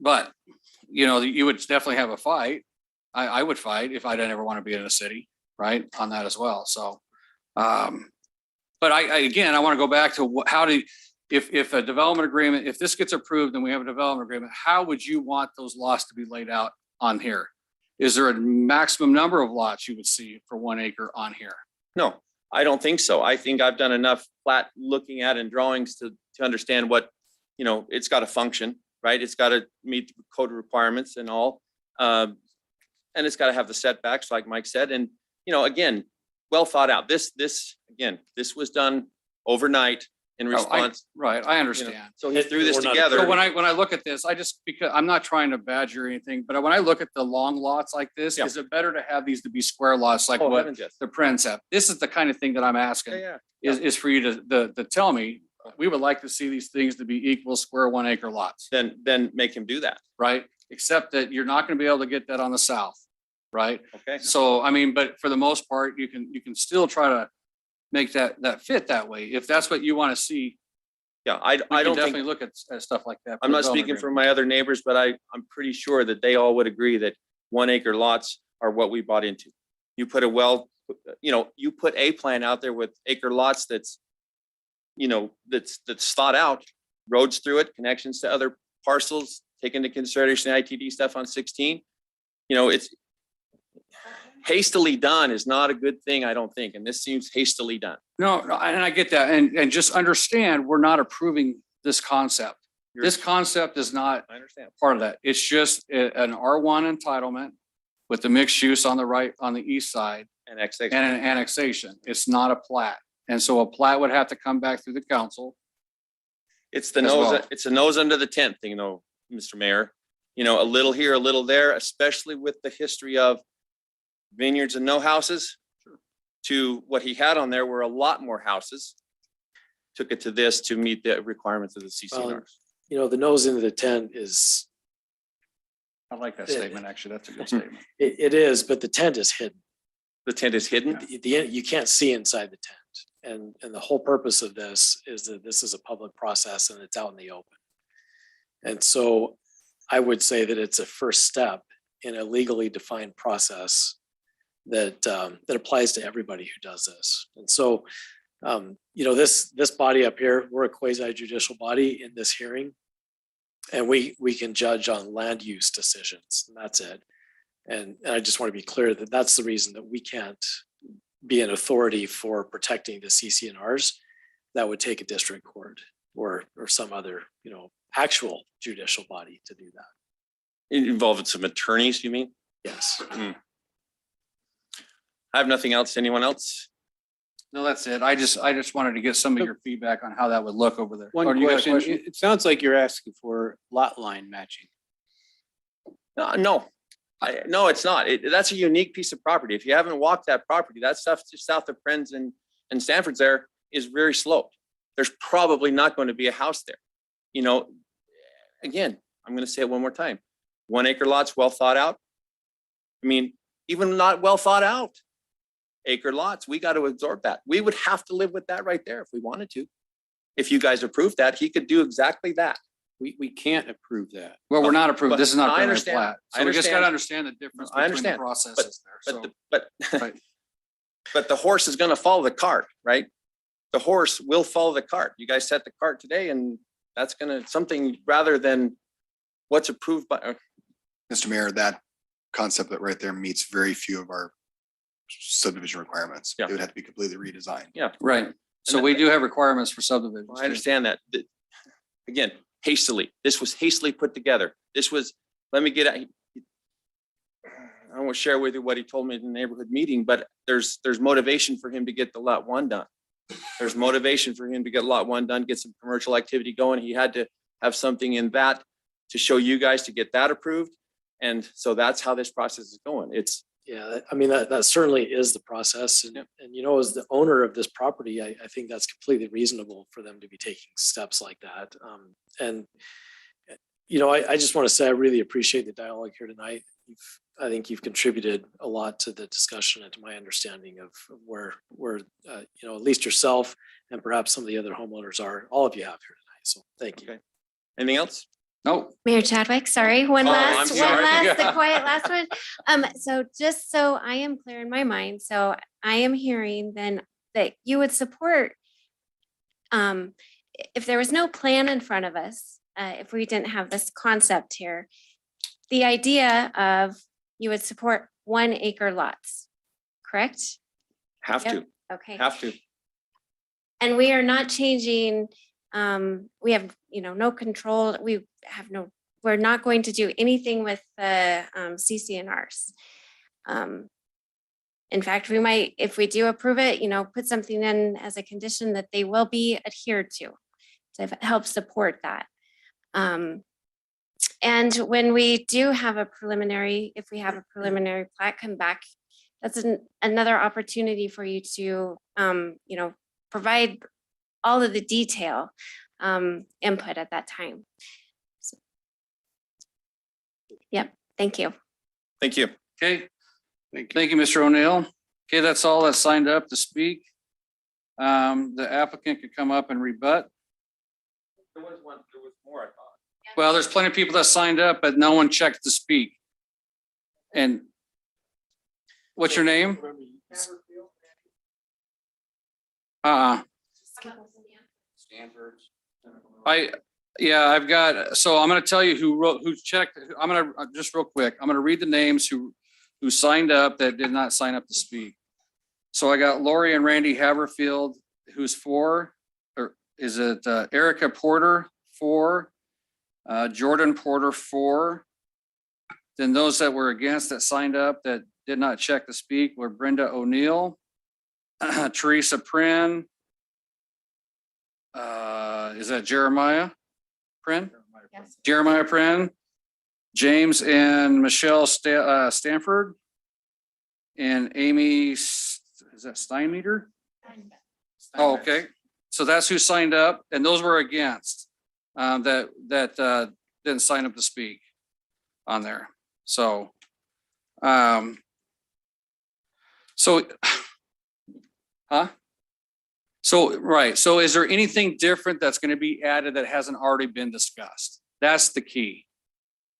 But, you know, you would definitely have a fight. I would fight if I didn't ever want to be in a city, right, on that as well. So, but I want to go back to if a development agreement, if this gets approved and we have a development agreement, how would you want those lots to be laid out on here? Is there a maximum number of lots you would see for 1 acre on here? No, I don't think so. I think I've done enough flat looking at and drawings to understand what, you know, it's got to function, right? It's got to meet the code requirements and all. And it's got to have the setbacks, like Mike said. And, you know, again, well thought out. This was done overnight in response. Right, I understand. You know, so he threw this We're not- together. So when I look at this, because I'm not trying to badger or anything, but when I look at the long lots like this, is it better to have these to be square lots like Oh, what heavens, yes. the Prince have? This is the kind of thing that I'm asking, Yeah. is for you to tell me, we would like to see these things to be equal square 1 acre lots, Then make him do that. right? Except that you're not going to be able to get that on the south, right? Okay. So, I mean, but for the most part, you can still try to make that fit that way. If that's what you want to see, Yeah, I we can don't definitely think, look at stuff like that. I'm not speaking for my other neighbors, but I'm pretty sure that they all would agree that 1 acre lots are what we bought into. You put you put a plan out there with acre lots that's thought out, roads through it, connections to other parcels, take into consideration ITD stuff on 16. You know, hastily done is not a good thing, I don't think, and this seems hastily done. No, and I get that. And just understand, we're not approving this concept. This concept is not I understand. part of that. It's just an R1 entitlement with the mixed use on the right, on the east side, Annexation. and an annexation. It's not a plat. And so a plat would have to come back through the council. It's the as nose, well. it's a nose under the tent thing, Mr. Mayor. A little here, a little there, especially with the history of vineyards and no houses to what he had on there were a lot more houses. Took it to this to meet the requirements of the CCNRs. The nose into the tent is, I like that statement, actually. That's a good statement. it is, but the tent is hidden. The tent is hidden. You can't see inside the tent. And the whole purpose of this is that this is a public process and it's out in the open. And so I would say that it's a first step in a legally defined process that applies to everybody who does this. And so, this body up here, we're a quasi judicial body in this hearing. And we can judge on land use decisions, and that's it. And I just want to be clear that that's the reason that we can't be an authority for protecting the CCNRs. That would take a district court or some other, actual judicial body to do that. Involving some attorneys, you mean? Yes. I have nothing else. Anyone else? No, that's it. I just wanted to get some of your feedback on how that would look over there. One Oh, you got a question, it sounds like you're asking for lot line matching. No, no, it's not. That's a unique piece of property. If you haven't walked that property, that stuff just south of Friends and Stanford's there is very sloped. There's probably not going to be a house there. Again, I'm going to say it one more time. 1 acre lots, well thought out. I mean, even not well thought out acre lots, we got to absorb that. We would have to live with that right there if we wanted to. If you guys approve that, he could do exactly that. We can't approve that. Well, we're not approved. But This is not I currently understand. plat. I So we just got to understand. understand the difference I between the understand. processes there. So, But but the horse is going to follow the cart, right? The horse will follow the cart. You guys set the cart today, and that's going to something rather than what's approved by. Mr. Mayor, that concept that right there meets very few of our subdivision requirements. Yeah. It would have to be completely redesigned. Yeah, right. So we do have requirements for subdivisions. I understand that. Again, hastily. This was hastily put together. This was. Let me get. I won't share with you what he told me in the neighborhood meeting, but there's motivation for him to get the lot 1 done. There's motivation for him to get lot 1 done, get some commercial activity going. He had to have something in that to show you guys to get that approved. And so that's how this process is going. Yeah, I mean, that certainly is the process. And as the owner of this property, I think that's completely reasonable for them to be taking steps like that. I just want to say I really appreciate the dialogue here tonight. I think you've contributed a lot to the discussion and to my understanding of where at least yourself and perhaps some of the other homeowners are. All of you have here tonight. So thank you. Okay. Anything else? No. Mayor Chadwick, sorry, I'm the sorry. quiet last one. So just so I am clear in my mind, so I am hearing then that you would support, if there was no plan in front of us, if we didn't have this concept here, the idea of you would support 1 acre lots, correct? Have Yep. to. Okay. Have to. And we are not changing, we have, no control, we're not going to do anything with the CCNRs. In fact, we might, if we do approve it, put something in as a condition that they will be adhered to help support that. And when we do have a preliminary, if we have a preliminary plat come back, that's another opportunity for you to, provide all of the detail input at that time. So, yep, thank you. Thank you. Okay. Thank you, Mr. O'Neill. Okay, that's all that signed up to speak. The applicant could come up and rebut. There was more, I thought. Well, there's plenty of people that signed up, but no one checked to speak. And what's your name? I've got, so I'm going to tell you who checked. I'm going to just real quick. I'm going to read the names who who signed up that did not sign up to speak. So I got Lori and Randy Haverfield, who's for, or is it Erica Porter, for, Jordan Porter, for. Then those that were against that signed up that did not check to speak were Brenda O'Neill, Teresa Prin. Is that Jeremiah Prin? Yes. Jeremiah Prin, James and Michelle Stanford, and Amy, is that Steinmeter? Oh, okay. So that's who signed up, and those were against, that didn't sign up to speak on there. So, huh? So, right. So is there anything different that's going to be added that hasn't already been discussed? That's the key,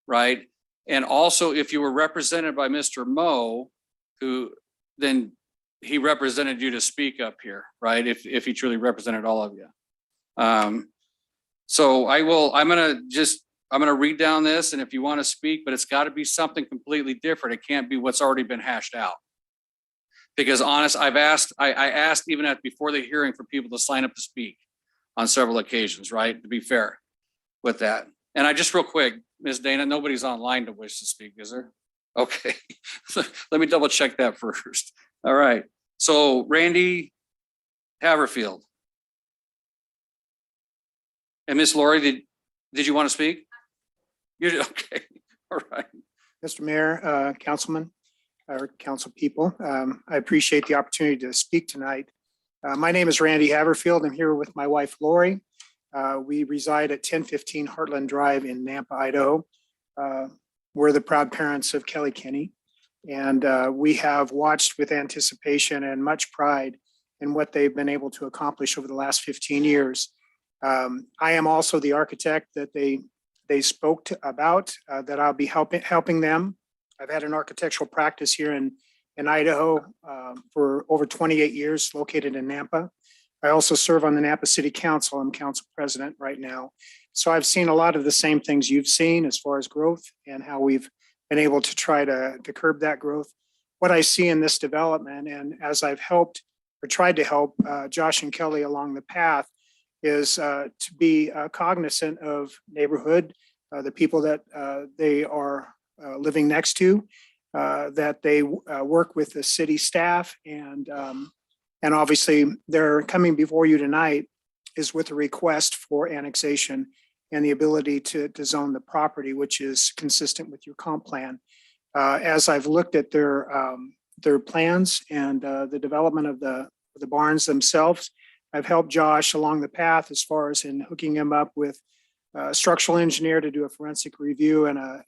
right? And also, if you were represented by Mr. Moe, who then he represented you to speak up here, right? If he truly represented all of you. So I'm going to read down this, and if you want to speak, but it's got to be something completely different. It can't be what's already been hashed out. Because honest, I asked even before the hearing for people to sign up to speak on several occasions, right? To be fair with that. And I just real quick, Ms. Dana, nobody's online to wish to speak, is there? Okay, let me double check that first. All right, so Randy Haverfield. And Miss Lori, did you want to speak? You did, okay, all right. Mr. Mayor, Councilman, or council people. I appreciate the opportunity to speak tonight. My name is Randy Haverfield. I'm here with my wife, Lori. We reside at 1015 Heartland Drive in Nampa, Idaho. We're the proud parents of Kelly Kinney. And we have watched with anticipation and much pride in what they've been able to accomplish over the last 15 years. I am also the architect that they spoke about, that I'll be helping them. I've had an architectural practice here in Idaho for over 28 years, located in Nampa. I also serve on the Nampa City Council. I'm council president right now. So I've seen a lot of the same things you've seen as far as growth and how we've been able to try to curb that growth. What I see in this development, and as I've helped or tried to help Josh and Kelly along the path, is to be cognizant of neighborhood, the people that they are living next to, that they work with the city staff, and obviously they're coming before you tonight is with a request for annexation and the ability to zone the property, which is consistent with your comp plan. As I've looked at their plans and the development of the barns themselves, I've helped Josh along the path as far as in hooking him up with a structural engineer to do a forensic review and a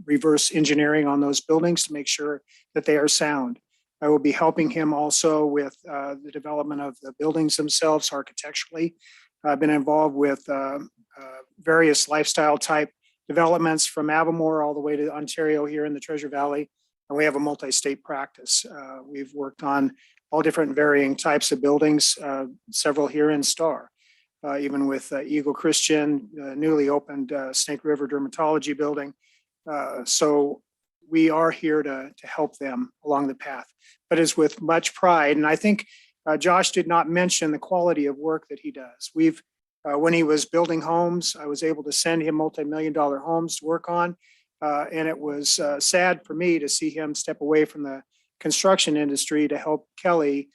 reverse engineering on those buildings to make sure that they are sound. I will be helping him also with the development of the buildings themselves architecturally. I've been involved with various lifestyle type developments from Avamore all the way to Ontario here in the Treasure Valley. And we have a multi-state practice. We've worked on all different varying types of buildings, several here in Star. Even with Eagle Christian, newly opened Snake River Dermatology building. So we are here to help them along the path, but it's with much pride. And I think Josh did not mention the quality of work that he does. When he was building homes, I was able to send him multi-million-dollar homes to work on. And it was sad for me to see him step away from the construction industry to help Kelly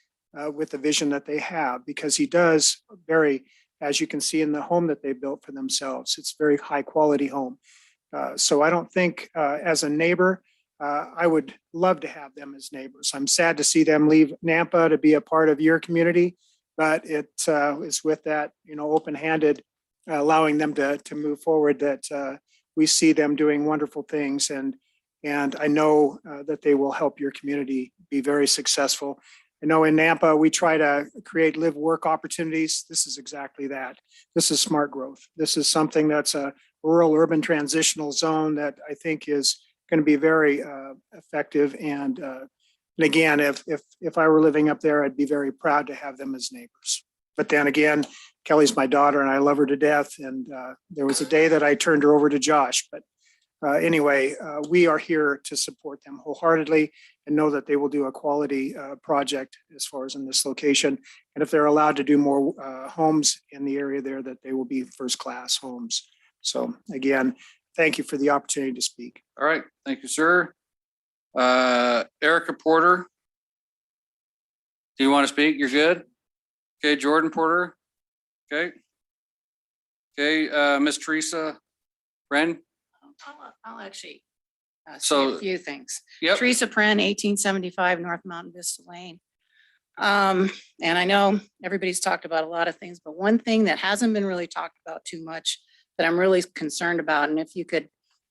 with the vision that they have, because he does very, as you can see in the home that they built for themselves, it's very high quality home. So I don't think as a neighbor, I would love to have them as neighbors. I'm sad to see them leave Nampa to be a part of your community, but it is with that, open-handed, allowing them to move forward, that we see them doing wonderful things. And I know that they will help your community be very successful. I know in Nampa, we try to create live work opportunities. This is exactly that. This is smart growth. This is something that's a rural urban transitional zone that I think is going to be very effective. And again, if I were living up there, I'd be very proud to have them as neighbors. But then again, Kelly's my daughter and I love her to death. And there was a day that I turned her over to Josh, but Anyway, we are here to support them wholeheartedly and know that they will do a quality project as far as in this location. And if they're allowed to do more homes in the area there, that they will be first-class homes. So again, thank you for the opportunity to speak. All right, thank you, sir. Erica Porter. Do you want to speak? You're good? Okay, Jordan Porter. Okay. Okay, Miss Teresa Bren. I'll actually say So- a few things. Yep. Teresa Pren, 1875 North Mountain Vista Lane. And I know everybody's talked about a lot of things, but one thing that hasn't been really talked about too much that I'm really concerned about, and if you could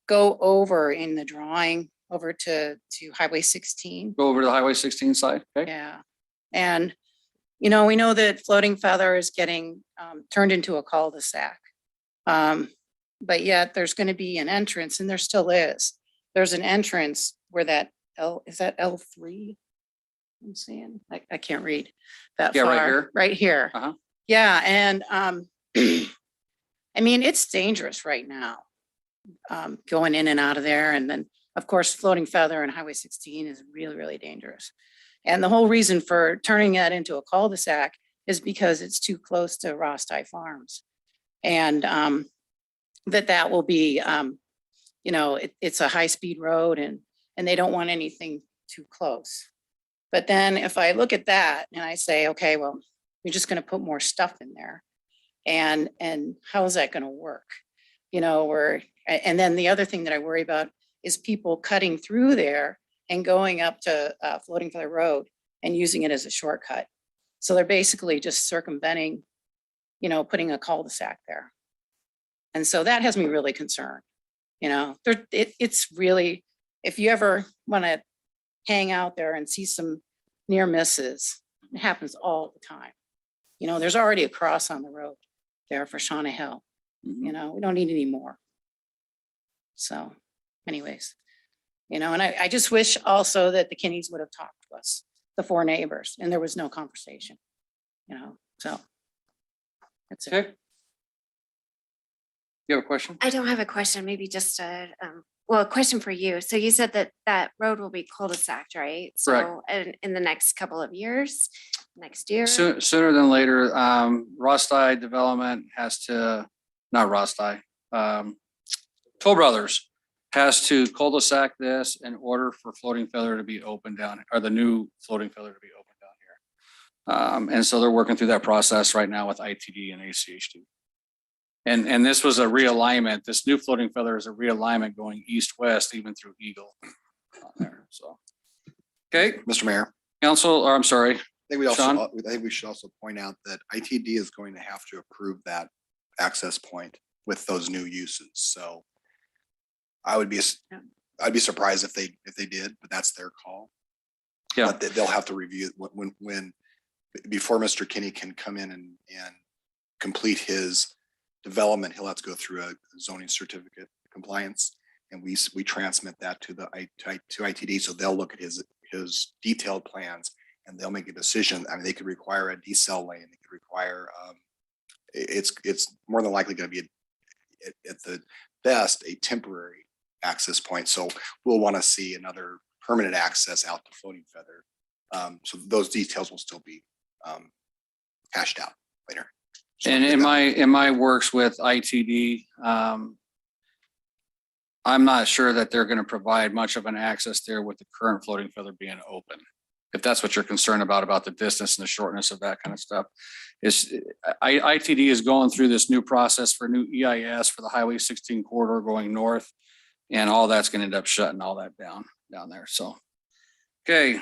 go over in the drawing over to Highway 16. Go over to the Highway 16 side. Okay. Yeah. And, we know that Floating Feather is getting turned into a cul-de-sac. But yet there's going to be an entrance, and there still is. There's an entrance where that is that L3? I'm seeing, I can't read that Yeah, far. right here. Right here. Uh-huh. Yeah, and I mean, it's dangerous right now, going in and out of there. And then, of course, Floating Feather and Highway 16 is really, really dangerous. And the whole reason for turning that into a cul-de-sac is because it's too close to Rosti Farms. And that will be, it's a high-speed road, and they don't want anything too close. But then if I look at that and I say, okay, well, we're just going to put more stuff in there. And how is that going to work? And then the other thing that I worry about is people cutting through there and going up to Floating Feather Road and using it as a shortcut. So they're basically just circumventing, putting a cul-de-sac there. And so that has me really concerned. It's really, if you ever want to hang out there and see some near misses, it happens all the time. There's already a cross on the road there for Shauna Hill. We don't need any more. So anyways, and I just wish also that the Kinneys would have talked to us, the 4 neighbors, and there was no conversation, so that's it. Okay. You have a question? I don't have a question, maybe just a question for you. So you said that road will be cul-de-sac, right? Correct. So in the next couple of years, next year? Sooner than later. Rosti Development has to, not Rosti, Toll Brothers has to cul-de-sac this in order for Floating Feather to be open down, or the new Floating Feather to be open down here. And so they're working through that process right now with ITD and ACHD. And this was a realignment. This new Floating Feather is a realignment going east-west, even through Eagle on there. So, okay, Mr. Mayor, Council, or I'm sorry, I think Sean? we should also point out that ITD is going to have to approve that access point with those new uses. So I'd be surprised if they did, but that's their call. Yeah. But they'll have to review when before Mr. Kinney can come in and complete his development, he'll have to go through a zoning certificate compliance, and we transmit that to ITD, so they'll look at his detailed plans and they'll make a decision. I mean, they could require a decel lane, they could require it's more than likely going to be at the best a temporary access point. So we'll want to see another permanent access out to Floating Feather. So those details will still be hashed out later. So and in my works with ITD, I'm not sure that they're going to provide much of an access there with the current Floating Feather being open. If that's what you're concerned about the distance and the shortness of that kind of stuff. ITD is going through this new process for new EIS for the Highway 16 corridor going north, and all that's going to end up shutting all that down there. So, okay.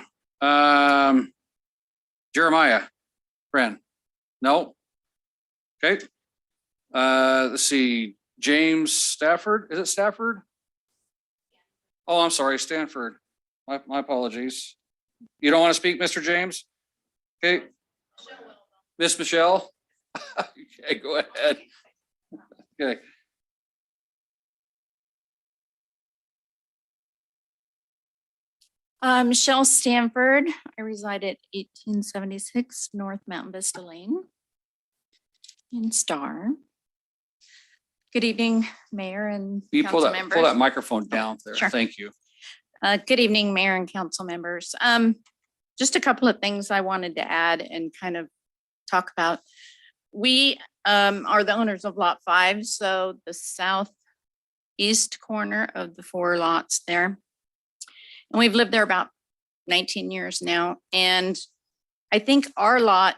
Jeremiah, Fran, no. Okay. Let's see. James Stafford. Is it Stafford? Oh, I'm sorry, Stanford. My apologies. You don't want to speak, Mr. James? Okay. Miss Michelle? Okay, go ahead. Okay. Michelle Stanford. I reside at 1876 North Mountain Vista Lane in Star. Good evening, Mayor and You pull council that members. microphone down there. Sure. Thank you. Good evening, Mayor and council members. Just a couple of things I wanted to add and kind of talk about. We are the owners of Lot 5, so the southeast corner of the 4 lots there. And we've lived there about 19 years now. And I think our lot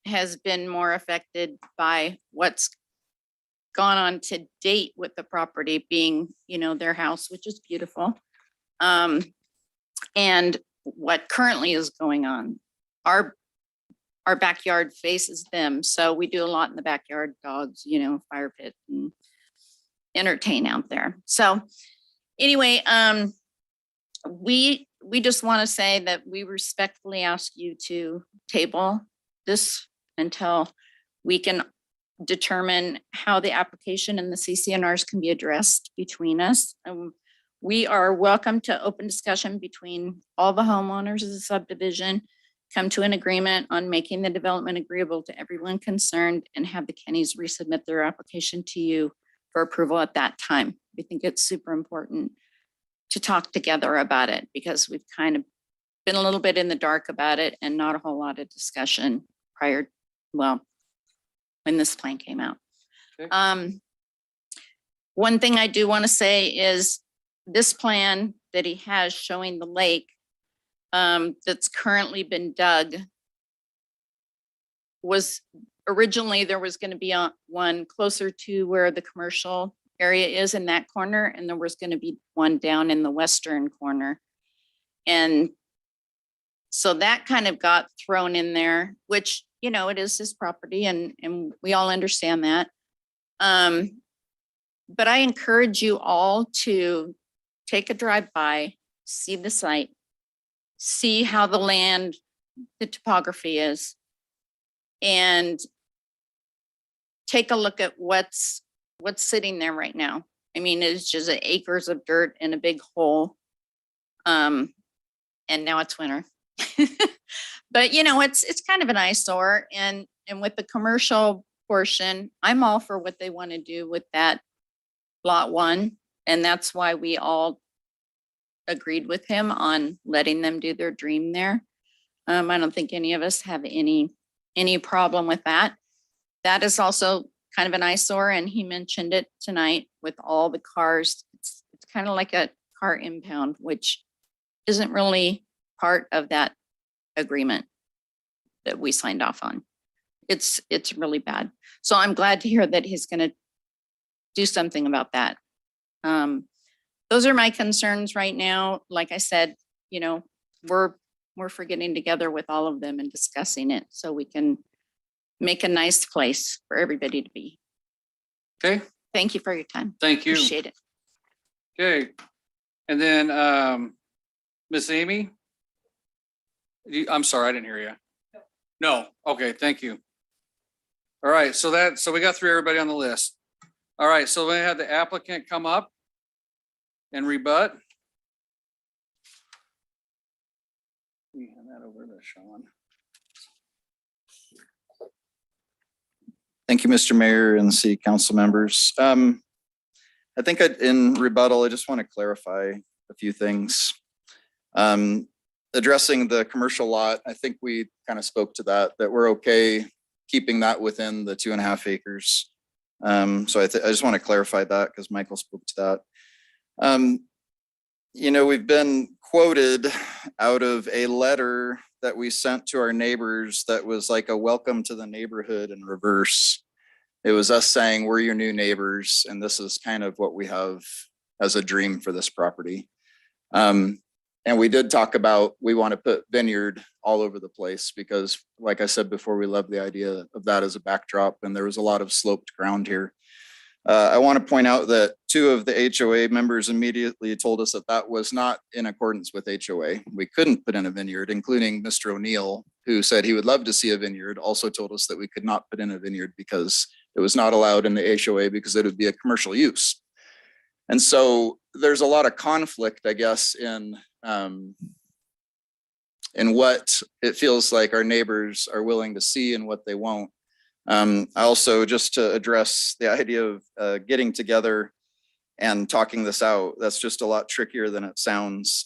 has been more affected by what's gone on to date with the property being, you know, their house, which is beautiful. And what currently is going on. Our backyard faces them. So we do a lot in the backyard, dogs, you know, fire pit and entertain out there. So anyway, we just want to say that we respectfully ask you to table this until we can determine how the application and the CCNRs can be addressed between us. We are welcome to open discussion between all the homeowners of the subdivision, come to an agreement on making the development agreeable to everyone concerned, and have the Kennys resubmit their application to you for approval at that time. We think it's super important to talk together about it because we've kind of been a little bit in the dark about it and not a whole lot of discussion prior, well, when this plan came out. Okay. One thing I do want to say is this plan that he has showing the lake that's currently been dug was originally there was going to be one closer to where the commercial area is in that corner, and there was going to be one down in the western corner. And so that kind of got thrown in there, which, you know, it is his property and we all understand that. But I encourage you all to take a drive by, see the site, see how the land, the topography is, and take a look at what's sitting there right now. I mean, it's just acres of dirt in a big hole. And now it's winter. But you know, it's kind of an eyesore, and with the commercial portion, I'm all for what they want to do with that lot 1. And that's why we all agreed with him on letting them do their dream there. I don't think any of us have any problem with that. That is also kind of an eyesore, and he mentioned it tonight with all the cars. It's kind of like a car impound, which isn't really part of that agreement that we signed off on. It's really bad. So I'm glad to hear that he's going to do something about that. Those are my concerns right now. Like I said, you know, we're for getting together with all of them and discussing it so we can make a nice place for everybody to be. Okay. Thank you for your time. Thank you. Appreciate it. Okay. And then Miss Amy? I'm sorry, I didn't hear you. No. Okay, thank you. All right, so we got through everybody on the list. All right, so we had the applicant come up and rebut. Let me hand that over to Sean. Thank you, Mr. Mayor and city council members. I think in rebuttal, I just want to clarify a few things. Addressing the commercial lot, I think we kind of spoke to that we're okay keeping that within the 2.5 acres. So I just want to clarify that because Michael spoke to that. You know, we've been quoted out of a letter that we sent to our neighbors that was like a welcome to the neighborhood in reverse. It was us saying, we're your new neighbors, and this is kind of what we have as a dream for this property. And we did talk about, we want to put vineyard all over the place because, like I said before, we love the idea of that as a backdrop, and there was a lot of sloped ground here. I want to point out that 2 of the HOA members immediately told us that that was not in accordance with HOA. We couldn't put in a vineyard, including Mr. O'Neill, who said he would love to see a vineyard, also told us that we could not put in a vineyard because it was not allowed in the HOA because it would be a commercial use. And so there's a lot of conflict, I guess, in what it feels like our neighbors are willing to see and what they won't. I also, just to address the idea of getting together and talking this out, that's just a lot trickier than it sounds.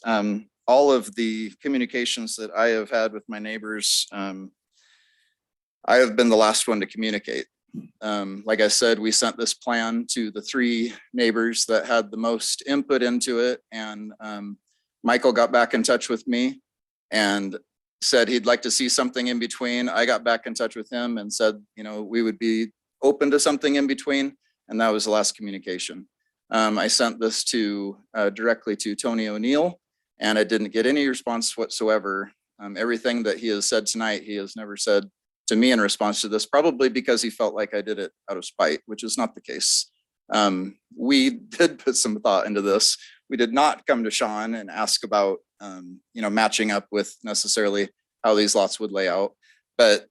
All of the communications that I have had with my neighbors, I have been the last one to communicate. Like I said, we sent this plan to the 3 neighbors that had the most input into it. And Michael got back in touch with me and said he'd like to see something in between. I got back in touch with him and said, you know, we would be open to something in between. And that was the last communication. I sent this to directly to Tony O'Neill, and I didn't get any response whatsoever. Everything that he has said tonight, he has never said to me in response to this, probably because he felt like I did it out of spite, which is not the case. We did put some thought into this. We did not come to Sean and ask about, you know, matching up with necessarily how these lots would lay out. But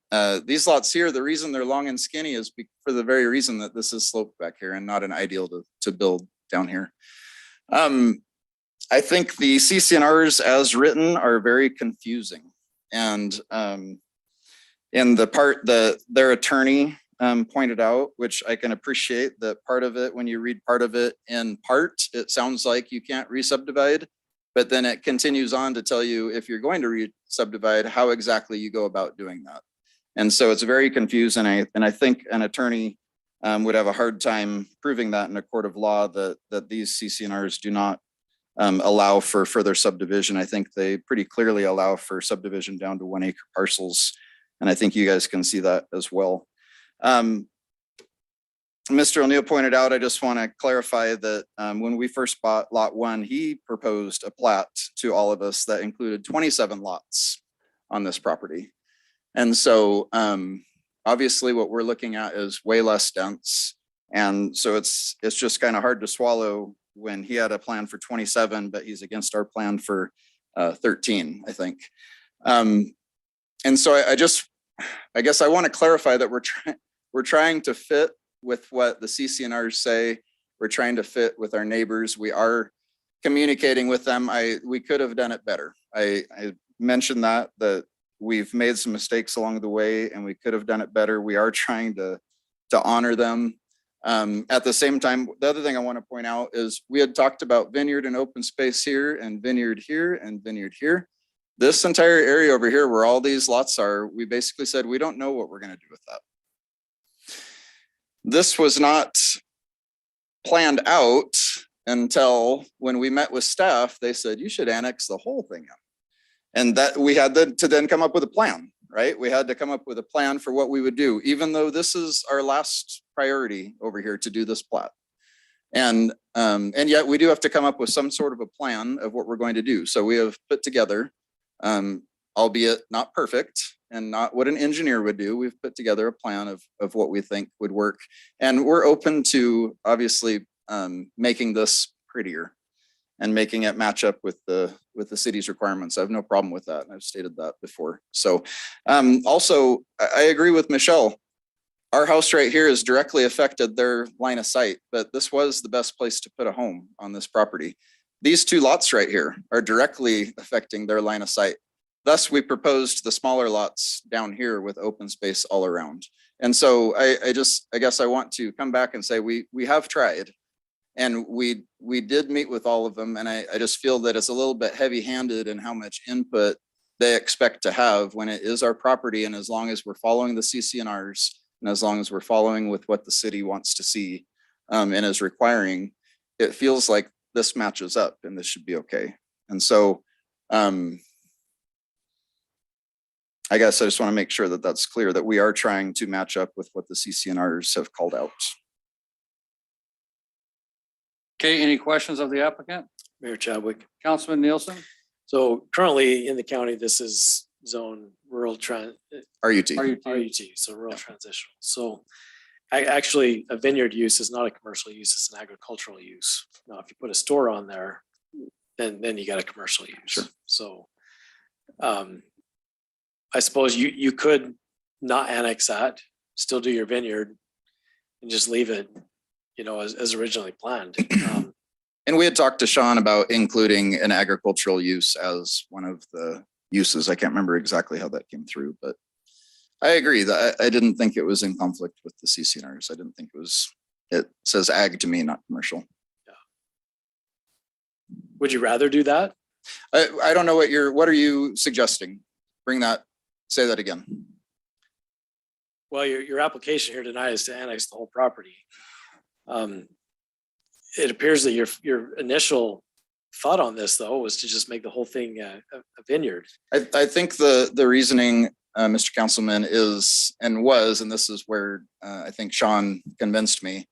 these lots here, the reason they're long and skinny is for the very reason that this is sloped back here and not an ideal to build down here. I think the CCNRs as written are very confusing. And in the part that their attorney pointed out, which I can appreciate, that part of it, when you read part of it in part, it sounds like you can't re-subdivide, but then it continues on to tell you if you're going to re-subdivide, how exactly you go about doing that. And so it's very confusing. And I think an attorney would have a hard time proving that in a court of law that these CCNRs do not allow for further subdivision. I think they pretty clearly allow for subdivision down to 1 acre parcels. And I think you guys can see that as well. Mr. O'Neill pointed out, I just want to clarify that when we first bought lot 1, he proposed a plat to all of us that included 27 lots on this property. And so obviously what we're looking at is way less dense. And so it's just kind of hard to swallow when he had a plan for 27, but he's against our plan for 13, I think. And so I guess I want to clarify that we're trying to fit with what the CCNRs say. We're trying to fit with our neighbors. We are communicating with them. We could have done it better. I mentioned that we've made some mistakes along the way and we could have done it better. We are trying to honor them. At the same time, the other thing I want to point out is we had talked about vineyard and open space here and vineyard here and vineyard here. This entire area over here where all these lots are, we basically said, we don't know what we're going to do with that. This was not planned out until when we met with staff, they said, you should annex the whole thing in. And that we had to then come up with a plan, right? We had to come up with a plan for what we would do, even though this is our last priority over here to do this plat. And yet we do have to come up with some sort of a plan of what we're going to do. So we have put together, albeit not perfect and not what an engineer would do, we've put together a plan of what we think would work. And we're open to obviously making this prettier and making it match up with the city's requirements. I have no problem with that. I've stated that before. So also, I agree with Michelle. Our house right here has directly affected their line of sight, but this was the best place to put a home on this property. These 2 lots right here are directly affecting their line of sight. Thus, we proposed the smaller lots down here with open space all around. And so I guess I want to come back and say we have tried. And we did meet with all of them. And I just feel that it's a little bit heavy handed in how much input they expect to have when it is our property. And as long as we're following the CCNRs and as long as we're following with what the city wants to see and is requiring, it feels like this matches up and this should be okay. And so I guess I just want to make sure that that's clear, that we are trying to match up with what the CCNRs have called out. Okay, any questions of the applicant? Mayor Chadwick. Councilman Nielsen? So currently in the county, this is zone rural RUT, so rural transitional. So actually a vineyard use is not a commercial use, it's an agricultural use. Now, if you put a store on there, then you got a commercial use. Sure. So I suppose you could not annex that, still do your vineyard and just leave it, you know, as originally planned. And we had talked to Sean about including an agricultural use as one of the uses. I can't remember exactly how that came through, but I agree that I didn't think it was in conflict with the CCNRs. I didn't think it says ag to me, not commercial. Would you rather do that? I don't know what are you suggesting? Say that again. Well, your application here tonight is to annex the whole property. It appears that your initial thought on this, though, was to just make the whole thing a vineyard. I think the reasoning, Mr. Councilman, is and this is where I think Sean convinced me,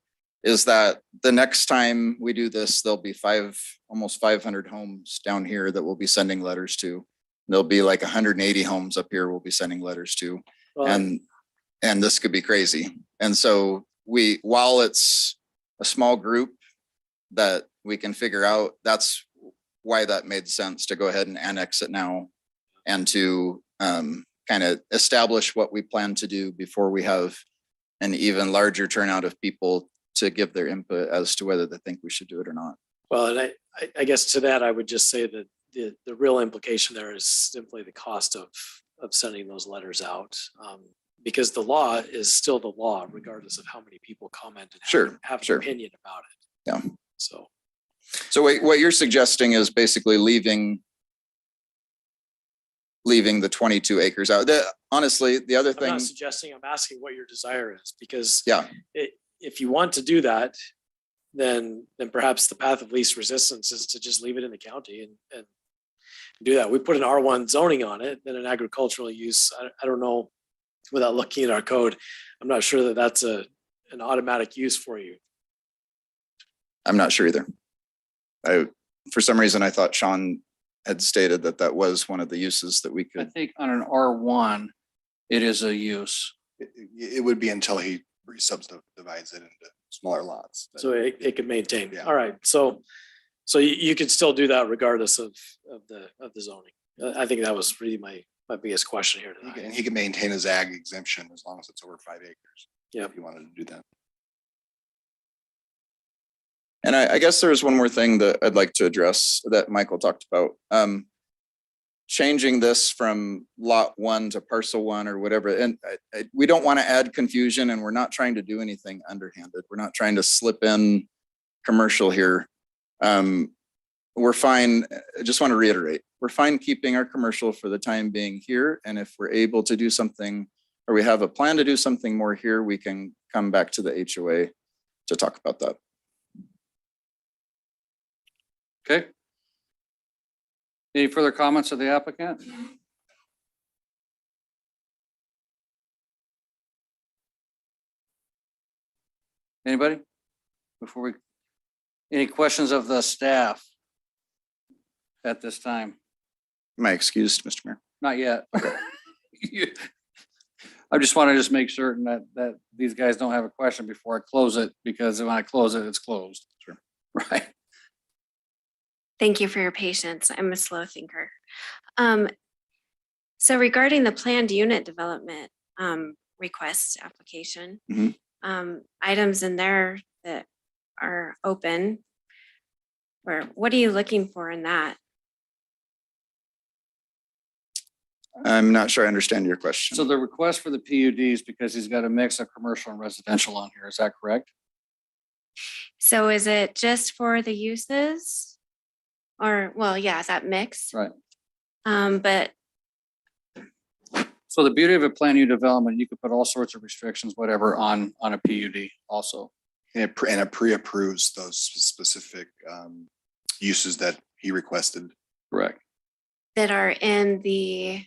is that the next time we do this, there'll be almost 500 homes down here that we'll be sending letters to. There'll be like 180 homes up here we'll be sending letters to. Well, And this could be crazy. And so while it's a small group that we can figure out, that's why that made sense to go ahead and annex it now and to kind of establish what we plan to do before we have an even larger turnout of people to give their input as to whether they think we should do it or not. Well, and I guess to that, I would just say that the real implication there is simply the cost of sending those letters out. Because the law is still the law, regardless of how many people comment and have an opinion about it. Yeah. So what you're suggesting is basically leaving the 22 acres out. Honestly, the other I'm thing. not suggesting, I'm asking what your desire is, because Yeah. If you want to do that, then perhaps the path of least resistance is to just leave it in the county and do that. We put an R1 zoning on it, then an agricultural use. I don't know, without looking at our code, I'm not sure that that's an automatic use for you. I'm not sure either. For some reason, I thought Sean had stated that was one of the uses that we I could. think on an R1, it is a use. It would be until he subdivides it into smaller lots. So it could maintain. Yeah. All right. So you could still do that regardless of the zoning. I think that was really my biggest question here tonight. And he can maintain his ag exemption as long as it's over 5 acres. Yeah. If you wanted to do that. And I guess there's one more thing that I'd like to address that Michael talked about. Changing this from lot 1 to parcel 1 or whatever. And we don't want to add confusion, and we're not trying to do anything underhanded. We're not trying to slip in commercial here. We're fine. I just want to reiterate, we're fine keeping our commercial for the time being here. And if we're able to do something, or we have a plan to do something more here, we can come back to the HOA to talk about that. Okay. Any further comments of the applicant? Anybody? Any questions of the staff at this time? Am I excused, Mr. Mayor? Not yet. I just want to make certain that these guys don't have a question before I close it, because when I close it, it's closed. Sure. Right. Thank you for your patience. I'm a slow thinker. So regarding the planned unit development request application, items in there that are open, or what are you looking for in that? I'm not sure I understand your question. So the request for the PUDs, because he's got a mix of commercial and residential on here, is that correct? So is it just for the uses? Or, well, yeah, that mix. Right. But So the beauty of a planned unit development, you could put all sorts of restrictions, whatever, on a PUD also. And it pre-approves those specific uses that he requested. Correct. that are in the,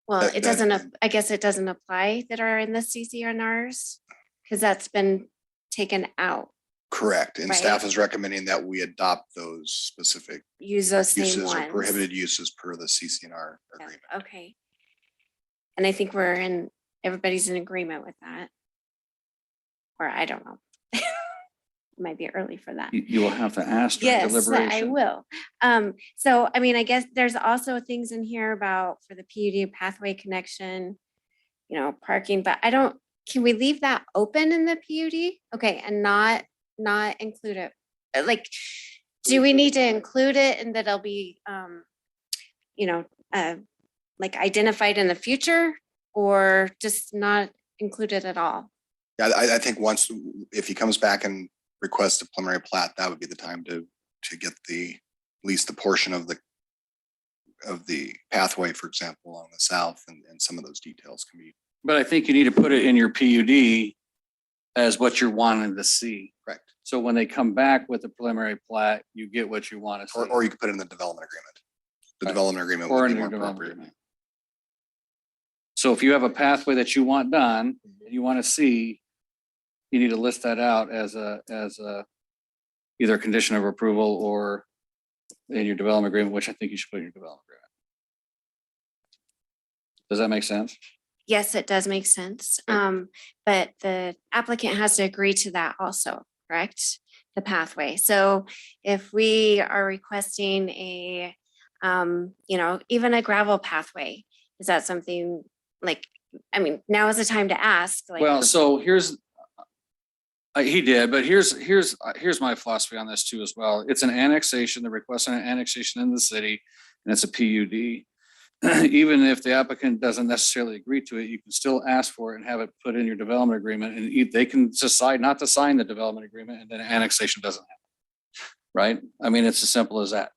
well, That- it doesn't, I guess it doesn't apply that are in the CCNRs, because that's been taken out. Correct. And Right. staff is recommending that we adopt those specific Use those same uses or ones. prohibited uses per the CCNR Yeah, agreement. okay. And I think everybody's in agreement with that. Or I don't know. It might be early for that. You will have to ask during Yes, deliberation. I will. So, I mean, I guess there's also things in here about for the PUD pathway connection, parking, but can we leave that open in the PUD? Okay, and not include it? Like, do we need to include it and that it'll be, like identified in the future? or just not include it at all? Yeah, I think once, if he comes back and requests a preliminary plat, that would be the time to get at least the portion of the pathway, for example, along the south, and some of those details can be. But I think you need to put it in your PUD as what you're wanting to see. Correct. So when they come back with a preliminary plat, you get what you want to see. Or you could put it in the development agreement. The Right. development agreement Or would in be your more development appropriate. agreement. So if you have a pathway that you want done, and you want to see, you need to list that out as a either a condition of approval or in your development agreement, which I think you should put in your development agreement. Does that make sense? Yes, it does make sense. But the applicant has to agree to that also, correct? The pathway. So if we are requesting a, even a gravel pathway, is that something like, I mean, now is the time to ask, like. Well, so here's, he did, but here's my philosophy on this too as well. It's an annexation, the request an annexation in the city, and it's a PUD. Even if the applicant doesn't necessarily agree to it, you can still ask for it and have it put in your development agreement, and they can decide not to sign the development agreement, and then annexation doesn't happen. Right? I mean, it's as simple as that.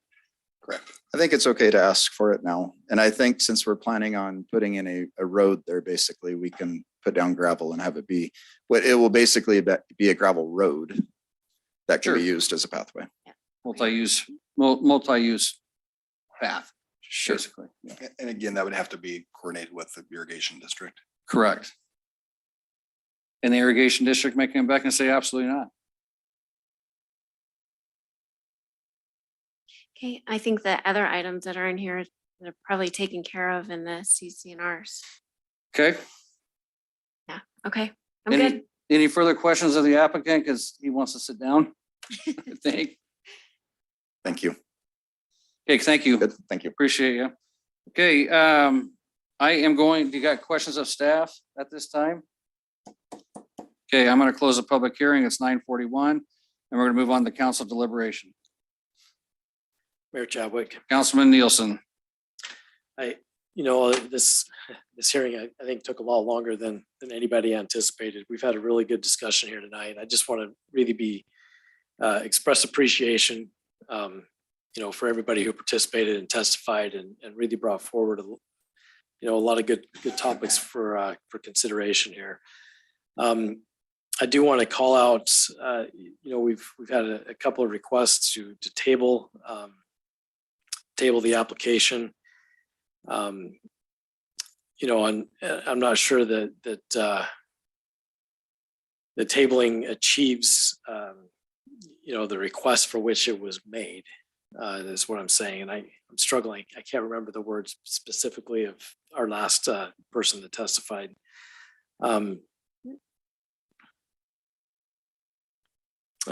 Correct. I think it's okay to ask for it now. And I think since we're planning on putting in a road there, basically, we can put down gravel and have it be, what it will basically be a gravel road that can be used as a pathway. Multi-use path. Sure. Basically. Yeah. And again, that would have to be coordinated with the irrigation district. Correct. And the irrigation district may come back and say, absolutely not. Okay, I think the other items that are in here are probably taken care of in the CCNRs. Okay. Yeah, okay, I'm good. Any further questions of the applicant? Because he wants to sit down. I think. Thank you. Okay, thank you. Good, thank you. Appreciate you. Okay, I am going, do you got questions of staff at this time? Okay, I'm going to close the public hearing. It's 9:41, and we're going to move on to council deliberation. Mayor Chadwick. Councilman Nielsen. This hearing, I think, took a lot longer than anybody anticipated. We've had a really good discussion here tonight. I just want to really express appreciation, for everybody who participated and testified and really brought forward, a lot of good topics for consideration here. I do want to call out, we've had a couple of requests to table the application. And I'm not sure that the tabling achieves, the request for which it was made. Is what I'm saying. And I'm struggling. I can't remember the words specifically of our last person that testified. And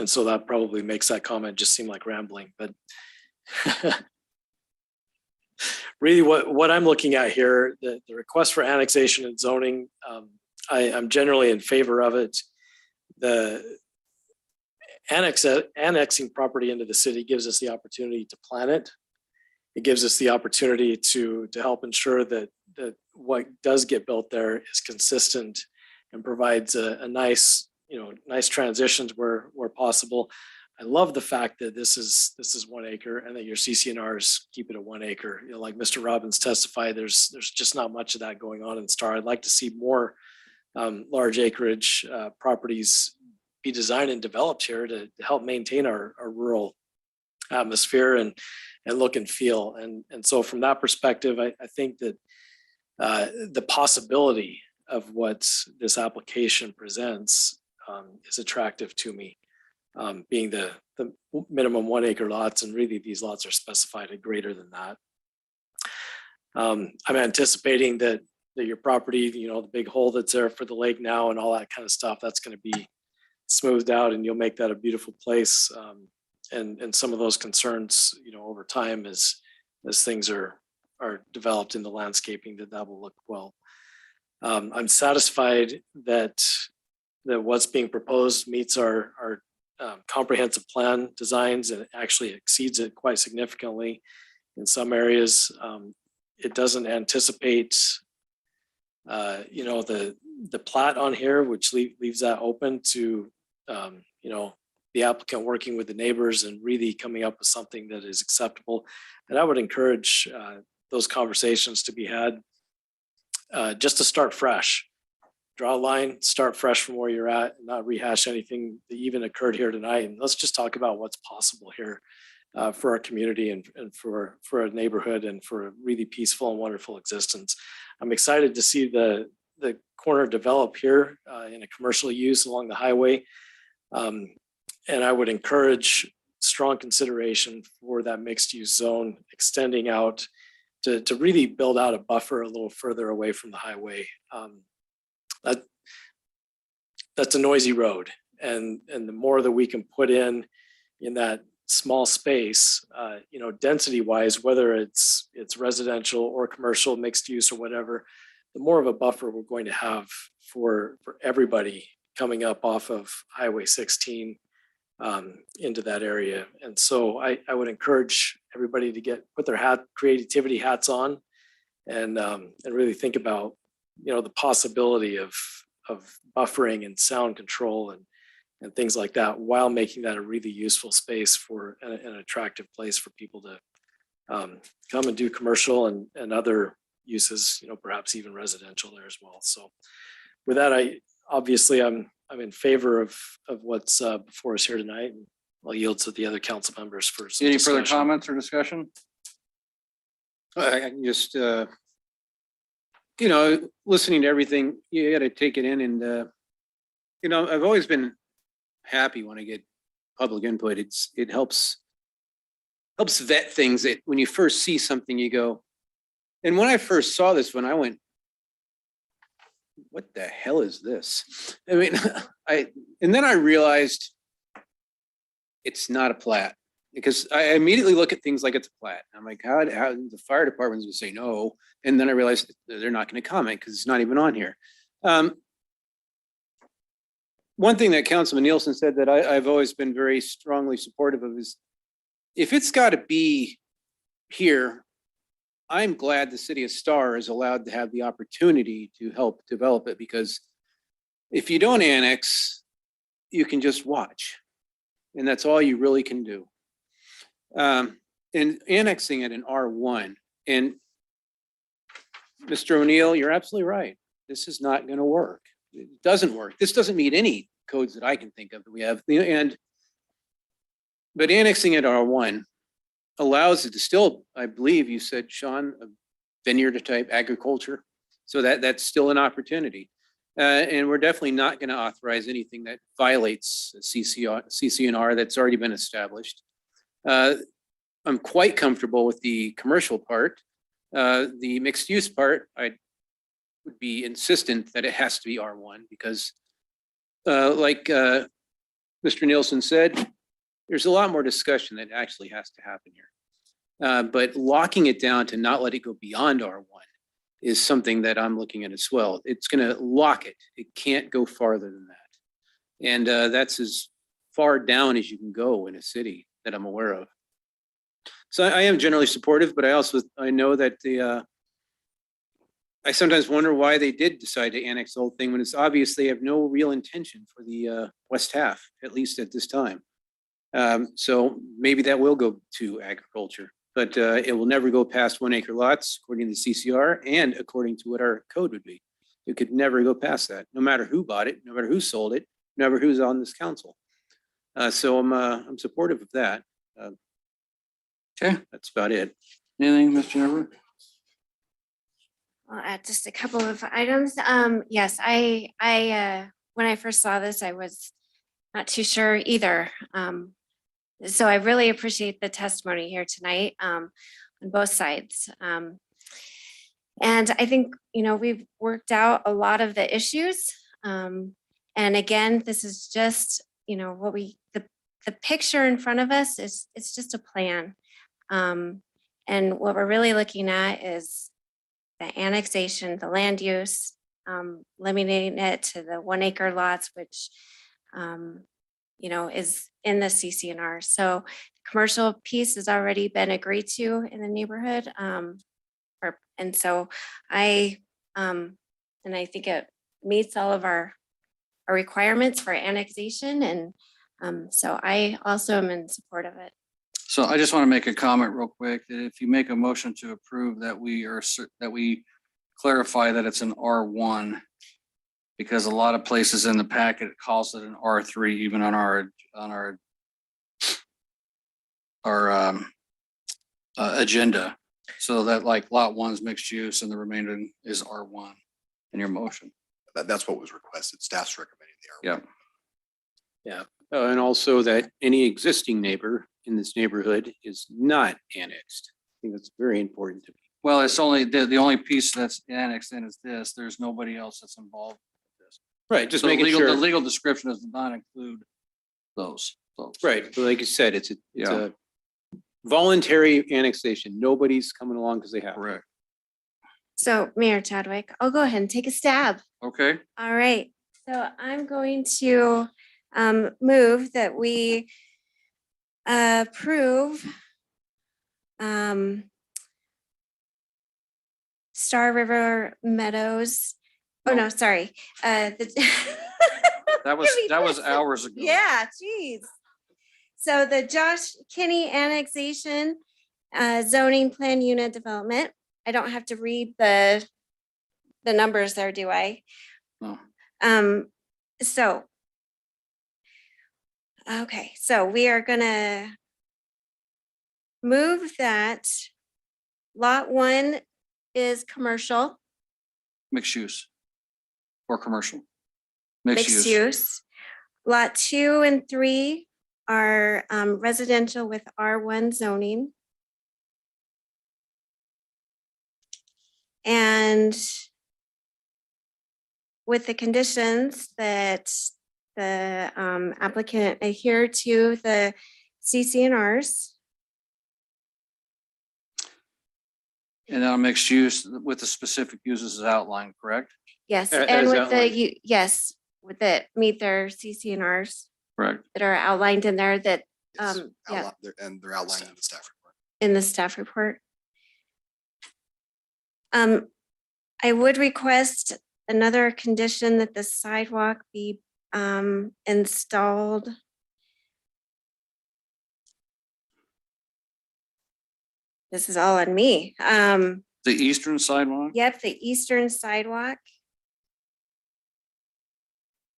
so that probably makes that comment just seem like rambling, but really what I'm looking at here, the request for annexation and zoning, I'm generally in favor of it. The annexing property into the city gives us the opportunity to plan it. It gives us the opportunity to help ensure that what does get built there is consistent and provides a nice transitions where possible. I love the fact that this is 1 acre and that your CCNRs keep it at 1 acre. Like Mr. Robbins testified, there's just not much of that going on in Star. I'd like to see more large acreage properties be designed and developed here to help maintain our rural atmosphere and look and feel. And so from that perspective, I think that the possibility of what this application presents is attractive to me, being the minimum 1 acre lots, and really these lots are specified at greater than that. I'm anticipating that your property, the big hole that's there for the lake now and all that kind of stuff, that's going to be smoothed out and you'll make that a beautiful place. And some of those concerns, over time as things are developed in the landscaping, that will look well. I'm satisfied that what's being proposed meets our comprehensive plan designs and actually exceeds it quite significantly in some areas. It doesn't anticipate you know, the plat on here, which leaves that open to, you know, the applicant working with the neighbors and really coming up with something that is acceptable. And I would encourage those conversations to be had just to start fresh. Draw a line, start fresh from where you're at, and not rehash anything that even occurred here tonight. And let's just talk about what's possible here for our community and for a neighborhood and for a really peaceful and wonderful existence. I'm excited to see the corner develop here in a commercial use along the highway. And I would encourage strong consideration for that mixed use zone extending out to really build out a buffer a little further away from the highway. That's a noisy road, and the more that we can put in that small space, you know, density wise, whether it's residential or commercial, mixed use or whatever, the more of a buffer we're going to have for everybody coming up off of Highway 16 into that area. And so I would encourage everybody to put their creativity hats on and really think about, you know, the possibility of buffering and sound control and things like that, while making that a really useful space for an attractive place for people to come and do commercial and other uses, you know, perhaps even residential there as well. So with that, I'm in favor of what's before us here tonight. And I'll yield to the other council members for some Any further discussion. comments or discussion? I can just, you know, listening to everything, you got to take it in and, you know, I've always been happy when I get public input. It helps vet things that when you first see something, you go, and when I first saw this one, I went, what the hell is this? I mean, and then I realized it's not a plat, because I immediately look at things like it's a plat. I'm like, how the fire department's gonna say no? And then I realized they're not gonna comment because it's not even on here. One thing that Councilman Nielsen said that I've always been very strongly supportive of is, if it's gotta be here, I'm glad the city of Star is allowed to have the opportunity to help develop it, because if you don't annex, you can just watch. And that's all you really can do. And annexing it in R1, and Mr. O'Neill, you're absolutely right. This is not going to work. It doesn't work. This doesn't meet any codes that I can think of that we have. But annexing it R1 allows it to still, I believe you said, Sean, a vineyard type agriculture. So that's still an opportunity. And we're definitely not going to authorize anything that violates CCNR that's already been established. I'm quite comfortable with the commercial part. The mixed use part, I would be insistent that it has to be R1, because like Mr. Nielsen said, there's a lot more discussion that actually has to happen here. But locking it down to not let it go beyond R1 is something that I'm looking at as well. It's going to lock it. It can't go farther than that. And that's as far down as you can go in a city that I'm aware of. So I am generally supportive, but I know that I sometimes wonder why they did decide to annex the whole thing when it's obvious they have no real intention for the west half, at least at this time. So maybe that will go to agriculture, but it will never go past 1 acre lots, according to the CCR and according to what our code would be. It could never go past that, no matter who bought it, no matter who sold it, no matter who's on this council. So I'm supportive of that. Okay, that's about it. Anything, Mr. Jennifer? I'll add just a couple of items. Yes, I when I first saw this, I was not too sure either. So I really appreciate the testimony here tonight on both sides. And I think, you know, we've worked out a lot of the issues. And again, this is just, you know, what the picture in front of us is, it's just a plan. And what we're really looking at is the annexation, the land use, limiting it to the 1 acre lots, which, you know, is in the CCNR. So the commercial piece has already been agreed to in the neighborhood. And so I am And I think it meets all of our requirements for annexation. And so I also am in support of it. So I just want to make a comment real quick, that if you make a motion to approve that that we clarify that it's an R1, because a lot of places in the packet calls it an R3, even on our agenda. So that like lot 1's mixed use and the remainder is R1 in your motion. That's what was requested. Staff's recommending the R1. Yeah. Yeah. And also that any existing neighbor in this neighborhood is not annexed. I think that's very important to me. Well, it's only, the only piece that's annexed in is this. There's nobody else that's involved with this. Right, just So making legal, sure. the legal description does not include those folks. Right, but like you said, it's Yeah. a voluntary annexation. Nobody's coming along because they have. Correct. So Mayor Chadwick, I'll go ahead and take a stab. Okay. All right, so I'm going to move that we approve Star River Meadows. Oh, no, sorry. That was hours ago. Yeah, geez. So the Josh Kinney annexation zoning plan unit development. I don't have to read the numbers there, do I? No. So, okay, so we are gonna move that lot 1 is commercial, Mixed use or commercial. mixed use. Lot 2 and 3 are residential with R1 zoning. And with the conditions that the applicant adhere to the CCNRs. And then mixed use with the specific uses as outlined, correct? Yes, As and with outlined. yes, with that meet their CCNRs Correct. that are outlined in there that, Yes, yeah, And they're outlined in the staff report. in the staff report. I would request another condition that the sidewalk be installed. This is all on me. The eastern sidewalk? Yep, the eastern sidewalk.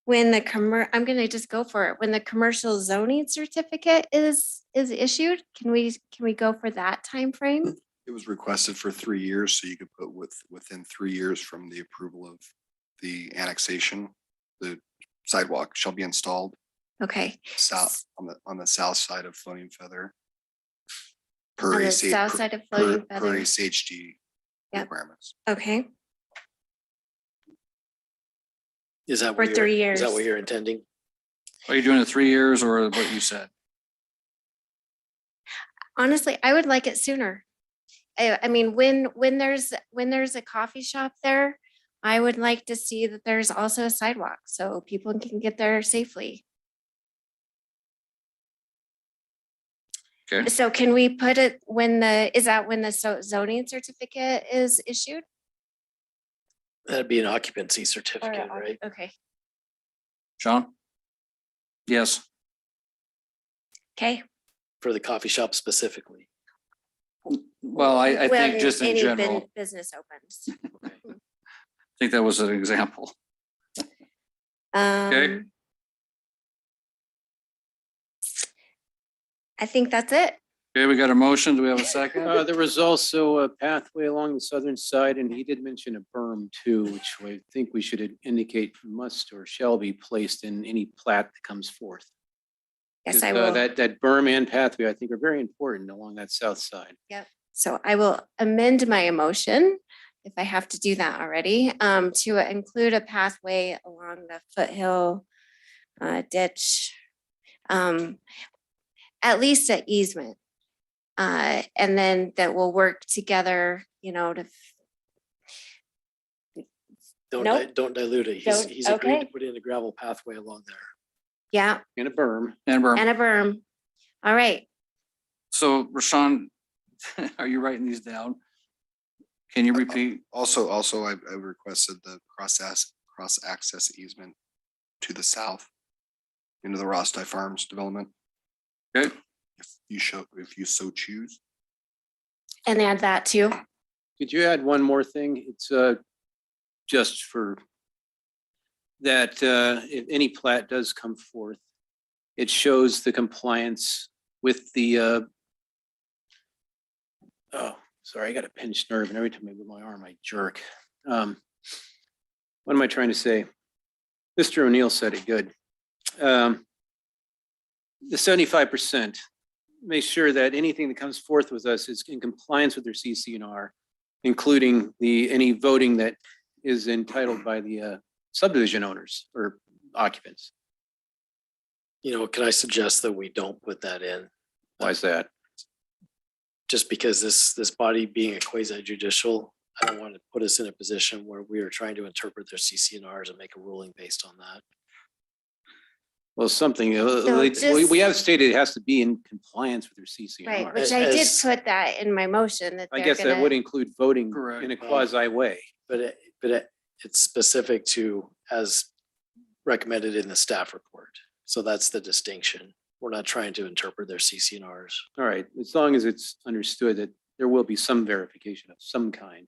When the I'm gonna just go for it. When the commercial zoning certificate is issued, can we go for that time frame? It was requested for 3 years, so you could put within 3 years from the approval of the annexation, the sidewalk shall be installed Okay. south on the south side of Floating Feather. On the south side of Floating Per Feather. HG Yep. requirements. Okay, Is that For what 3 you're, is that years. what you're intending? Are you doing the 3 years or what you said? honestly, I would like it sooner. I mean, when there's a coffee shop there, I would like to see that there's also a sidewalk so people can get there safely. Okay. So can we put it when is that when the zoning certificate is issued? That'd be an occupancy certificate, right? Okay, Sean? Yes. okay. For the coffee shop specifically. Well, I Well, think just in any general, business opens. I think that was an example. Okay. I think that's it. Okay, we got a motion. Do we have a second? There was also a pathway along the southern side, and he did mention a berm too, which I think we should indicate must or shall be placed in any plat that comes forth. Yes, 'Cause, I will. That berm and pathway, I think, are very important along that south side. Yep. So I will amend my motion, if I have to do that already, to include a pathway along the foothill ditch. At least an easement. And then that will work together, to. Nope. Don't dilute it. Don't- He's agreed to okay. put in a gravel pathway along there. Yeah, And a berm. And and a berm. All right. So Rashawn, are you writing these down? Can you repeat? Also, I requested the cross access easement to the south into the Rosti Farms development. Okay. If you so choose. And add that too. Could you add one more thing? It's just for that if any plat does come forth, it shows the compliance with the oh, sorry, I got a pinched nerve and every time I move my arm, I jerk. What am I trying to say? Mr. O'Neill said it good. The 75%, make sure that anything that comes forth with us is in compliance with their CC&R, including any voting that is entitled by the subdivision owners or occupants. You know, can I suggest that we don't put that in? Why is that? Just because this body being a quasi judicial, I don't want to put us in a position where we are trying to interpret their CC&Rs and make a ruling based on that. Well, something, just- we have stated it has to be in compliance with their CC&R. Right, which I did put that in my motion that I they're guess that would gonna, include voting Correct. in a quasi way. But it's specific to as recommended in the staff report. So that's the distinction. We're not trying to interpret their CC&Rs. All right, as long as it's understood that there will be some verification of some kind.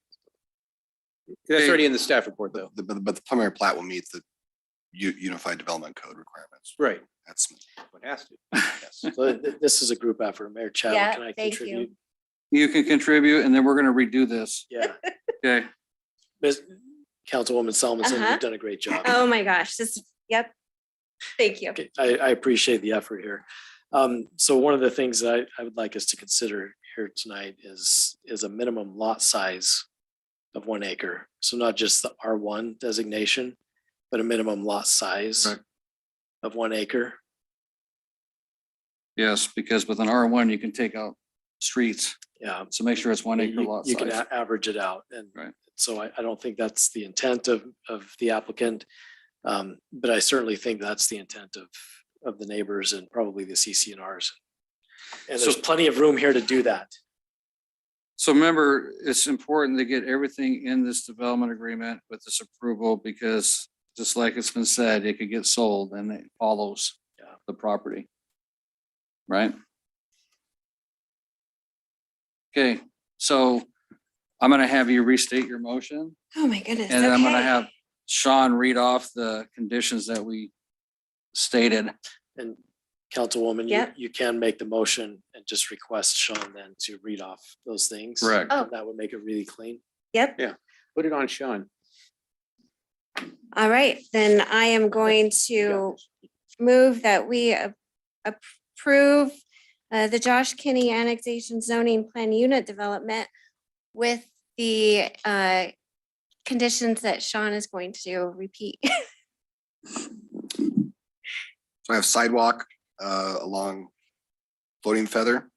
That's already in the staff report, though. But the preliminary plat will meet the Unified Development Code requirements. Right. That's what has to. Yes. So this is a group effort. Mayor Chadwick, Yeah, can I thank you. contribute? You can contribute and then we're gonna redo this. Yeah. Okay. Ms. Councilwoman Salmonson, Uh-huh. you've done a great job. oh my gosh, yep. Thank you. Okay, I appreciate the effort here. So one of the things that I would like us to consider here tonight is a minimum lot size of 1 acre. So not just the R1 designation, but a minimum lot size Right. of 1 acre. Yes, because with an R1, you can take out streets. Yeah. So make sure it's 1 acre lot You can size. average it out. And Right. so I don't think that's the intent of the applicant. But I certainly think that's the intent of the neighbors and probably the CC&Rs. And there's plenty of room here to do that. So remember, it's important to get everything in this development agreement with this approval because just like it's been said, it could get sold and it follows the property. Right? Okay, so I'm gonna have you restate your motion Oh my goodness. and then I'm gonna okay. have Sean read off the conditions that we stated. And Councilwoman, Yep. you can make the motion and just request Sean then to read off those things. Correct. Oh. That would make it really clean. Yep. Yeah, put it on Sean. All right, then I am going to move that we approve the Josh Kinney Annexation Zoning Plan Unit Development with the conditions that Sean is going to repeat. So I have sidewalk along Floating Feather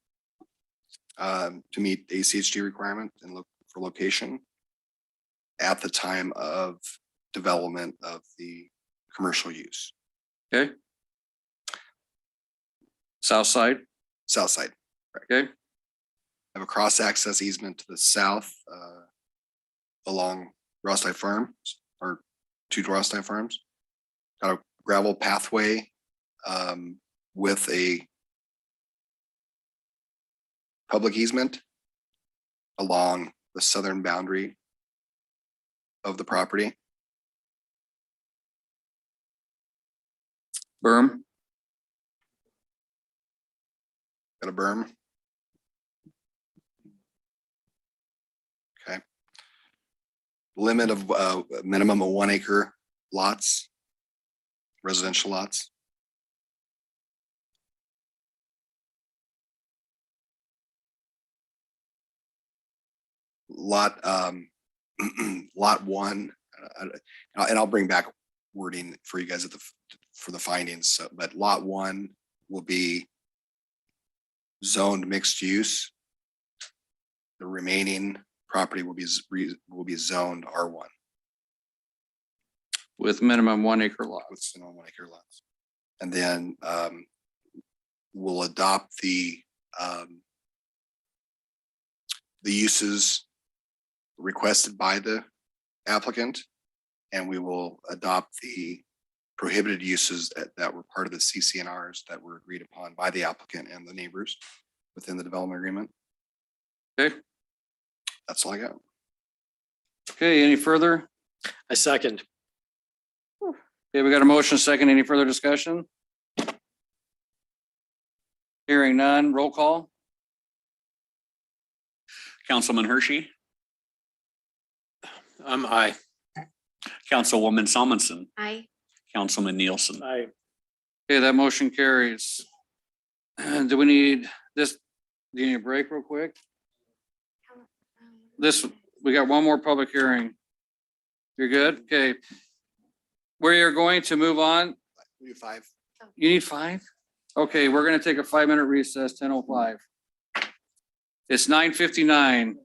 to meet ACHD requirement and look for location at the time of development of the commercial use. Okay. South side. South side. Okay. Have a cross access easement to the south along Rosti Farms or to Rosti Farms. Got a gravel pathway with a public easement along the southern boundary of the property. Berm. Got a berm. Okay. Limit of minimum of 1 acre lots, residential lots. Lot lot 1, and I'll bring back wording for you guys for the findings. But lot 1 will be zoned mixed use. The remaining property will be zoned R1 with minimum 1 acre lots. with minimum 1 acre lots. And then we'll adopt the uses requested by the applicant. And we will adopt the prohibited uses that were part of the CCNRs that were agreed upon by the applicant and the neighbors within the development agreement. Okay. That's all I got. Okay, any further? I second. Okay, we got a motion second. Any further discussion? Hearing none, roll call. Councilman Hershey, Aye. Councilwoman Salmonson, Aye. Councilman Nielsen. Aye. Okay, that motion carries. Do we need this? Do you need a break real quick? This, we got one more public hearing. You're good? Okay. We are going to move on. We do 5. You need 5? Okay, we're gonna take a 5-minute recess, 10:05. It's 9:59.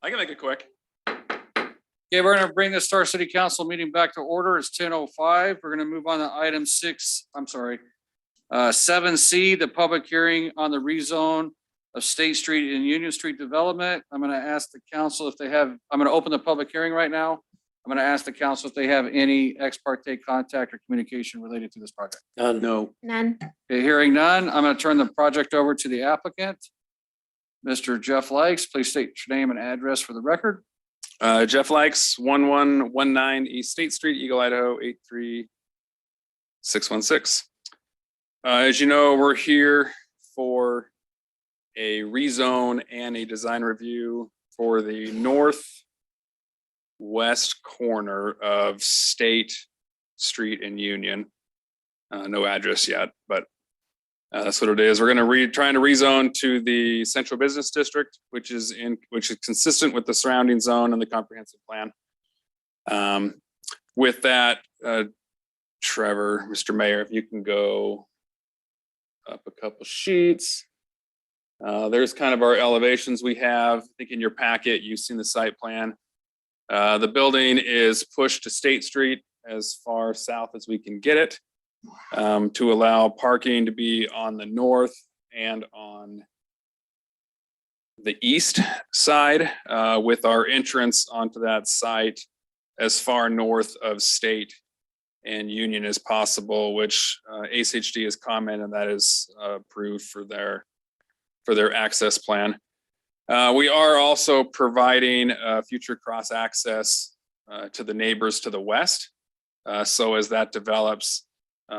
I can make it quick. Okay, we're gonna bring the Star City Council meeting back to order. It's 10:05. We're gonna move on to item 7C, the public hearing on the rezone of State Street and Union Street development. I'm gonna ask the council if they have, I'm gonna open the public hearing right now. I'm gonna ask the council if they have any ex parte contact or communication related to this project. No. None. Okay, hearing none, I'm gonna turn the project over to the applicant. Mr. Jeff Likes, please state your name and address for the record. Jeff Likes, 1119 East State Street, Eagle, Idaho, 83616. As you know, we're here for a rezone and a design review for the northwest corner of State Street and Union. No address yet, but that's what it is. We're going to trying to rezone to the central business district, which is consistent with the surrounding zone and the comprehensive plan. With that, Trevor, Mr. Mayor, if you can go up a couple sheets. There's kind of our elevations we have. I think in your packet, you've seen the site plan. The building is pushed to State Street as far south as we can get it, to allow parking to be on the north and on the east side, with our entrance onto that site as far north of State and Union as possible, which ACHD has commented that is approved for their access plan. We are also providing future cross access to the neighbors to the west. So as that develops,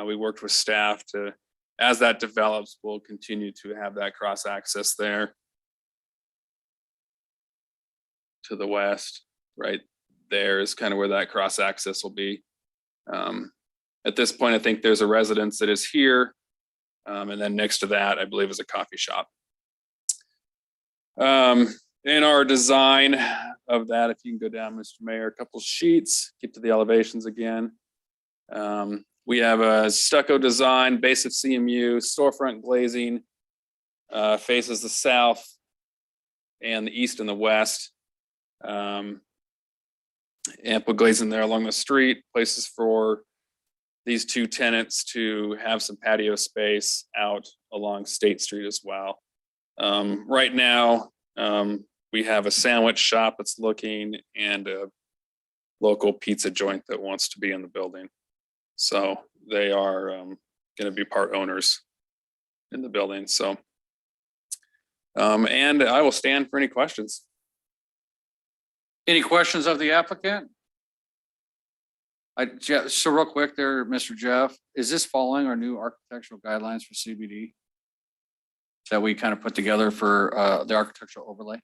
we worked with staff to, as that develops, we'll continue to have that cross access there to the west. Right there is kind of where that cross access will be. At this point, I think there's a residence that is here. And then next to that, I believe, is a coffee shop. In our design of that, if you can go down, Mr. Mayor, a couple sheets, get to the elevations again. We have a stucco design, base of CMU, storefront glazing, faces the south and the east and the west. Ample glazing there along the street, places for these two tenants to have some patio space out along State Street as well. Right now, we have a sandwich shop that's looking and a local pizza joint that wants to be in the building. So they are going to be part owners in the building. So, and I will stand for any questions. Any questions of the applicant? So real quick there, Mr. Jeff, is this following our new architectural guidelines for CBD that we kind of put together for the architectural overlay?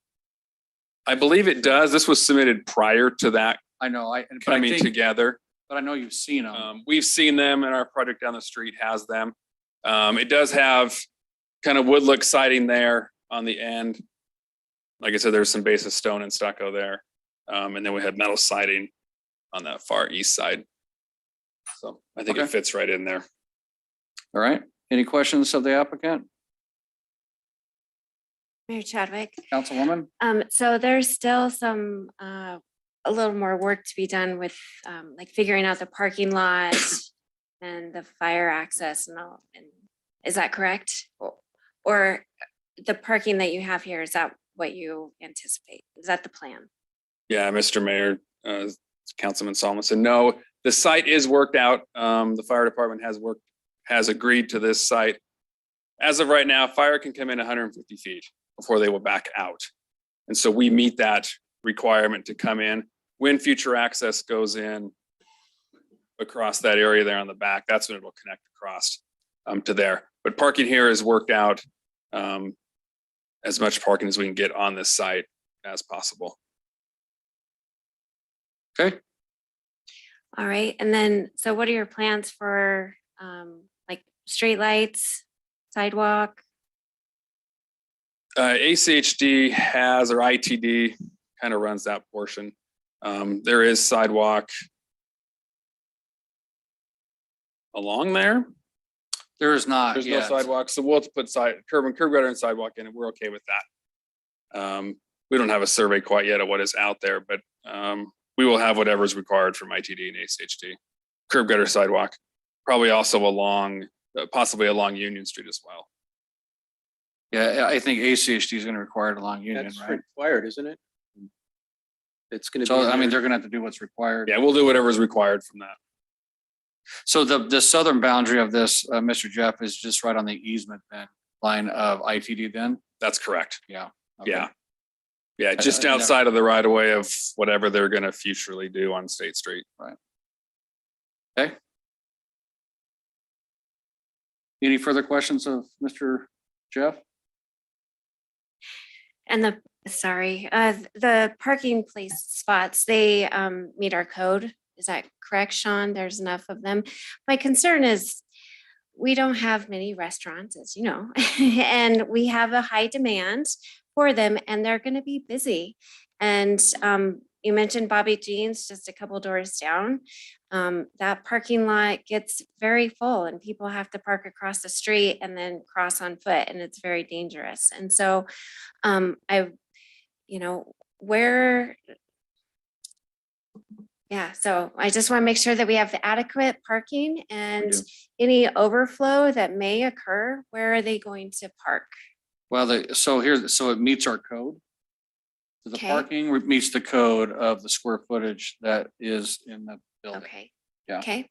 I believe it does. This was submitted prior to that. I know. Coming together. But I know you've seen them. We've seen them, and our project down the street has them. It does have kind of wood look siding there on the end. Like I said, there's some base of stone and stucco there. And then we have metal siding on that far east side. So I think it fits right in there. All right. Any questions of the applicant? Mayor Chadwick. Councilwoman? So there's still some, a little more work to be done with, like figuring out the parking lot and the fire access and all. And is that correct? Or the parking that you have here, is that what you anticipate? Is that the plan? Yeah, Mr. Mayor, Councilman Solomon, no, the site is worked out. The fire department has agreed to this site. As of right now, fire can come in 150 feet before they will back out. And so we meet that requirement to come in. When future access goes in across that area there on the back, that's when it will connect across to there. But parking here is worked out, as much parking as we can get on this site as possible. Okay. All right. And then, so what are your plans for like street lights, sidewalk? ACHD has, or ITD kind of runs that portion. There is sidewalk along there. There is not. There's no sidewalk, so we'll have to put curb gutter and sidewalk in, and we're okay with that. we don't have a survey quite yet of what is out there, but we will have whatever is required from ITD and ACHD. Curb gutter sidewalk, probably also along, possibly along Union Street as well. Yeah, I think ACHD is gonna require it along Union, That's right? required, isn't it? It's gonna be. So, I mean, there. they're gonna have to do what's required. Yeah, we'll do whatever is required from that. So the southern boundary of this, Mr. Jeff, is just right on the easement then, line of ITD then? That's correct. Yeah. Okay. Yeah. Yeah, just I never- outside of the right of way of whatever they're gonna futurely do on State Street. Right. Okay. Any further questions of Mr. Jeff? And the parking place spots, they meet our code. Is that correct, Sean? There's enough of them. My concern is we don't have many restaurants, as you know, and we have a high demand for them and they're going to be busy. And you mentioned Bobby Jean's just a couple doors down. That parking lot gets very full and people have to park across the street and then cross on foot, and it's very dangerous. And so so I just want to make sure that we have the adequate parking, and any overflow that may occur, where are they going to park? Well, so it meets our code. So the Okay. parking meets the code of the square footage that is in the building. Okay. Yeah. Okay.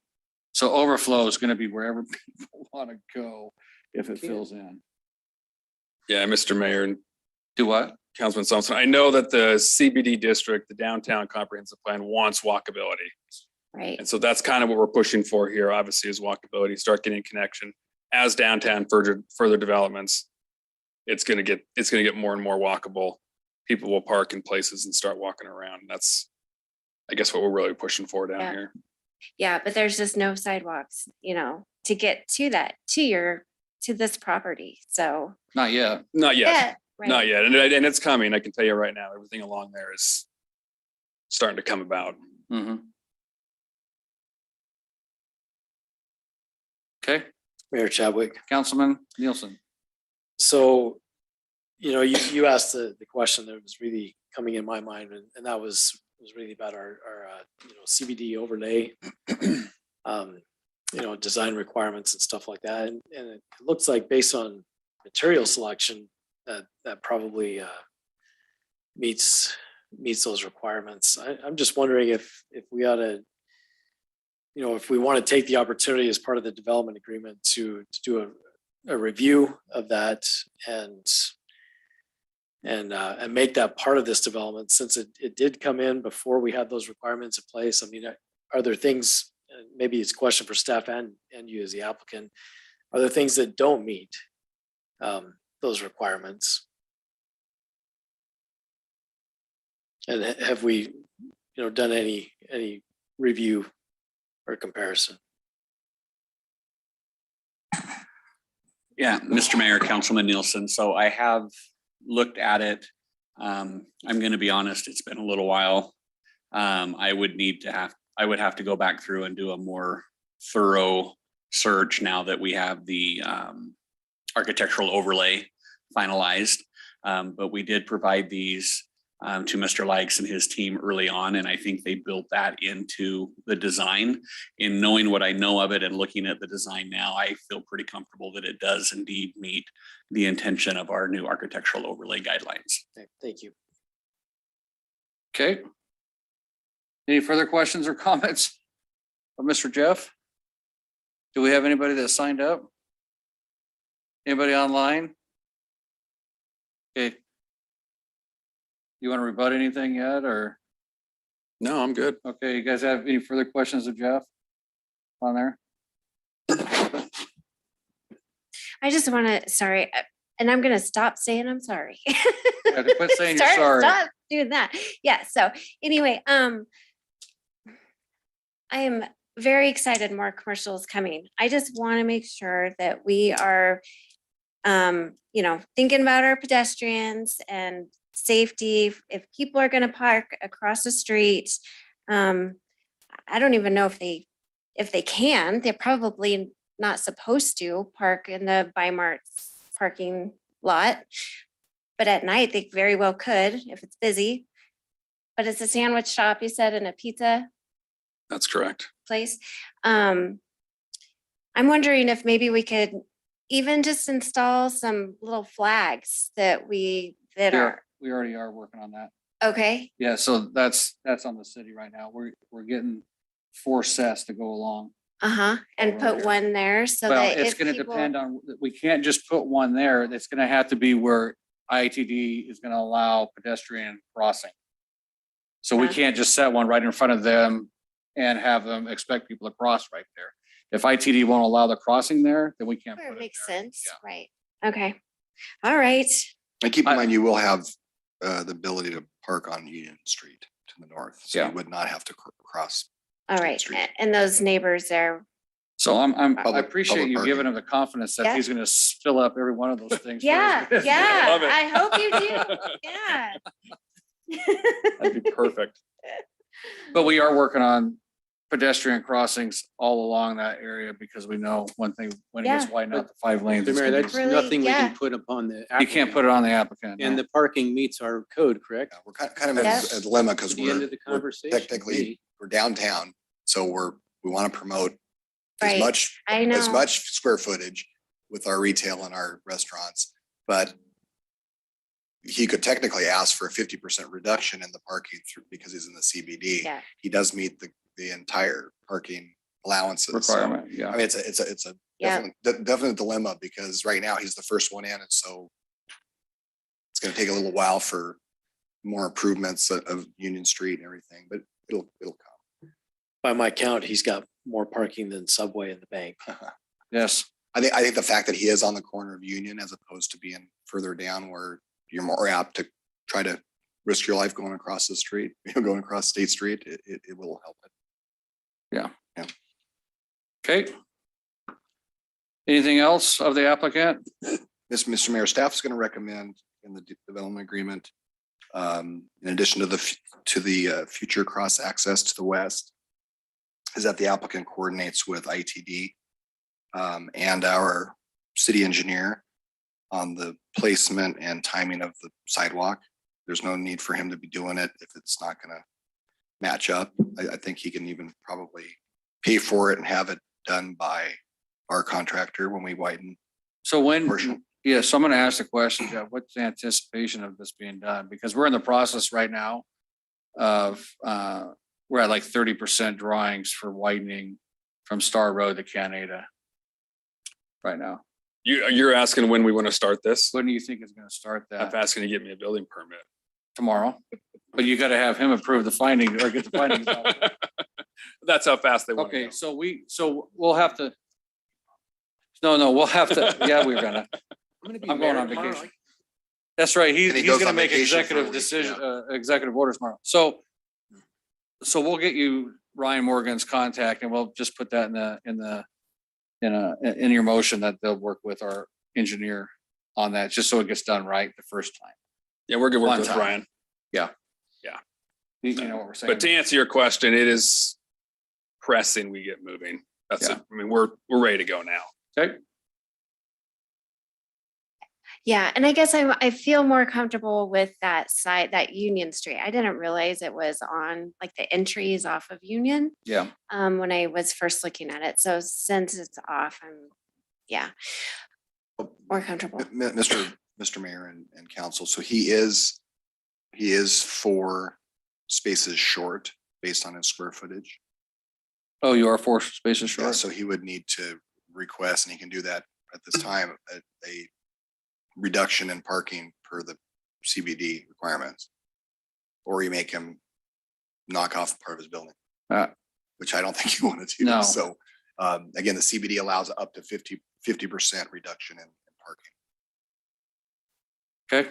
So overflow is gonna be wherever people want to go if it fills in. Yeah, Mr. Mayor and Do what? Councilman Thompson, I know that the CBD district, the downtown comprehensive plan wants walkability. Right. And so that's kind of what we're pushing for here, obviously, is walkability, start getting connection. As downtown further developments, it's gonna get more and more walkable. People will park in places and start walking around. That's, I guess, what we're really pushing for down Yeah. here. Yeah, but there's just no sidewalks, to get to this property. So. Not yet. Not yet. Yeah, right. Not yet. And it's coming. I can tell you right now, everything along there is starting to come about. Okay, Mayor Chadwick. Councilman Nielsen. So, you asked the question that was really coming in my mind, and that was really about our CBD overlay, design requirements and stuff like that. And it looks like based on material selection, that probably meets those requirements. I'm just wondering if we ought to, if we want to take the opportunity as part of the development agreement to do a review of that and make that part of this development, since it did come in before we had those requirements in place. I mean, are there things, maybe it's a question for staff and you as the applicant, are there things that don't meet those requirements? And have we, done any review or comparison? Yeah, Mr. Mayor, Councilman Nielsen. So I have looked at it. I'm going to be honest, it's been a little while. I would have to go back through and do a more thorough search now that we have the architectural overlay finalized. But we did provide these to Mr. Likes and his team early on, and I think they built that into the design. In knowing what I know of it and looking at the design now, I feel pretty comfortable that it does indeed meet the intention of our new architectural overlay guidelines. Thank you. Okay. Any further questions or comments of Mr. Jeff? Do we have anybody that signed up? Anybody online? Okay. You want to rebut anything yet, or? No, I'm good. Okay, you guys have any further questions of Jeff on there? I just want to, sorry, and I'm going to stop saying I'm sorry. You have to quit saying you're sorry. Stop doing that. Yeah. So anyway, I am very excited more commercial is coming. I just want to make sure that we are, thinking about our pedestrians and safety. If people are going to park across the street, I don't even know if they can. They're probably not supposed to park in the Bi-Mart's parking lot. but at night they very well could if it's busy. But it's a sandwich shop, you said, and a pizza That's correct. place. I'm wondering if maybe we could even just install some little flags that Yeah, are, we already are working on that. okay, Yeah, so that's on the city right now. We're getting 4 sets to go along. and put one there so Well, that it's if gonna people. depend on, we can't just put one there. It's gonna have to be where ITD is gonna allow pedestrian crossing. So we Yeah. can't just set one right in front of them and have them expect people to cross right there. If ITD won't allow the crossing there, then we can't Sure, put it makes there. sense, right, okay, all right, And keep in mind, you will have the ability to park on Union Street to the north. So Yeah. you would not have to cross. all right, and those neighbors there, So I Public- appreciate public you parking. giving him the confidence that Yeah. he's gonna fill up every one of those things. for yeah, us. yeah, Love it. I hope you do, yeah. That'd be perfect. But we are working on pedestrian crossings all along that area because we know when it gets Yeah. widened out to 5 lanes. So it's Mary, gonna that's be- Really, nothing we yeah. can put upon the. You can't put it on the applicant. And no. the parking meets our code, correct? We're kind of in Yeah. a dilemma because The end we're of the we're conversation. technically, we're downtown. So we want to promote Right. as much, I as know. much square footage with our retail and our restaurants. But he could technically ask for a 50% reduction in the parking because he's in the CBD. Yeah. He does meet the entire parking allowances. So, Requirement, yeah. I mean, it's a Yeah. definite dilemma because right now he's the first one in, and so it's gonna take a little while for more improvements of Union Street and everything, but it'll come. By my count, he's got more parking than Subway in the bank. Yes. I think the fact that he is on the corner of Union as opposed to being further down where you're more apt to try to risk your life going across the street, going across State Street, it will help it. Yeah. Yeah. Okay. Anything else of the applicant? Mr. Mayor, staff is going to recommend in the development agreement, in addition to the future cross access to the west, is that the applicant coordinates with ITD and our city engineer on the placement and timing of the sidewalk. There's no need for him to be doing it if it's not going to match up. I think he can even probably pay for it and have it done by our contractor when we widen. So when, portion. yeah, so I'm gonna ask the question, Jeff, what's the anticipation of this being done? Because we're in the process right now of, we're at like 30% drawings for widening from Star Road to Canada right now. You're asking when we want to start this? When do you think is gonna start I'm that? asking to get me a building permit. Tomorrow? But you gotta have him approve the finding or get the findings out. That's how fast they want to Okay, go. so we'll have to. No, we'll have to, yeah, we're gonna, I'm going on vacation. That's right, And he he's goes gonna on make vacation for a executive week, decision, executive orders tomorrow. So we'll get you Ryan Morgan's contact and we'll just put that in your motion that they'll work with our engineer on that, just so it gets done right the first time. Yeah, we're good One working with time. Ryan. Yeah. Yeah. You know what we're saying? But to answer your question, it is pressing, we get moving. That's it. I mean, we're ready to go now. Okay. Yeah, and I guess I feel more comfortable with that side, that Union Street. I didn't realize it was on like the entries off of Union Yeah. when I was first looking at it. So since it's off, I'm more comfortable. Mr. Mayor and council, so he is 4 spaces short based on his square footage. Oh, you are 4 spaces Yeah, short? so he would need to request, and he can do that at this time, a reduction in parking per the CBD requirements. Or you make him knock off part of his building, which I don't think you want to do. No. So again, the CBD allows up to 50% reduction in parking. Okay.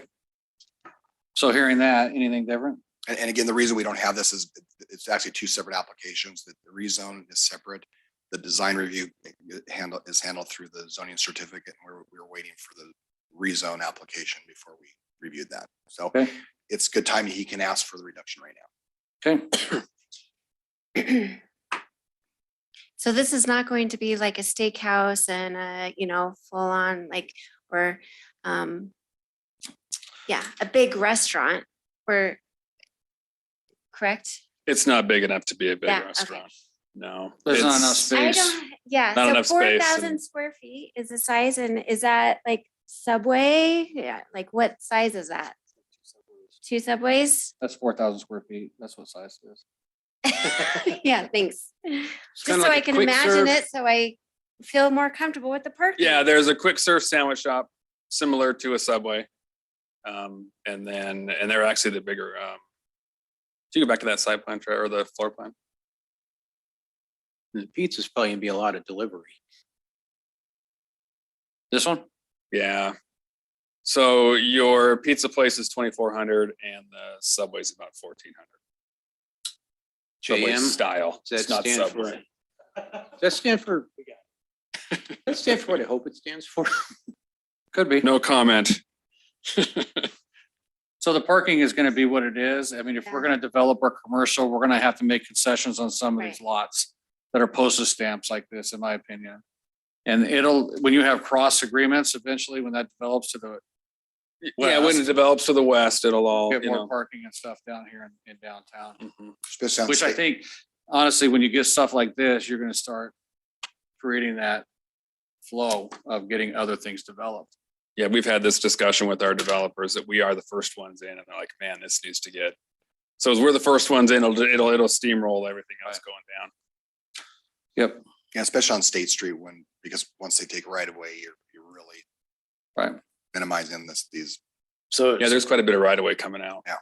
So hearing that, anything different? And again, the reason we don't have this is it's actually 2 separate applications. That the rezone is separate. The design review is handled through the zoning certificate. And we're waiting for the rezone application before we reviewed that. So it's good timing. He can ask for the reduction right now. Okay. So this is not going to be like a steakhouse and full on like, or Yeah, a big restaurant where, correct? It's not big enough to be a big Yeah, okay. restaurant. No. There's not enough It's- I space. don't, yeah, Not so enough space 4,000 and- square feet is the size, and is that like Subway? Yeah, like what size is that? 2 Subways? That's 4,000 square feet. That's what size it is. Yeah, thanks. Just kinda so like I a can quick imagine serve. it, so I feel more comfortable with the parking. Yeah, there's a quick serve sandwich shop similar to a Subway. And they're actually the bigger, do you go back to that side plan or the floor plan? The pizza's probably gonna be a lot of delivery. This one? Yeah. So your pizza place is 2,400 and the Subway's about 1,400. Subway JM? style. Does It's that not stand for? Subway. Does that stand for? Does that stand for what I hope it stands for? Could be. No comment. So the parking is gonna be what it is. I mean, if we're gonna develop our commercial, we're gonna have to make concessions on some of these lots that are postage stamps like this, in my opinion. And when you have cross agreements, eventually, when that develops to the Yeah, when it west, develops to the west, it'll all, get you more know. parking and stuff down here in downtown. Especially on Which I state- think, honestly, when you get stuff like this, you're gonna start creating that flow of getting other things developed. Yeah, we've had this discussion with our developers that we are the first ones in and they're like, man, this needs to get. So as we're the first ones in, it'll steamroll everything else going down. Yep. Yeah, especially on State Street because once they take right away, you're really Right. minimizing these. So, Yeah, there's quite a bit of right of way coming out. Yeah.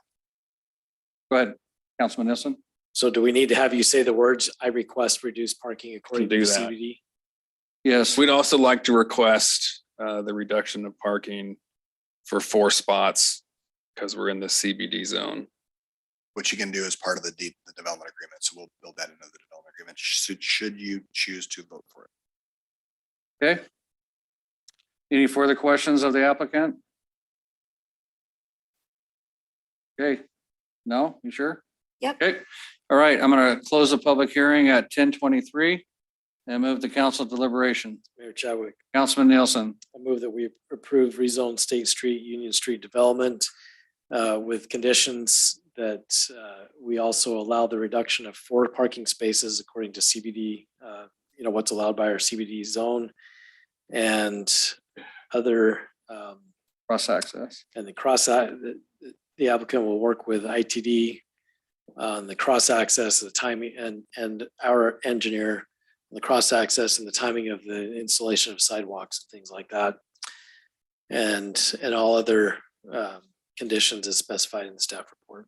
Go ahead, Councilman Nielsen. so do we need to have you say the words, I request reduced parking according to do the that. CBD? Yes. We'd also like to request the reduction of parking for 4 spots because we're in the CBD zone. Which you can do as part of the development agreement. So we'll build that into the development agreement. Should you choose to vote for it. Okay. Any further questions of the applicant? Okay. No, you sure? Yep. Okay. All right, I'm gonna close the public hearing at 10:23 and move to council deliberation. Mayor Chadwick, Councilman Nielsen. I move that we approve rezone State Street, Union Street development with conditions that we also allow the reduction of 4 parking spaces according to CBD, what's allowed by our CBD zone and other Cross access. and the applicant will work with ITD on the cross access, the timing and our engineer, on the cross access and the timing of the installation of sidewalks and things like that. And all other conditions as specified in the staff report.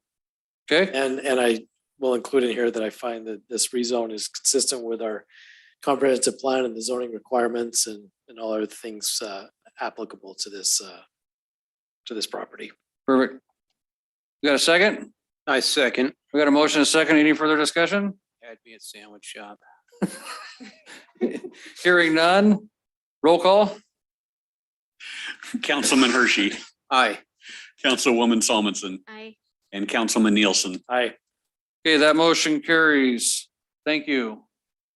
Okay. And I will include in here that I find that this rezone is consistent with our comprehensive plan and the zoning requirements and all other things applicable to this property. Perfect. You got a second? I second. We got a motion, a second. Any further discussion? Had me at sandwich shop. Hearing none. Roll call. Councilman Hershey, Aye. Councilwoman Solomon, Aye. and Councilman Nielsen. Aye. Okay, that motion carries. Thank you.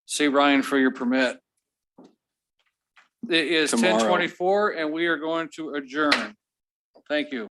See Ryan for your permit. It is Tomorrow. 10:24 and we are going to adjourn. Thank you.